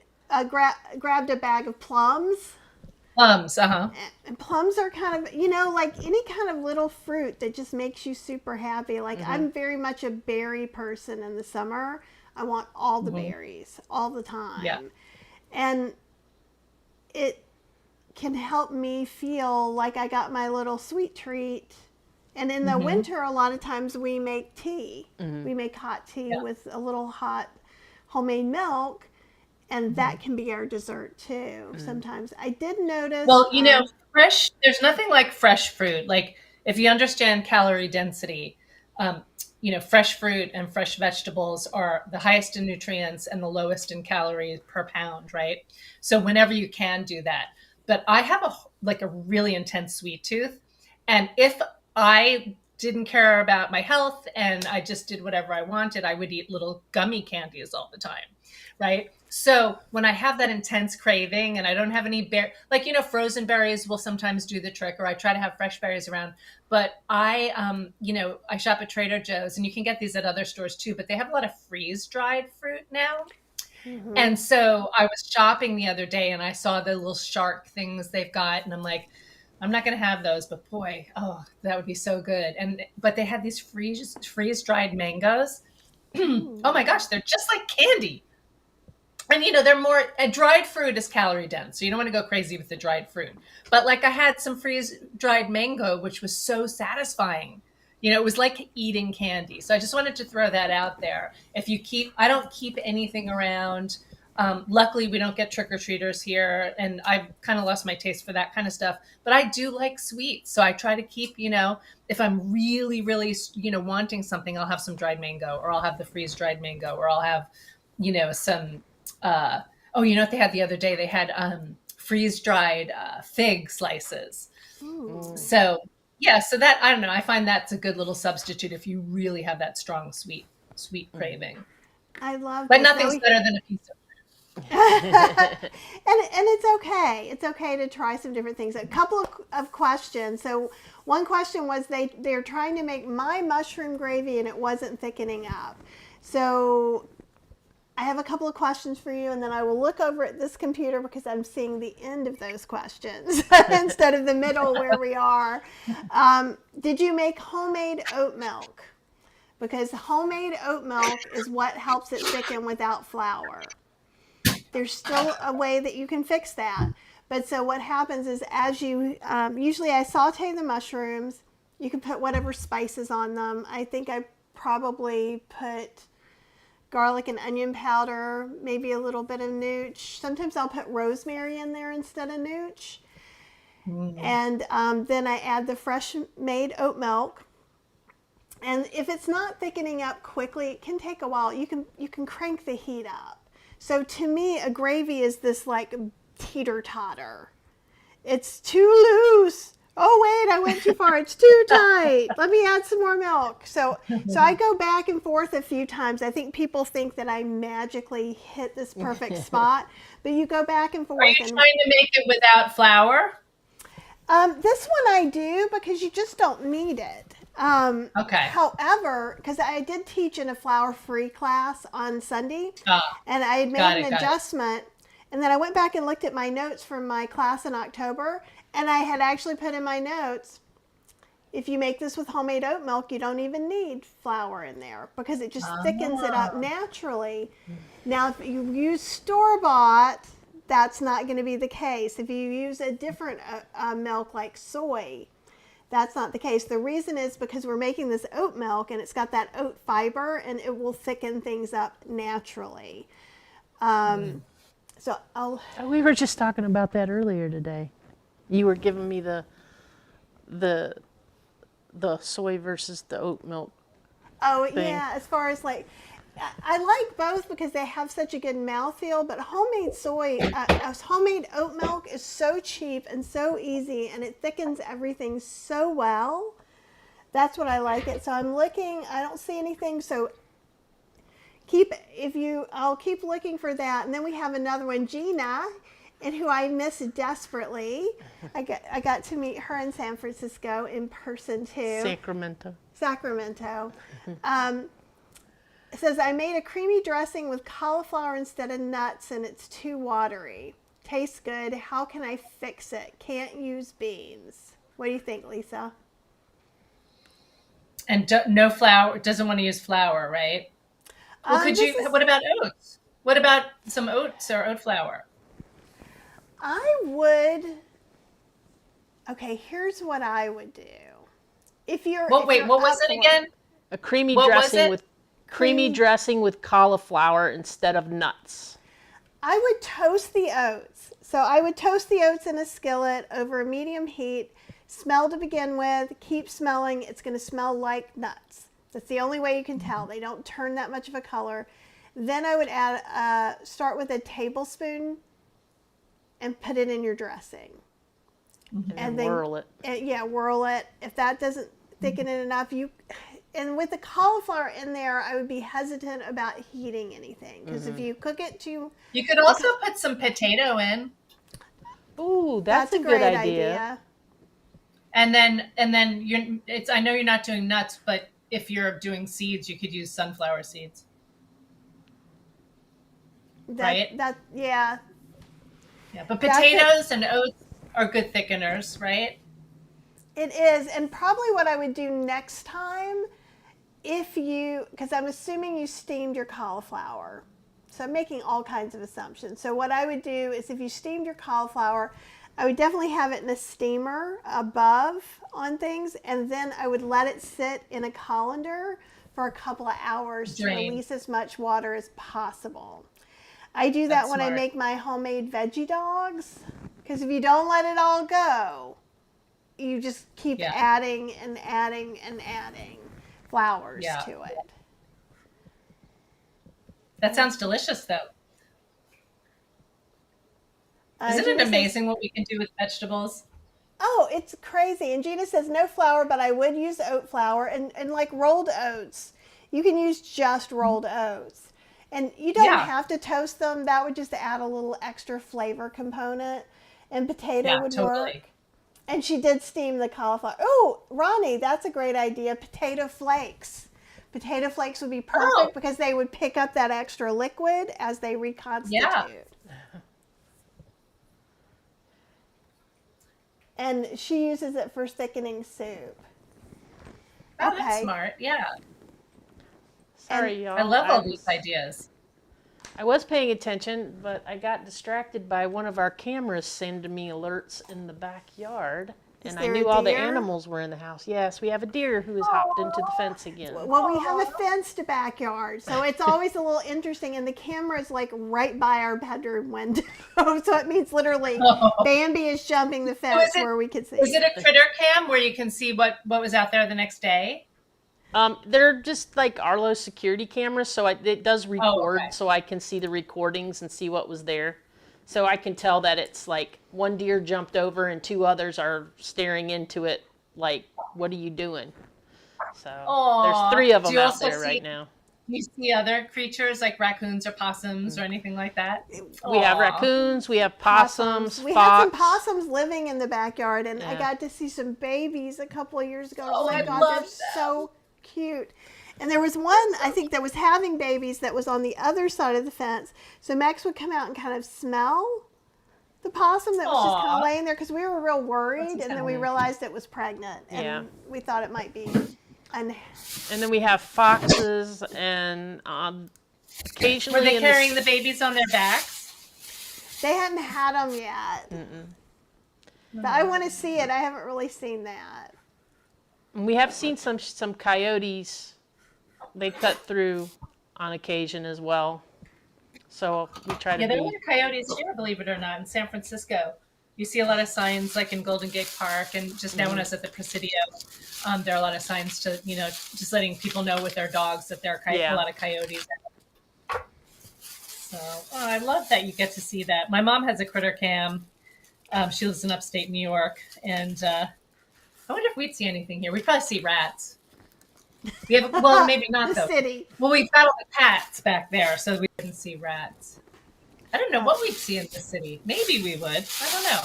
grabbed a bag of plums. Plums, And plums are kind of, you know, like any kind of little fruit that just makes you super happy. Like I'm very much a berry person in the summer. I want all the berries all the time. Yeah. And it can help me feel like I got my little sweet treat. And in the winter, a lot of times we make tea. We make hot tea with a little hot homemade milk. And that can be our dessert too. Sometimes I did notice. Well, you know, there's nothing like fresh fruit. Like if you understand calorie density, you know, fresh fruit and fresh vegetables are the highest in nutrients and the lowest in calories per pound, right? So whenever you can do that. But I have a really intense sweet tooth. And if I didn't care about my health and I just did whatever I wanted, I would eat little gummy candies all the time. right? So when I have that intense craving and I don't have any frozen berries will sometimes do the trick, or I try to have fresh berries around. But I shop at Trader Joe's, and you can get these at other stores too, but they have a lot of freeze dried fruit now. And so I was shopping the other day and I saw the little shark things they've got, and I'm like, I'm not going to have those, but boy, oh, that would be so good. But they had these freeze dried mangoes. Oh my gosh, they're just like candy. And they're more dried fruit is calorie dense, so you don't want to go crazy with the dried fruit. But like I had some freeze dried mango, which was so satisfying. It was like eating candy. So I just wanted to throw that out there. I don't keep anything around. Luckily, we don't get trick or treaters here, and I've kind of lost my taste for that kind of stuff. But I do like sweets, so I try to keep. If I'm really, really, wanting something, I'll have some dried mango, or I'll have the freeze dried mango, or I'll have, some. You know what they had the other day? They had freeze dried fig slices. Ooh. So yeah, so that I don't know. I find that's a good little substitute if you really have that strong sweet craving. I love But this. nothing's better than a piece of and it's okay. It's okay to try some different things. A couple of questions. So one question was they're trying to make my mushroom gravy and it wasn't thickening up. So I have a couple of questions for you, and then I will look over at this computer because I'm seeing the end of those questions instead of the middle where we are. Did you make homemade oat milk? Because homemade oat milk is what helps it thicken without flour. There's still a way that you can fix that. But so what happens is as you, usually I saute the mushrooms. You can put whatever spices on them. I think I probably put garlic and onion powder, maybe a little bit of nooch. Sometimes I'll put rosemary in there instead of nooch. And then I add the fresh made oat milk. And if it's not thickening up quickly, it can take a while. You can crank the heat up. So to me, a gravy is this like teeter-totter. It's too loose. Oh wait, I went too far. It's too tight. Let me add some more milk. So I go back and forth a few times. I think people think that I magically hit this perfect spot, but you go back and forth. Are you trying to make it without flour? This one I do because you just don't need it. Okay. However, because I did teach in a flour-free class on Sunday, and I had made an adjustment, and then I went back and looked at my notes from my class in October, and I had actually put in my notes, if you make this with homemade oat milk, you don't even need flour in there because it just thickens it up naturally. Now, if you use store-bought, that's not going to be the case. If you use a different milk like soy, that's not the case. The reason is because we're making this oat milk and it's got that oat fiber and it will thicken things up naturally. We were just talking about that earlier today. You were giving me the soy versus the oat milk. Oh thing. yeah, as far as like, I like both because they have such a good mouthfeel, but homemade homemade oat milk is so cheap and so easy, and it thickens everything so well. That's what I like it. So I'm looking, I don't see anything, so I'll keep looking for that. And then we have another one, Gina, and who I miss desperately. I got to meet her in San Francisco in person too. Sacramento. It says, I made a creamy dressing with cauliflower instead of nuts and it's too watery. Tastes good. How can I fix it? Can't use beans. What do you think, Lisa? And no flour, doesn't want to use flour, right? Well, what about oats? What about some oats or oat flour? Okay, here's what I would do. What was it again? A creamy dressing with cauliflower instead of nuts. I would toast the oats. So I would toast the oats in a skillet over a medium heat, smell to begin with, keep smelling. It's going to smell like nuts. That's the only way you can tell. They don't turn that much of a color. Then I would start with a tablespoon and put it in your dressing. And then whirl it. Whirl it. If that doesn't thicken it enough, and with the cauliflower in there, I would be hesitant about heating anything because if you cook it too, You could also put some potato in, Ooh, that's a great good idea. and then I know you're not doing nuts, but if you're doing seeds, you could use sunflower seeds. Right? Yeah. Yeah, but potatoes and oats are good thickeners, right? It is, and probably what I would do next time, because I'm assuming you steamed your cauliflower. So I'm making all kinds of assumptions. So what I would do is if you steamed your cauliflower, I would definitely have it in a steamer above on things, and then I would let it sit in a colander for a couple of hours to release as much water as possible. I do that when I make my homemade veggie dogs, because if you don't let it all go, you just keep adding and adding and adding flowers to it. That sounds delicious, though. Isn't it amazing what we can do with vegetables? Oh, it's crazy. And Gina says no flour, but I would use oat flour and like rolled oats. You can use just rolled oats. And you don't have to toast them. That would just add a little extra flavor component. And potato would work. And she did steam the cauliflower. Oh, Ronnie, that's a great idea. Potato flakes. Potato flakes would be perfect because they would pick up that extra liquid as they reconstitute. Yeah. And she uses it for thickening soup. Oh, that's smart. Yeah. Sorry, y'all. I love all these ideas. I was paying attention, but I got distracted by one of our cameras sending me alerts in the backyard. And I knew all the animals were in the house. Yes, we have a deer who has hopped into the fence again. Well, we have a fenced backyard, so it's always a little interesting. And the camera is like right by our bedroom window, so it means literally Bambi is jumping the fence where we can see. Is it a critter cam where you can see what was out there the next day? They're just like Arlo's security cameras, so it does record, so I can see the recordings and see what was there. So I can tell that it's like one deer jumped over and two others are staring into it like, what are you doing? So there's 3 of them out there right now. You see other creatures like raccoons or possums or anything like that? We have raccoons, we have possums, We had some possums living in the backyard, and I got to see some babies a couple of years ago. Oh my God, they're so cute. And there was one, I think, that was having babies that was on the other side of the fence. So Max would come out and kind of smell the possum that was just kind of laying there because we were real worried. And then we realized it was pregnant. And we thought it might be. And then we have foxes and occasionally... Were they carrying the babies on their backs? They hadn't had them yet. But I want to see it. I haven't really seen that. We have seen some coyotes. They cut through on occasion as well. So we try to there are coyotes here, believe it or not, in San Francisco. You see a lot of signs like in Golden Gate Park, and just now when I was at the Presidio, there are a lot of signs to, just letting people know with their dogs that there are a lot of coyotes. So I love that you get to see that. My mom has a critter cam. She lives in upstate New York, and I wonder if we'd see anything here. We'd probably see rats. We have, well, maybe not though. City. Well, we've got all the cats back there, so we wouldn't see rats. I don't know what we'd see in the city. Maybe we would. I don't know.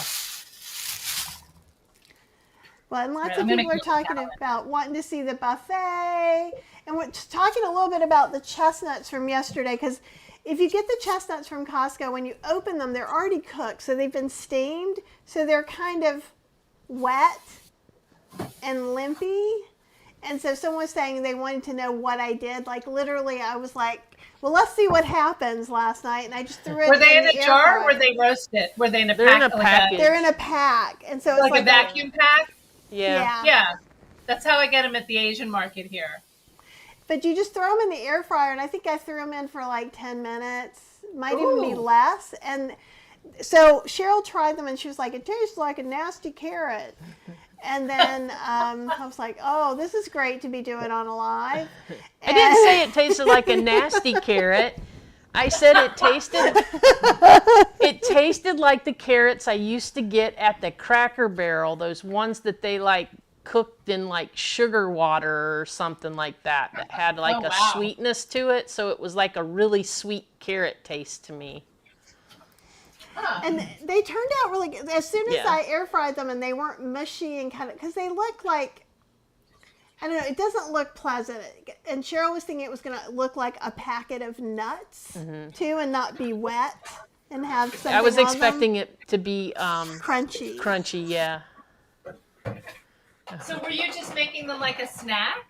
Well, and lots of people are talking about wanting to see the buffet, and we're just talking a little bit about the chestnuts from yesterday, because if you get the chestnuts from Costco, when you open them, they're already cooked, so they've been steamed, so they're kind of wet and limpy. And so someone was saying they wanted to know what I did. Like, literally, I was like, well, let's see what happens last night. And I just threw it in the air fryer. Were they in a jar or were they roasted? Were they in a pack? They're in a package. They're in a pack. And so it's like a vacuum pack? Yeah. Yeah. That's how I get them at the Asian market here. But you just throw them in the air fryer. And I think I threw them in for like 10 minutes. Might even be less. And so Cheryl tried them and she was like, it tastes like a nasty carrot. And then I was like, oh, this is great to be doing on a live. I didn't say it tasted like a nasty carrot. I said it tasted like the carrots I used to get at the Cracker Barrel, those ones that they like cooked in like sugar water or something like that had like Oh, a wow. sweetness to it. So it was like a really sweet carrot taste to me. And they turned out really good. As soon as Yeah. I air fried them, and they weren't mushy and kind of, because they look like, I don't know, it doesn't look pleasant. And Cheryl was thinking it was going to look like a packet of nuts too, and not be wet and have something I was on expecting them. it to be Crunchy. crunchy, yeah. So were you just making them like a snack?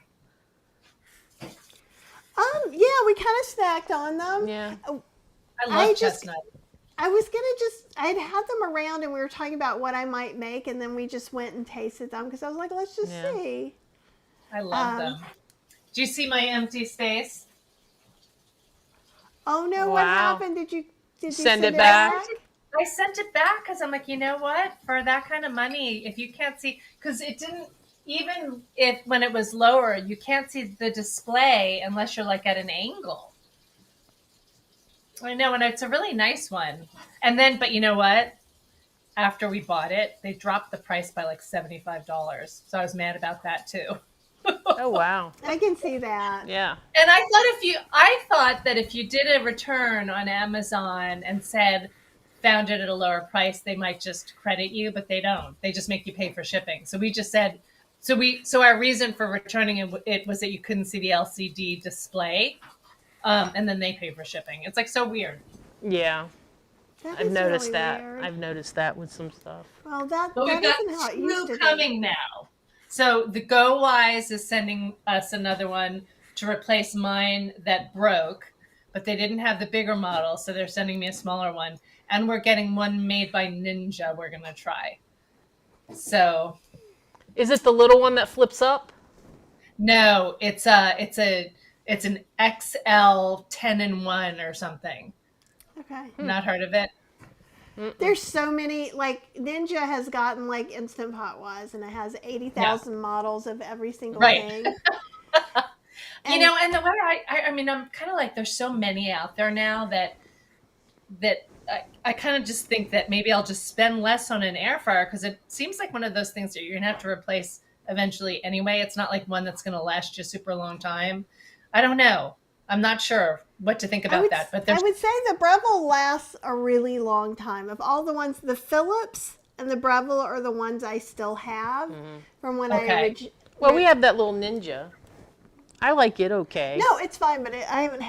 Yeah, we kind of snacked on them. Yeah. I love I just- chestnuts. I was I'd had them around, and we were talking about what I might make, and then we just went and tasted them because I was like, let's just Yeah. see. I love them. Do you see my empty space? Oh no, what Wow. happened? Did you Send it back? I sent it back because I'm like, you know what? For that kind of money, if you can't see, because it didn't, even if when it was lower, you can't see the display unless you're like at an angle. I know, and it's a really nice one. And then, but you know what? After we bought it, they dropped the price by like $75. So I was mad about that too. Oh wow. I can see that. Yeah. And I thought that if you did a return on Amazon and said found it at a lower price, they might just credit you, but they don't. They just make you pay for shipping. So we just said, so our reason for returning it was that you couldn't see the LCD display, and then they pay for shipping. It's like so weird. Yeah. That I've is noticed really that. weird. I've noticed that with some stuff. Well, that But we've got isn't how it used to two be. coming now. So the Go Wise is sending us another one to replace mine that broke, but they didn't have the bigger model, so they're sending me a smaller one. And we're getting one made by Ninja we're going to try. So, Is it the little one that flips up? no, it's an XL 10-in-1 or something. Okay. Not heard of it? There's so many, like, Ninja has gotten like Instant Pot was, and it has 80,000 models of every single Right. thing. You know, and the way I mean, I'm kind of like, there's so many out there now that I kind of just think that maybe I'll just spend less on an air fryer, because it seems like one of those things that you're gonna have to replace eventually anyway. It's not like one that's gonna last you a super long time. I don't know. I'm not sure what to think about that, but I there's would say the Breville lasts a really long time. Of all the ones, the Philips and the Breville are the ones I still have from when I Okay. originally. Well, we have that little Ninja. I like it okay. No, it's fine, but we haven't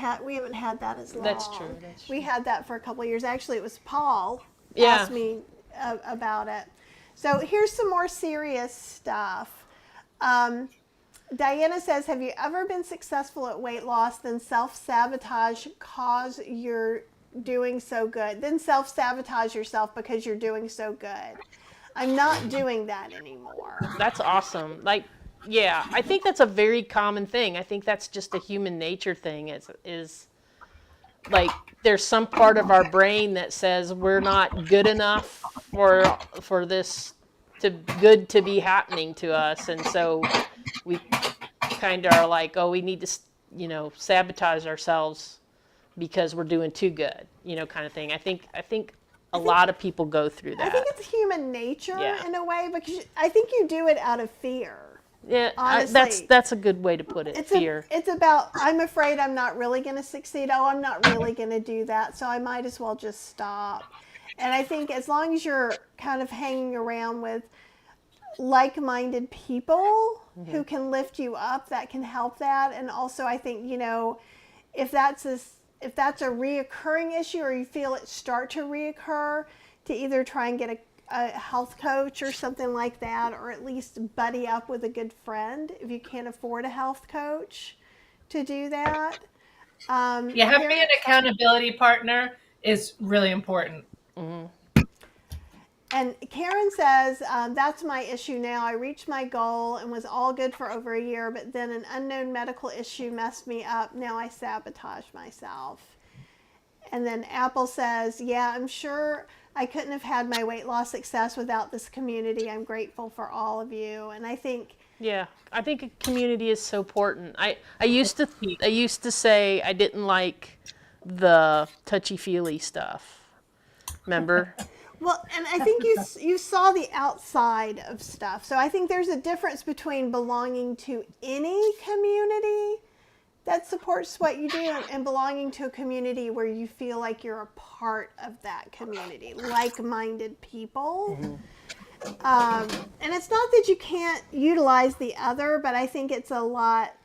had that as long. That's true. That's We had that for a couple of years. Actually, it was Paul Yeah. asked me about it. So here's some more serious stuff. Diana says, have you ever been successful at weight loss, then self-sabotage cause you're doing so good? Then self-sabotage yourself because you're doing so good. I'm not doing that anymore. That's awesome. Like, yeah, I think that's a very common thing. I think that's just a human nature thing. Is like there's some part of our brain that says we're not good enough for this to be happening to us, and so we kind of are like, oh, we need to, sabotage ourselves because we're doing too good, kind of thing. I think a lot of people go through that. I think it's human nature Yeah. in a way, because I think you do it out of fear. Yeah, honestly, that's a good way to put it. Fear. It's about, I'm afraid I'm not really going to succeed. Oh, I'm not really going to do that, so I might as well just stop. And I think as long as you're kind of hanging around with like-minded people who can lift you up, that can help that. And also, I think, if that's a reoccurring issue, or you feel it start to reoccur, to either try and get a health coach or something like that, or at least buddy up with a good friend if you can't afford a health coach to do that. having an accountability partner is really important. And Karen says, that's my issue now. I reached my goal and was all good for over a year, but then an unknown medical issue messed me up. Now I sabotage myself. And then Apple says, yeah, I'm sure I couldn't have had my weight loss success without this community. I'm grateful for all of you. And I think, Yeah, I think a community is so important. I used to say I didn't like the touchy-feely stuff. Remember? Well, and I think you saw the outside of stuff. So I think there's a difference between belonging to any community that supports what you do and belonging to a community where you feel like you're a part of that community, like-minded people. And it's not that you can't utilize the other, but I think it's a lot,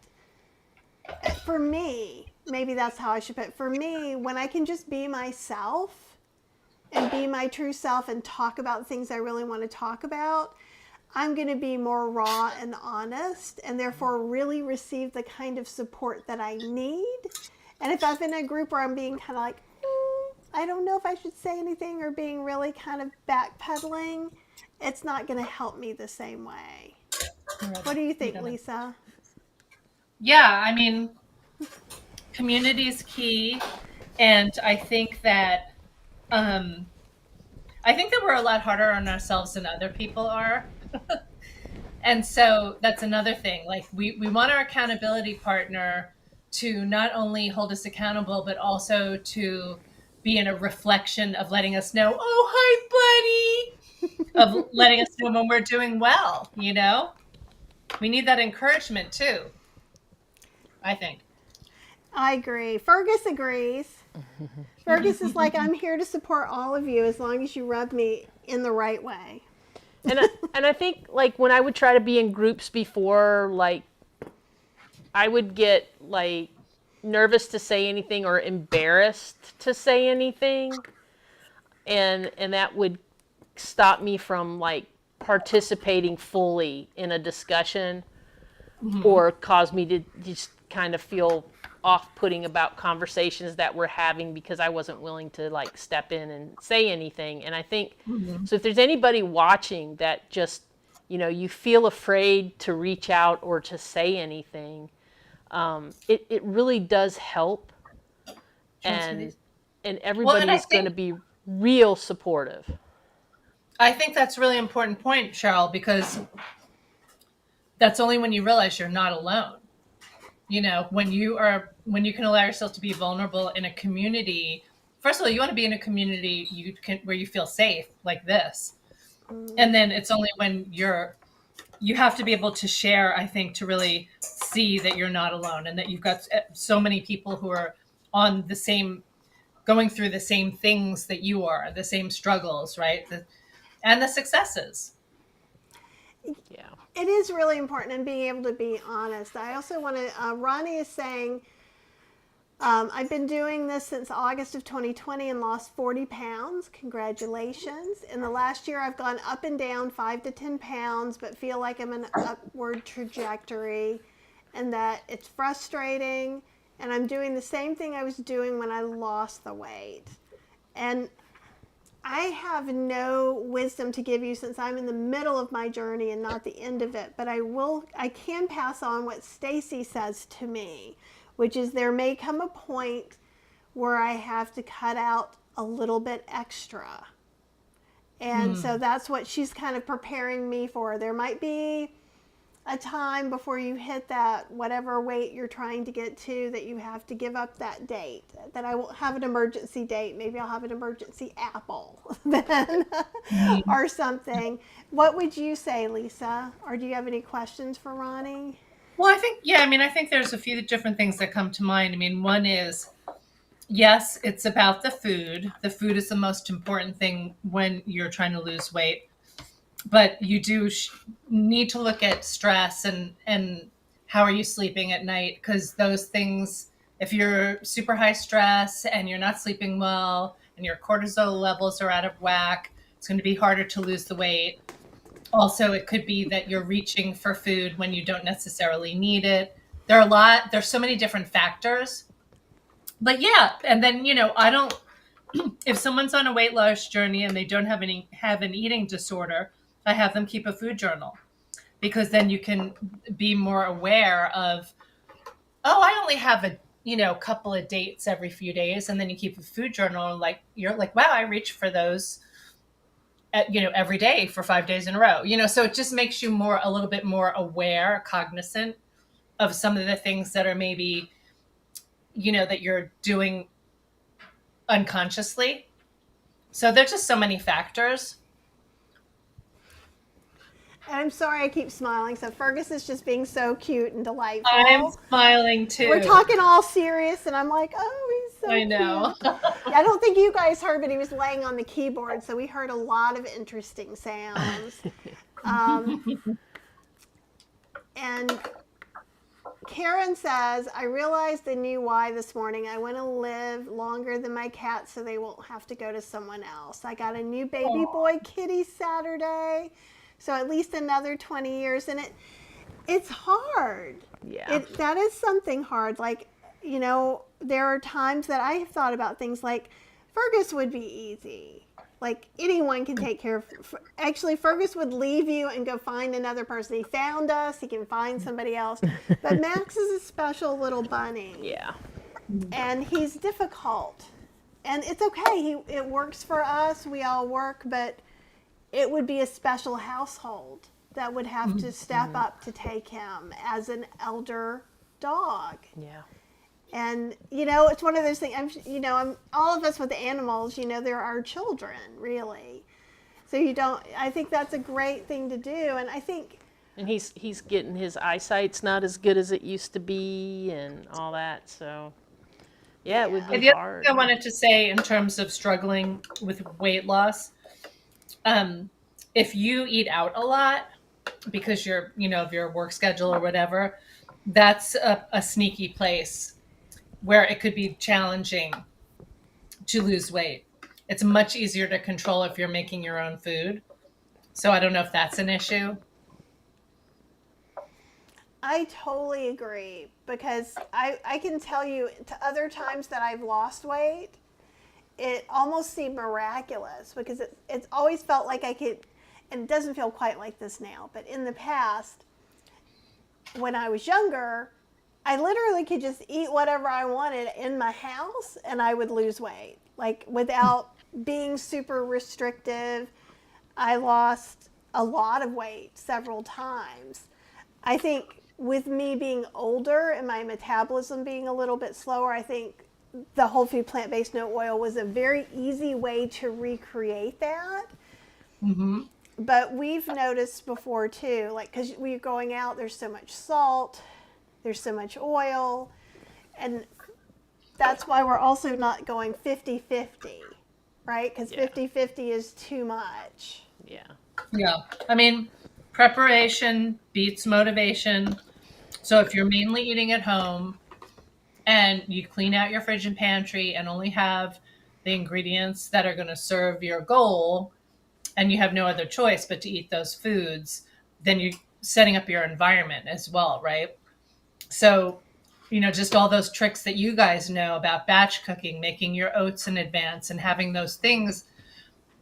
for me, maybe that's how I should put it. For me, when I can just be myself and be my true self and talk about things I really want to talk about, I'm going to be more raw and honest and therefore really receive the kind of support that I need. And if I'm in a group where I'm being kind of like, I don't know if I should say anything, or being really kind of backpedaling, it's not going to help me the same way. What do you think, Lisa? Yeah, I mean, community is key, and I think that we're a lot harder on ourselves than other people are. And so that's another thing. Like we want our accountability partner to not only hold us accountable, but also to be in a reflection of letting us know, oh, hi, buddy, of letting us know when we're doing well, you know? We need that encouragement too, I think. I agree. Fergus agrees. Fergus is like, I'm here to support all of you as long as you rub me in the right way. And I think, like, when I would try to be in groups before, like, I would get, like, nervous to say anything or embarrassed to say anything. And that would stop me from, like, participating fully in a discussion, or cause me to just kind of feel off-putting about conversations that we're having because I wasn't willing to, like, step in and say anything. And I think, so if there's anybody watching that just, you feel afraid to reach out or to say anything, it really does help. And everybody's going to be real supportive. I think that's a really important point, Cheryl, because that's only when you realize you're not alone. When you can allow yourself to be vulnerable in a community. First of all, you want to be in a community where you feel safe, like this. And then it's only when you have to be able to share, I think, to really see that you're not alone and that you've got so many people who are going through the same things that you are, the same struggles, right? And the successes. Yeah. It is really important in being able to be honest. I also want to, Ronnie is saying, I've been doing this since August of 2020 and lost 40 pounds. Congratulations. In the last year, I've gone up and down 5 to 10 pounds, but feel like I'm in an upward trajectory and that it's frustrating. And I'm doing the same thing I was doing when I lost the weight. And I have no wisdom to give you since I'm in the middle of my journey and not the end of it, but I can pass on what Stacy says to me, which is there may come a point where I have to cut out a little bit extra. And so that's what she's kind of preparing me for. There might be a time before you hit that whatever weight you're trying to get to that you have to give up that date, that I won't have an emergency date. Maybe I'll have an emergency apple then or something. What would you say, Lisa? Or do you have any questions for Ronnie? Well, I think there's a few different things that come to mind. I mean, one is, yes, it's about the food. The food is the most important thing when you're trying to lose weight. But you do need to look at stress and how are you sleeping at night? Because those things, if you're super high stress and you're not sleeping well and your cortisol levels are out of whack, it's going to be harder to lose the weight. Also, it could be that you're reaching for food when you don't necessarily need it. There's so many different factors. But yeah, and then, if someone's on a weight loss journey and they don't have an eating disorder, I have them keep a food journal, because then you can be more aware of, I only have a couple of dates every few days, and then you keep a food journal, and you're like, wow, I reach for those every day for 5 days in a row. So it just makes you a little bit more aware, cognizant of some of the things that are maybe that you're doing unconsciously. So there's just so many factors. And I'm sorry I keep smiling. So Fergus is just being so cute and delightful. I'm smiling too. We're talking all serious, and I'm like, oh, he's so I know. cute. I don't think you guys heard, but he was laying on the keyboard, so we heard a lot of interesting sounds. And Karen says, I realized the new why this morning. I want to live longer than my cats so they won't have to go to someone else. I got a new baby boy kitty Saturday, so at least another 20 years. And it's hard. Yeah. That is something hard. Like, you know, there are times that I have thought about things like Fergus would be easy. Like anyone can take care of. Actually, Fergus would leave you and go find another person. He found us. He can find somebody else. But Max is a special little bunny. Yeah. And he's difficult. And it's okay. It works for us. We all work. But it would be a special household that would have to step up to take him as an elder dog. Yeah. And, you know, it's one of those things, all of us with animals, you know, they're our children, really. So I think that's a great thing to do. And I think. And he's getting, his eyesight's not as good as it used to be and all that. So, yeah, it would And be the other hard. thing I wanted to say in terms of struggling with weight loss, if you eat out a lot because of your work schedule or whatever, that's a sneaky place where it could be challenging to lose weight. It's much easier to control if you're making your own food. So I don't know if that's an issue. I totally agree, because I can tell you to other times that I've lost weight, it almost seemed miraculous, because it's always felt like I could, and it doesn't feel quite like this now, but in the past, when I was younger, I literally could just eat whatever I wanted in my house and I would lose weight, like without being super restrictive. I lost a lot of weight several times. I think with me being older and my metabolism being a little bit slower, I think the whole food plant-based no oil was a very easy way to recreate that. Mm-hmm. But we've noticed before too, like, because we're going out, there's so much salt, there's so much oil, and that's why we're also not going 50-50, right? Because 50-50 is too much. Yeah. Yeah. I mean, preparation beats motivation. So if you're mainly eating at home and you clean out your fridge and pantry and only have the ingredients that are going to serve your goal, and you have no other choice but to eat those foods, then you're setting up your environment as well, right? So, just all those tricks that you guys know about batch cooking, making your oats in advance, and having those things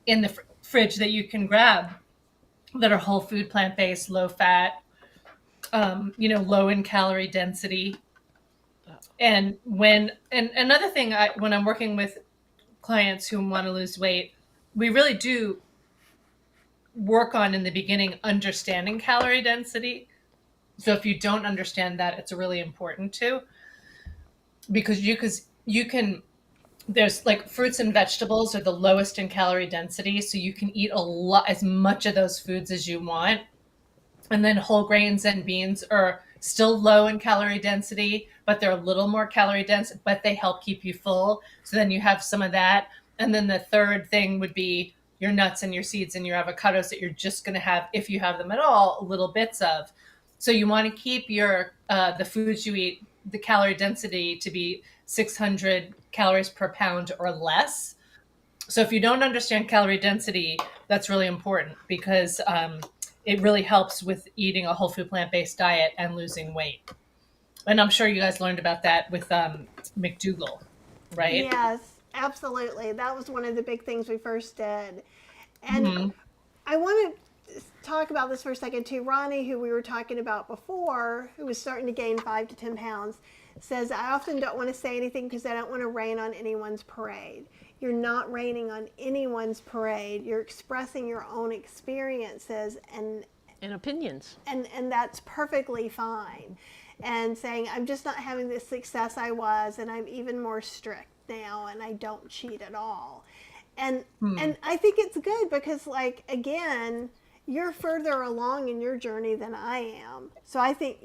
in the fridge that you can grab that are whole food, plant-based, low fat, low in calorie density. And another thing, when I'm working with clients who want to lose weight, we really do work on in the beginning understanding calorie density. So if you don't understand that, it's really important too, because you can, there's like fruits and vegetables are the lowest in calorie density. So you can eat as much of those foods as you want. And then whole grains and beans are still low in calorie density, but they're a little more calorie dense, but they help keep you full. So then you have some of that. And then the third thing would be your nuts and your seeds and your avocados that you're just going to have, if you have them at all, little bits of. So you want to keep your the foods you eat, the calorie density to be 600 calories per pound or less. So if you don't understand calorie density, that's really important, because it really helps with eating a whole food plant-based diet and losing weight. And I'm sure you guys learned about that with McDougall, right? Yes, absolutely. That was one of the big things we first did. And I want to talk about this for a second too. Ronnie, who we were talking about before, who was starting to gain 5 to 10 pounds, says, I often don't want to say anything because I don't want to rain on anyone's parade. You're not raining on anyone's parade. You're expressing your own experiences and opinions. And that's perfectly fine. And saying, I'm just not having the success I was, and I'm even more strict now, and I don't cheat at all. And I think it's good because, like, again, you're further along in your journey than I am. So I think,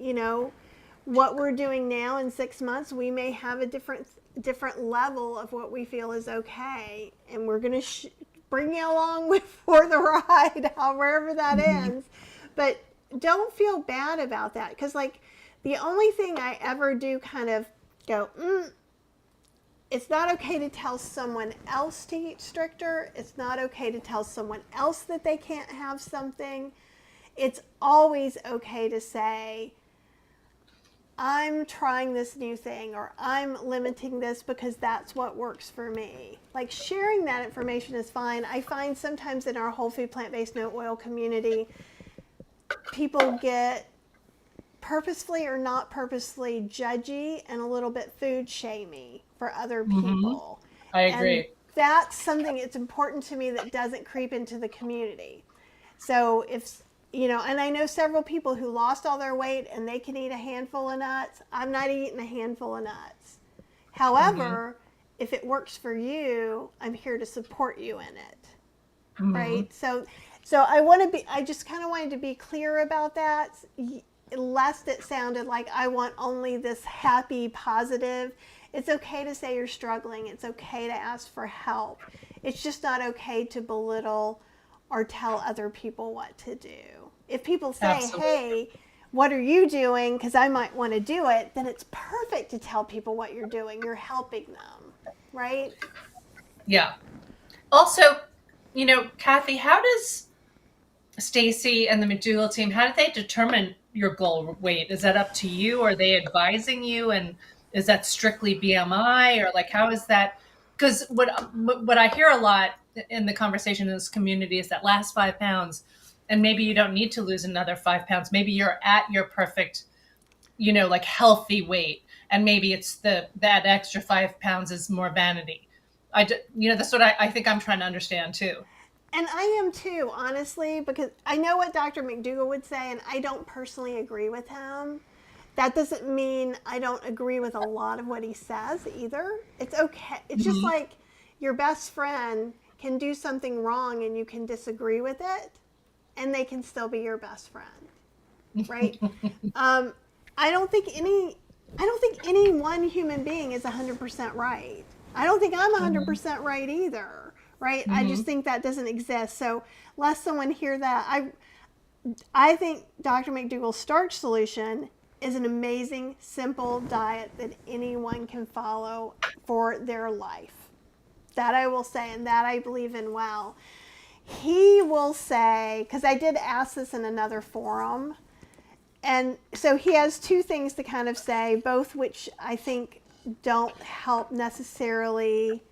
what we're doing now in 6 months, we may have a different level of what we feel is okay, and we're going to bring you along with for the ride, wherever that ends. But don't feel bad about that, because, like, the only thing I ever do kind of go, it's not okay to tell someone else to eat stricter. It's not okay to tell someone else that they can't have something. It's always okay to say, I'm trying this new thing, or I'm limiting this because that's what works for me. Like, sharing that information is fine. I find sometimes in our whole food, plant-based, no oil community, people get purposefully or not purposely judgy and a little bit food shamey for other people. I agree. And that's something that's important to me that doesn't creep into the community. So if, and I know several people who lost all their weight and they can eat a handful of nuts. I'm not eating a handful of nuts. However, if it works for you, I'm here to support you in it. Right? So I just kind of wanted to be clear about that, lest it sounded like I want only this happy, positive. It's okay to say you're struggling. It's okay to ask for help. It's just not okay to belittle or tell other people what to do. If people say, Absolutely. hey, what are you doing? Because I might want to do it, then it's perfect to tell people what you're doing. You're helping them, right? Yeah. Also, Kathy, how does Stacy and the McDougall team, how do they determine your goal weight? Is that up to you? Are they advising you? And is that strictly BMI, or like, how is that? Because what I hear a lot in the conversation in this community is that last 5 pounds, and maybe you don't need to lose another 5 pounds. Maybe you're at your perfect, like healthy weight. And maybe it's that extra 5 pounds is more vanity. That's what I think I'm trying to understand too. And I am too, honestly, because I know what Dr. McDougall would say, and I don't personally agree with him. That doesn't mean I don't agree with a lot of what he says either. It's okay. It's just like your best friend can do something wrong and you can disagree with it, and they can still be your best friend, right? I don't think any one human being is 100% right. I don't think I'm 100% right either, right? I just think that doesn't exist. So lest someone hear that, I think Dr. McDougall's starch solution is an amazing, simple diet that anyone can follow for their life. That I will say, and that I believe in well. He will say, because I did ask this in another forum, and so he has two things to kind of say, both which I think don't help necessarily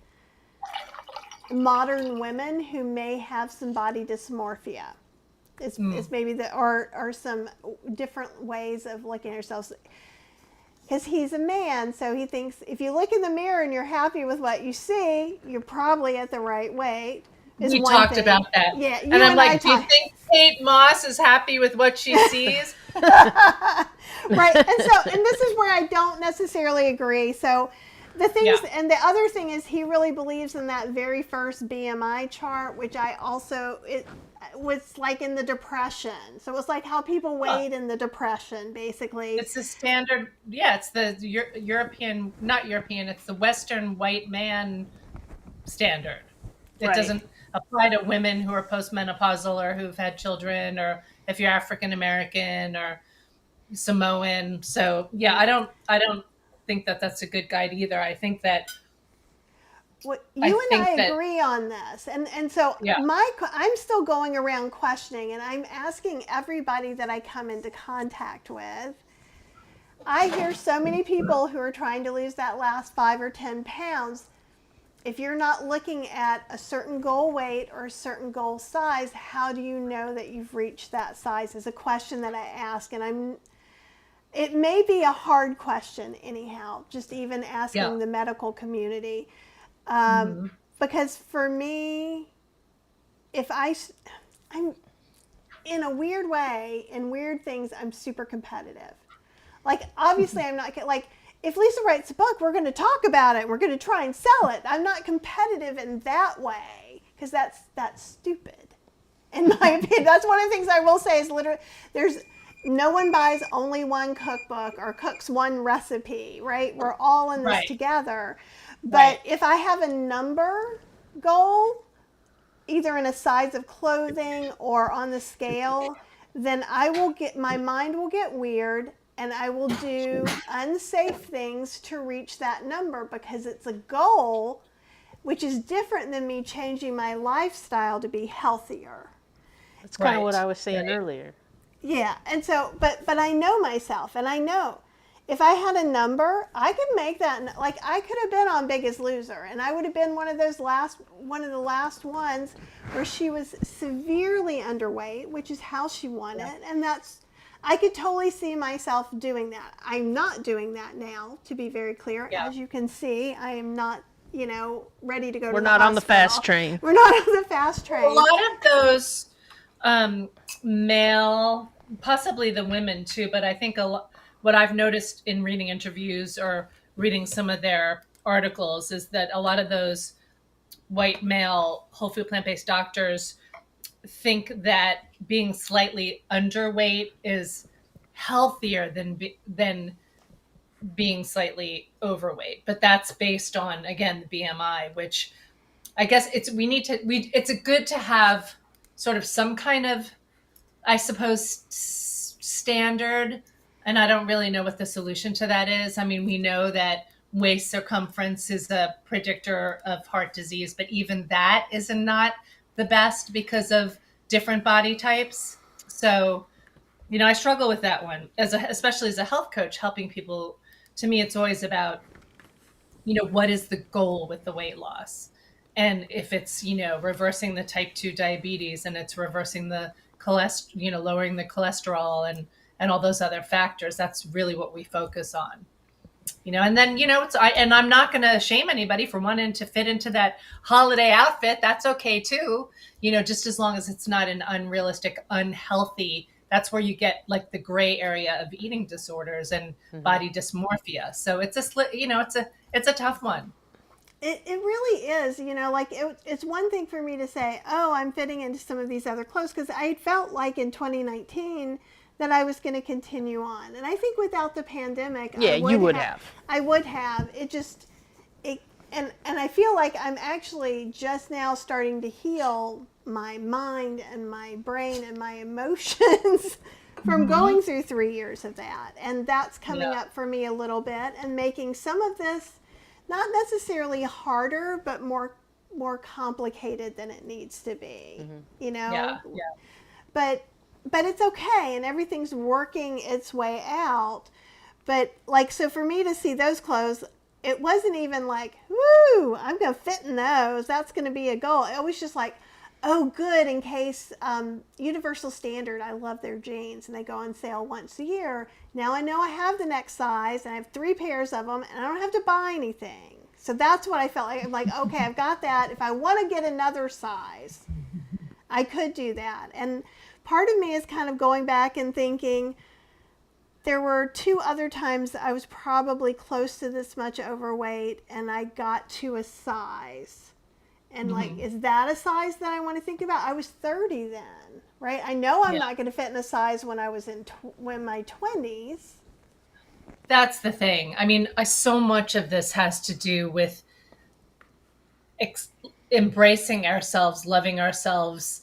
modern women who may have some body dysmorphia. It's maybe or some different ways of looking at yourselves. Because he's a man, so he thinks if you look in the mirror and you're happy with what you see, you're probably at the right weight. We talked about that. Yeah, and I'm like, do you think Kate Moss is happy with what she sees? Right, and this is where I don't necessarily agree. So the things, and the other thing is he really believes in that very first BMI chart, which I also, it was like in the Depression. So it was like how people weighed in the Depression, basically. It's the standard, it's the European, not European, it's the Western white man standard. It doesn't apply to women who are postmenopausal or who've had children, or if you're African American or Samoan. So I don't think that that's a good guide either. I think that you and I agree on this, and so I'm still going around questioning, and I'm asking everybody that I come into contact with. I hear so many people who are trying to lose that last 5 or 10 pounds. If you're not looking at a certain goal weight or a certain goal size, how do you know that you've reached that size? Is a question that I ask, and it may be a hard question anyhow, just even asking the medical community. Because for me, I'm in a weird way, in weird things, I'm super competitive. Like, obviously I'm not, like, if Lisa writes a book, we're going to talk about it. We're going to try and sell it. I'm not competitive in that way. because that's stupid. In my opinion, that's one of the things I will say is literally no one buys only one cookbook or cooks one recipe, right? We're all in this Right. together. But Right. if I have a number goal, either in a size of clothing or on the scale, then my mind will get weird and I will do unsafe things to reach that number because it's a goal, which is different than me changing my lifestyle to be healthier. That's kind of what Right. I was saying Right. earlier. Yeah, and so, but I know myself, and I know if I had a number, I could make that. Like I could have been on Biggest Loser, and I would have been one of the last ones where she was severely underweight, which is how she won it, and I could totally see myself doing that. I'm not doing that now, to be very clear. Yeah. As you can see, I am not, ready to go to We're the not on the hospital. fast train. We're not on the fast train. A lot of those male, possibly the women too, but I think what I've noticed in reading interviews or reading some of their articles is that a lot of those white male whole food plant-based doctors think that being slightly underweight is healthier than being slightly overweight, but that's based on, again, the BMI, which I guess it's good to have sort of some kind of, I suppose, standard. And I don't really know what the solution to that is. I mean, we know that waist circumference is a predictor of heart disease, but even that is not the best because of different body types. So, I struggle with that one especially as a health coach, helping people. To me, it's always about, what is the goal with the weight loss? And if it's, reversing the type 2 diabetes and it's reversing the cholesterol, lowering the cholesterol and all those other factors, that's really what we focus on. And then, and I'm not going to shame anybody for wanting to fit into that holiday outfit. That's okay too. Just as long as it's not an unrealistic, unhealthy, that's where you get like the gray area of eating disorders and body dysmorphia. So it's it's a tough one. It really is, it's one thing for me to say, oh, I'm fitting into some of these other clothes because I felt like in 2019 that I was going to continue on. And I think without the pandemic, Yeah, you would have. I would have. And I feel like I'm actually just now starting to heal my mind and my brain and my emotions from going through 3 years of that. And that's coming up for me a little bit and making some of this not necessarily harder, but more complicated than it needs to be, Yeah. But it's okay, and everything's working its way out. But so for me to see those clothes, it wasn't even like, woo, I'm going to fit in those. That's going to be a goal. It was just like, oh, good, in case Universal Standard, I love their jeans, and they go on sale once a year. Now I know I have the next size, and I have 3 pairs of them, and I don't have to buy anything. So that's what I felt like. I'm like, okay, I've got that. If I want to get another size, I could do that. And part of me is kind of going back and thinking, there were 2 other times I was probably close to this much overweight, and I got to a size. And is that a size that I want to think about? I was 30 then, right? I know I'm not going to fit in a size when I was in my 20s. That's the thing. I mean, so much of this has to do with embracing ourselves, loving ourselves,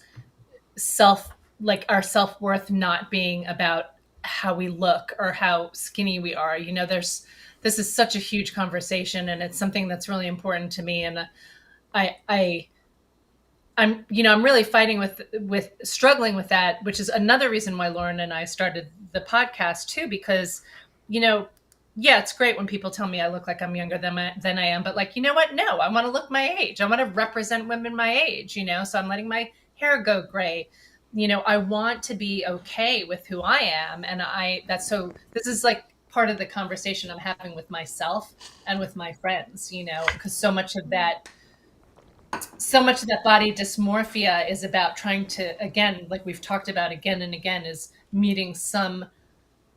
our self-worth not being about how we look or how skinny we are. This is such a huge conversation, and it's something that's really important to me. And I'm really fighting with struggling with that, which is another reason why Lauren and I started the podcast too, because, it's great when people tell me I look like I'm younger than I am, but you know what? No, I want to look my age. I want to represent women my age, so I'm letting my hair go gray. I want to be okay with who I am. And this is like part of the conversation I'm having with myself and with my friends, because so much of that body dysmorphia is about trying to, again, like we've talked about again and again, is meeting some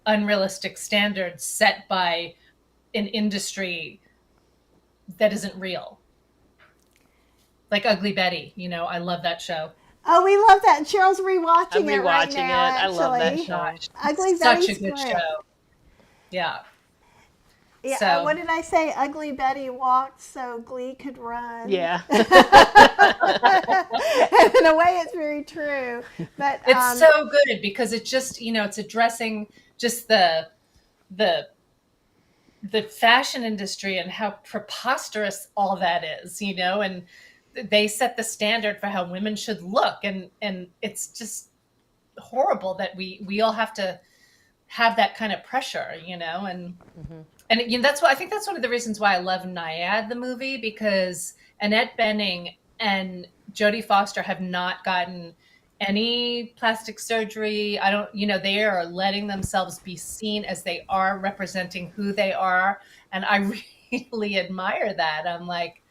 unrealistic standards set by an industry that isn't real. like Ugly Betty. I love that show. Oh, we love that. Cheryl's rewatching I'm it right rewatching now, it. I love that actually. show. Gosh, Ugly such Betty's a good great. show. Yeah. Yeah, So what did I say? Ugly Betty walked so Glee could run. Yeah. In a way, it's very true. But it's so good because it's just, it's addressing just the the fashion industry and how preposterous all that is, and they set the standard for how women should look, and it's just horrible that we all have to have that kind of pressure, and that's why I think that's one of the reasons why I love Nyad the movie, because Annette Bening and Jodie Foster have not gotten any plastic surgery. I don't, they are letting themselves be seen as they are, representing who they are. And I really admire that. I'm like,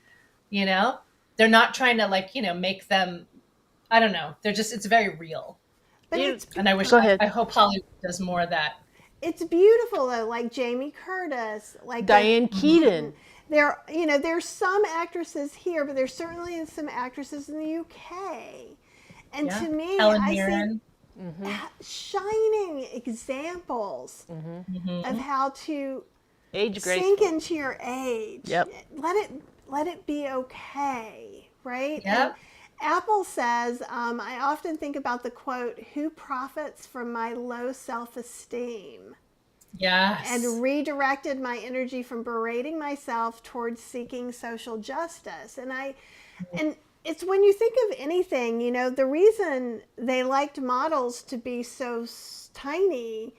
they're not trying to make them, I don't know. They're just, it's very real. but And I wish, Go ahead. I hope Hollywood does more of that. it's beautiful though, like Jamie Curtis, like Diane Keaton. there's some actresses here, but there's certainly some actresses in the UK. And Yeah. to me, Helen I Mirren. see shining examples of how to Age sink graceful. into your age. Yep. Let it be okay, right? Yep. And Apple says, I often think about the quote, "Who profits from my low self-esteem?" Yes. And redirected my energy from berating myself towards seeking social justice. And it's when you think of anything, the reason they liked models to be so tiny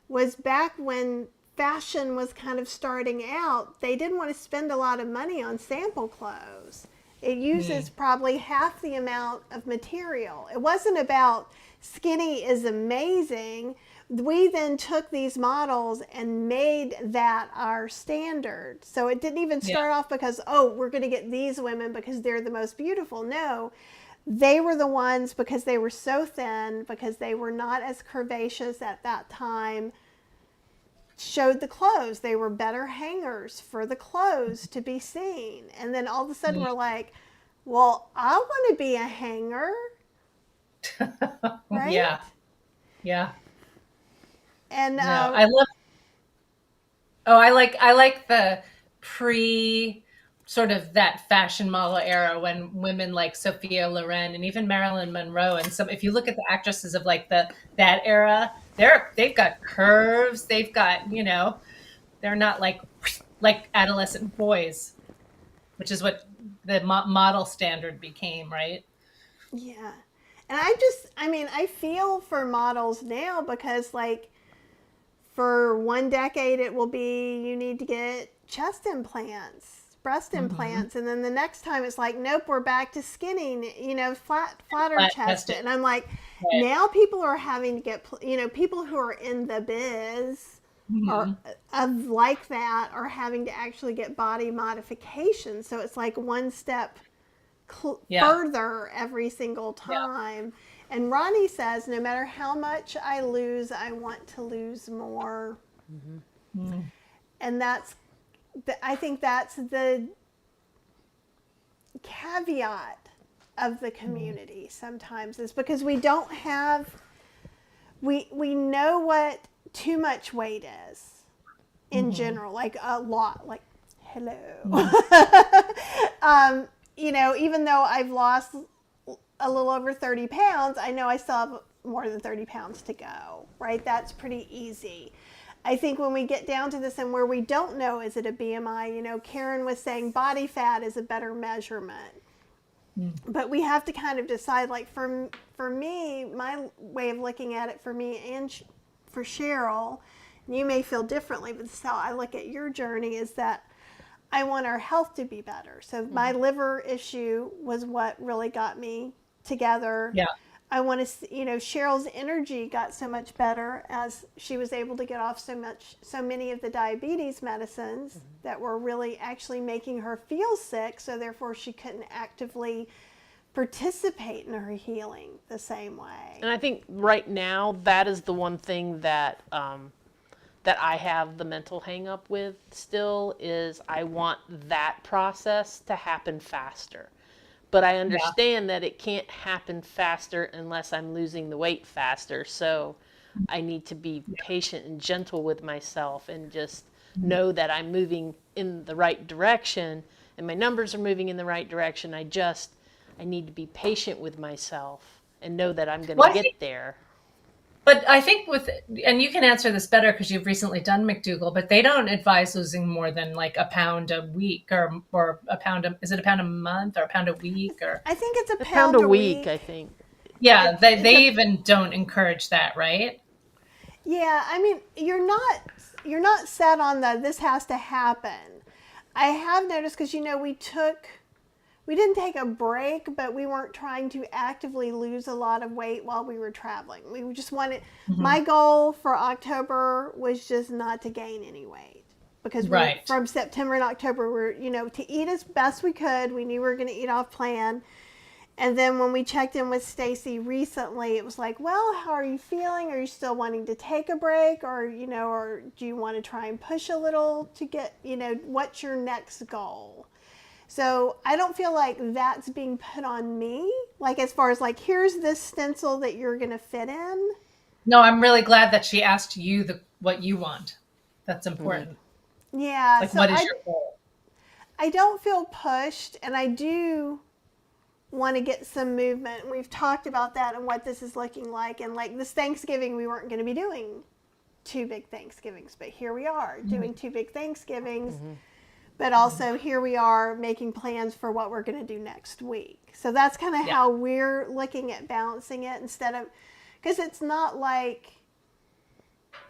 was back when fashion was kind of starting out. They didn't want to spend a lot of money on sample clothes. It uses probably half the amount of material. It wasn't about skinny is amazing. We then took these models and made that our standard. So it didn't even start off because, we're going to get these women because they're the most beautiful. No, they were the ones, because they were so thin, because they were not as curvaceous at that time, showed the clothes. They were better hangers for the clothes to be seen. And then all of a sudden we're like, well, I want to be a hanger. Right? Yeah. Yeah. And No, I love. Oh, I like the pre sort of that fashion model era when women like Sophia Loren and even Marilyn Monroe and some. If you look at the actresses of like that era, they've got curves. They've got they're not like adolescent boys, which is what the model standard became, right? yeah. And I feel for models now, because like for one decade it will be you need to get chest implants, breast implants, and then the next time it's like, nope, we're back to skinny, flatter chested. chested. And I'm like, Right. now people are having to get, people who are in the biz or of like that are having to actually get body modification. So it's like one step further every single time. And Ronnie says, no matter how much I lose, I want to lose more. And I think that's the caveat of the community sometimes, is because we don't have, we know what too much weight is in general, like a lot, like, hello. Even though I've lost a little over 30 pounds, I know I still have more than 30 pounds to go, right? That's pretty easy. I think when we get down to this and where we don't know, is it a BMI? Karen was saying body fat is a better measurement. But we have to kind of decide, like for me, my way of looking at it, for me and for Cheryl, and you may feel differently, but this is how I look at your journey, is that I want our health to be better. So my liver issue was what really got me together. Yeah. I want to, Cheryl's energy got so much better as she was able to get off so many of the diabetes medicines that were really actually making her feel sick. So therefore she couldn't actively participate in her healing the same way. And I think right now that is the one thing that that I have the mental hang up with still, is I want that process to happen faster. but I understand that it can't happen faster unless I'm losing the weight faster. So I need to be patient and gentle with myself and just know that I'm moving in the right direction and my numbers are moving in the right direction. I need to be patient with myself and know that I'm going to get there. But I think and you can answer this better because you've recently done McDougall, but they don't advise losing more than like a pound a week or a pound. Is it a pound a month or a pound a week? Or I think it's a Pound a week, I think. yeah, they even don't encourage that, right? Yeah, I mean, you're not set on this has to happen. I have noticed because we didn't take a break, but we weren't trying to actively lose a lot of weight while we were traveling. We just wanted, my goal for October was just not to gain any weight because from September and October, we're, to eat as best we could. We knew we were going to eat off plan. And then when we checked in with Stacy recently, it was like, well, how are you feeling? Are you still wanting to take a break or do you want to try and push a little to get, what's your next goal? So I don't feel like that's being put on me, like as far as like, here's this stencil that you're going to fit in. No, I'm really glad that she asked you what you want. That's important. Yeah. Like, so what is your goal? I don't feel pushed, and I do want to get some movement. We've talked about that and what this is looking like. And like this Thanksgiving, we weren't going to be doing 2 big Thanksgivings, but here we are doing 2 big Thanksgivings. But also here we are making plans for what we're going to do next week. So that's kind of how we're looking at balancing it instead of, because it's not like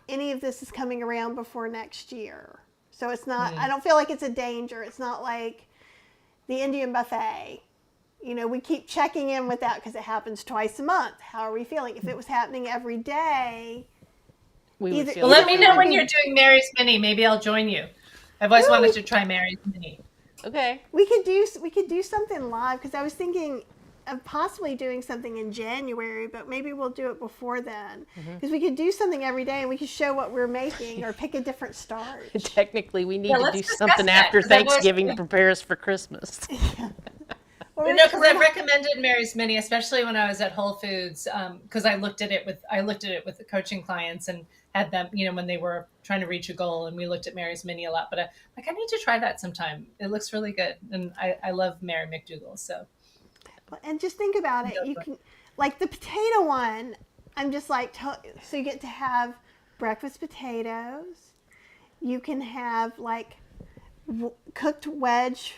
any of this is coming around before next year. So it's not, I don't feel like it's a danger. It's not like the Indian buffet. We keep checking in with that because it happens twice a month. How are we feeling? If it was happening every day, let me know when you're doing Mary's Mini. Maybe I'll join you. I've always wanted to try Mary's Mini. Okay. We could do something live because I was thinking of possibly doing something in January, but maybe we'll do it before then because we could do something every day and we could show what we're making or pick a different starch. Technically, we need to do something after Thanksgiving to prepare us for Christmas. No, because I've recommended Mary's Mini, especially when I was at Whole Foods, because I looked at it with the coaching clients and had them, when they were trying to reach a goal, and we looked at Mary's Mini a lot. But I need to try that sometime. It looks really good, and I love Mary McDougall. So, and just think about it. You can, like the potato one. I'm just like, so you get to have breakfast potatoes. You can have like cooked wedge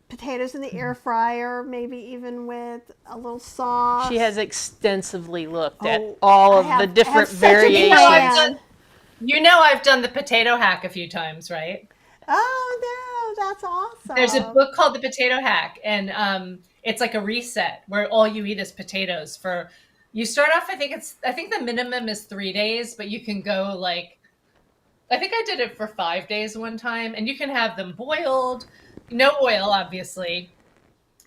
potatoes in the air fryer, maybe even with a little sauce. She has extensively looked at all of the different variations. I've done the potato hack a few times, right? Oh no, that's awesome. There's a book called The Potato Hack, and it's like a reset where all you eat is potatoes. You start off, I think the minimum is 3 days, but you can go like, I think I did it for 5 days one time, and you can have them boiled. No oil, obviously,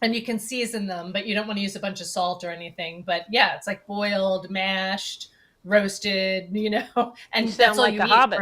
and you can season them, but you don't want to use a bunch of salt or anything. But yeah, it's like boiled, mashed, roasted, and you sound like a hobbit.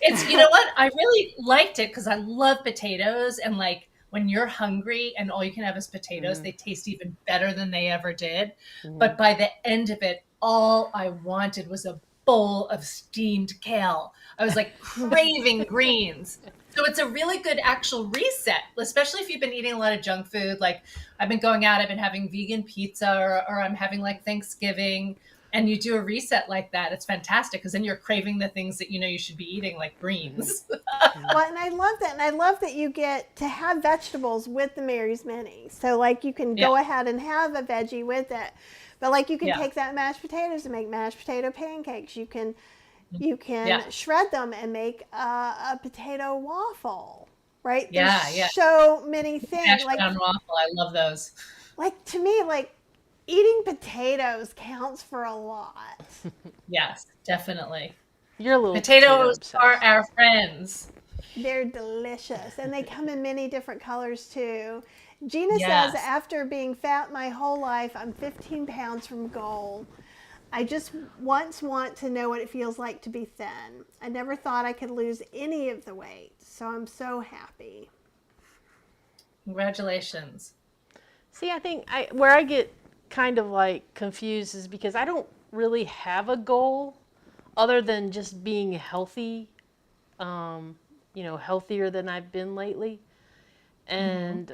It's, what? I really liked it because I love potatoes, and like when you're hungry and all you can have is potatoes, they taste even better than they ever did. But by the end of it, all I wanted was a bowl of steamed kale. I was like craving greens. So it's a really good actual reset, especially if you've been eating a lot of junk food. Like I've been going out, I've been having vegan pizza or I'm having like Thanksgiving, and you do a reset like that. It's fantastic because then you're craving the things that you should be eating, like greens. Well, and I love that. And I love that you get to have vegetables with the Mary's Mini. So like you can go ahead and have a veggie with it. But like you can take that mashed potatoes and make mashed potato pancakes. You can shred them and make a potato waffle, right? There's so many things. Mashed brown waffle, I love those. Like to me, like eating potatoes counts for a lot. Yes, definitely. You're a little potatoes are our friends. They're delicious, and they come in many different colors too. Gina says, after being fat my whole life, I'm 15 pounds from goal. I just want to know what it feels like to be thin. I never thought I could lose any of the weight, so I'm so happy. Congratulations. See, I think where I get kind of like confused is because I don't really have a goal other than just being healthy, healthier than I've been lately. And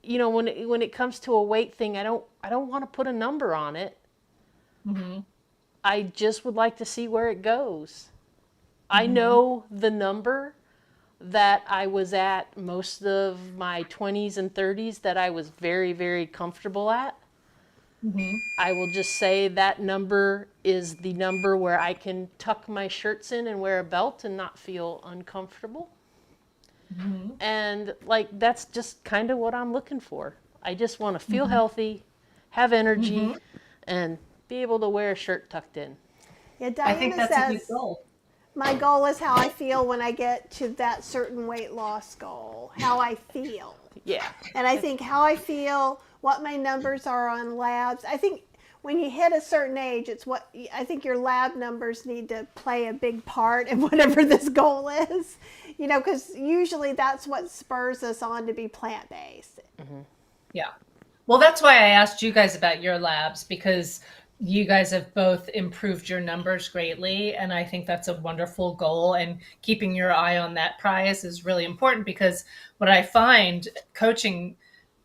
when it comes to a weight thing, I don't want to put a number on it. I just would like to see where it goes. I know the number that I was at most of my 20s and 30s that I was very, very comfortable at. I will just say that number is the number where I can tuck my shirts in and wear a belt and not feel uncomfortable. And like that's just kind of what I'm looking for. I just want to feel healthy, have energy, and be able to wear a shirt tucked in. Yeah, I think Diana that's a good says, goal. my goal is how I feel when I get to that certain weight loss goal, how I feel. Yeah. And I think how I feel, what my numbers are on labs. I think when you hit a certain age, I think your lab numbers need to play a big part in whatever this goal is, because usually that's what spurs us on to be plant-based. Yeah. Well, that's why I asked you guys about your labs, because you guys have both improved your numbers greatly. And I think that's a wonderful goal. And keeping your eye on that prize is really important, because what I find coaching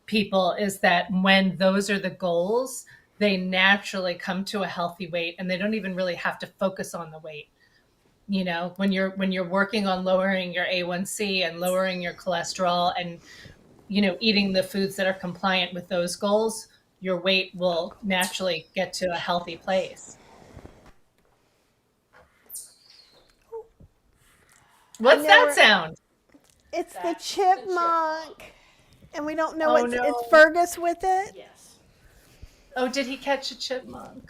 people is that when those are the goals, they naturally come to a healthy weight and they don't even really have to focus on the weight. When you're working on lowering your A1C and lowering your cholesterol and eating the foods that are compliant with those goals, your weight will naturally get to a healthy place. What's that sound? It's the chipmunk. And we don't know no. it's Fergus with it. Yes. Oh, did he catch a chipmunk?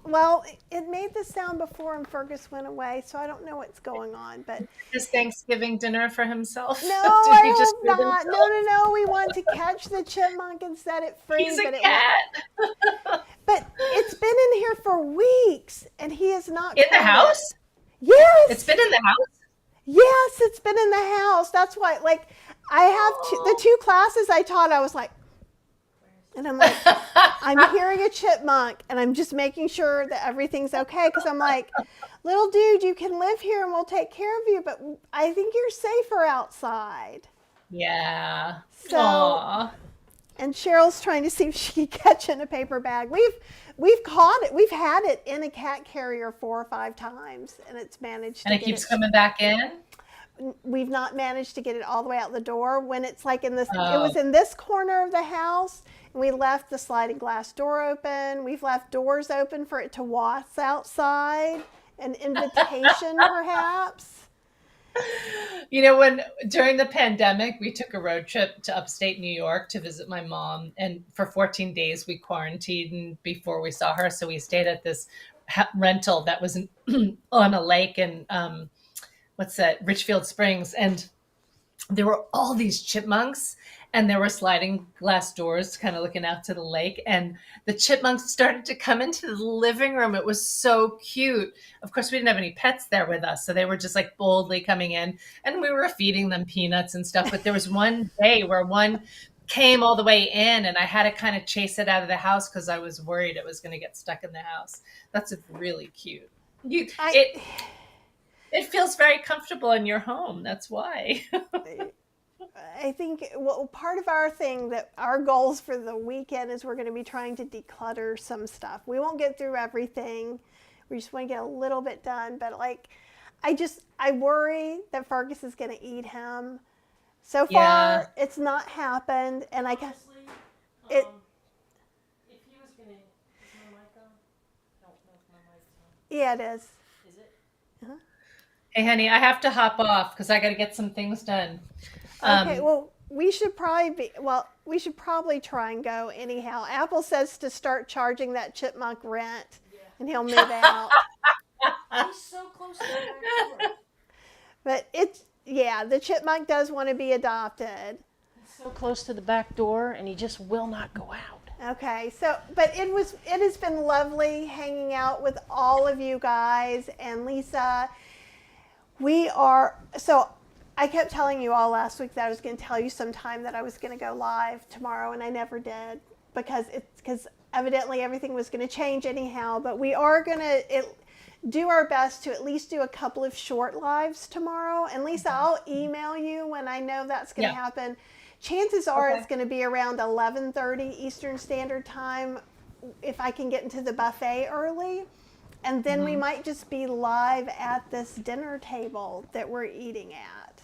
Well, it made the sound before and Fergus went away, so I don't know what's going on, but. His Thanksgiving dinner for himself? No, Did he I just hope feed not. himself? No, we want to catch the chipmunk and set it free. He's a but cat. But it's been in here for weeks, and he is not In the caught it. house? Yes. It's been in the house? Yes, it's been in the house. That's why, I have the two classes I taught, I was like, and I'm like, I'm hearing a chipmunk, and I'm just making sure that everything's okay, because I'm like, little dude, you can live here, and we'll take care of you, but I think you're safer outside. Yeah. So, Aww. and Cheryl's trying to see if she can catch it in a paper bag. We've caught it. We've had it in a cat carrier 4 or 5 times, and it's managed to And it keeps coming back in? We've not managed to get it all the way out the door. When it's like it was in this corner of the house, and we left the sliding glass door open. We've left doors open for it to waltz outside, an invitation perhaps. When during the pandemic, we took a road trip to upstate New York to visit my mom. And for 14 days, we quarantined before we saw her. So we stayed at this rental that was on a lake in, Richfield Springs. And there were all these chipmunks, and there were sliding glass doors kind of looking out to the lake. And the chipmunks started to come into the living room. It was so cute. Of course, we didn't have any pets there with us, so they were just like boldly coming in, and we were feeding them peanuts and stuff. But there was one day where one came all the way in, and I had to kind of chase it out of the house because I was worried it was going to get stuck in the house. That's really cute. It feels very comfortable in your home. That's why. I think part of our thing, that our goals for the weekend, is we're going to be trying to declutter some stuff. We won't get through everything. We just want to get a little bit done. But I worry that Fergus is going to eat him. So far, it's not happened, and I guess Honestly, if he was gonna, is my mic on? I don't know if my mic's on. Yeah, it is. Is it? Hey, honey, I have to hop off because I got to get some things done. Okay, well, we should probably try and go anyhow. Apple says to start charging that chipmunk rent, and he'll move out. He's so close to the back door. But the chipmunk does want to be adopted. He's so close to the back door, and he just will not go out. Okay, but it has been lovely hanging out with all of you guys and Lisa. I kept telling you all last week that I was going to tell you sometime that I was going to go live tomorrow, and I never did because evidently everything was going to change anyhow. But we are going to do our best to at least do a couple of short lives tomorrow. And Lisa, I'll email you when I know that's going to happen. Chances are it's going to be around 11:30 Eastern Standard Time if I can get into the buffet early. And then we might just be live at this dinner table that we're eating at.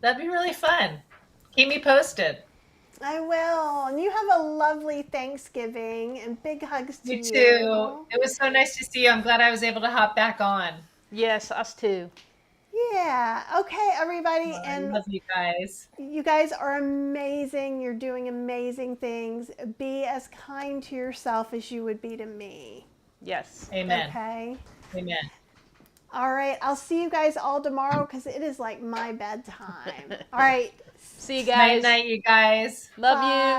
That'd be really fun. Keep me posted. I will. And you have a lovely Thanksgiving and big hugs to you. You too. It was so nice to see you. I'm glad I was able to hop back on. Yes, us too. Yeah. Okay, everybody. I And love you guys. you guys are amazing. You're doing amazing things. Be as kind to yourself as you would be to me. Yes. Amen. Okay. Amen. All right. I'll see you guys all tomorrow because it is like my bedtime. All right. See you guys. Night, night, you guys. Love Bye. you.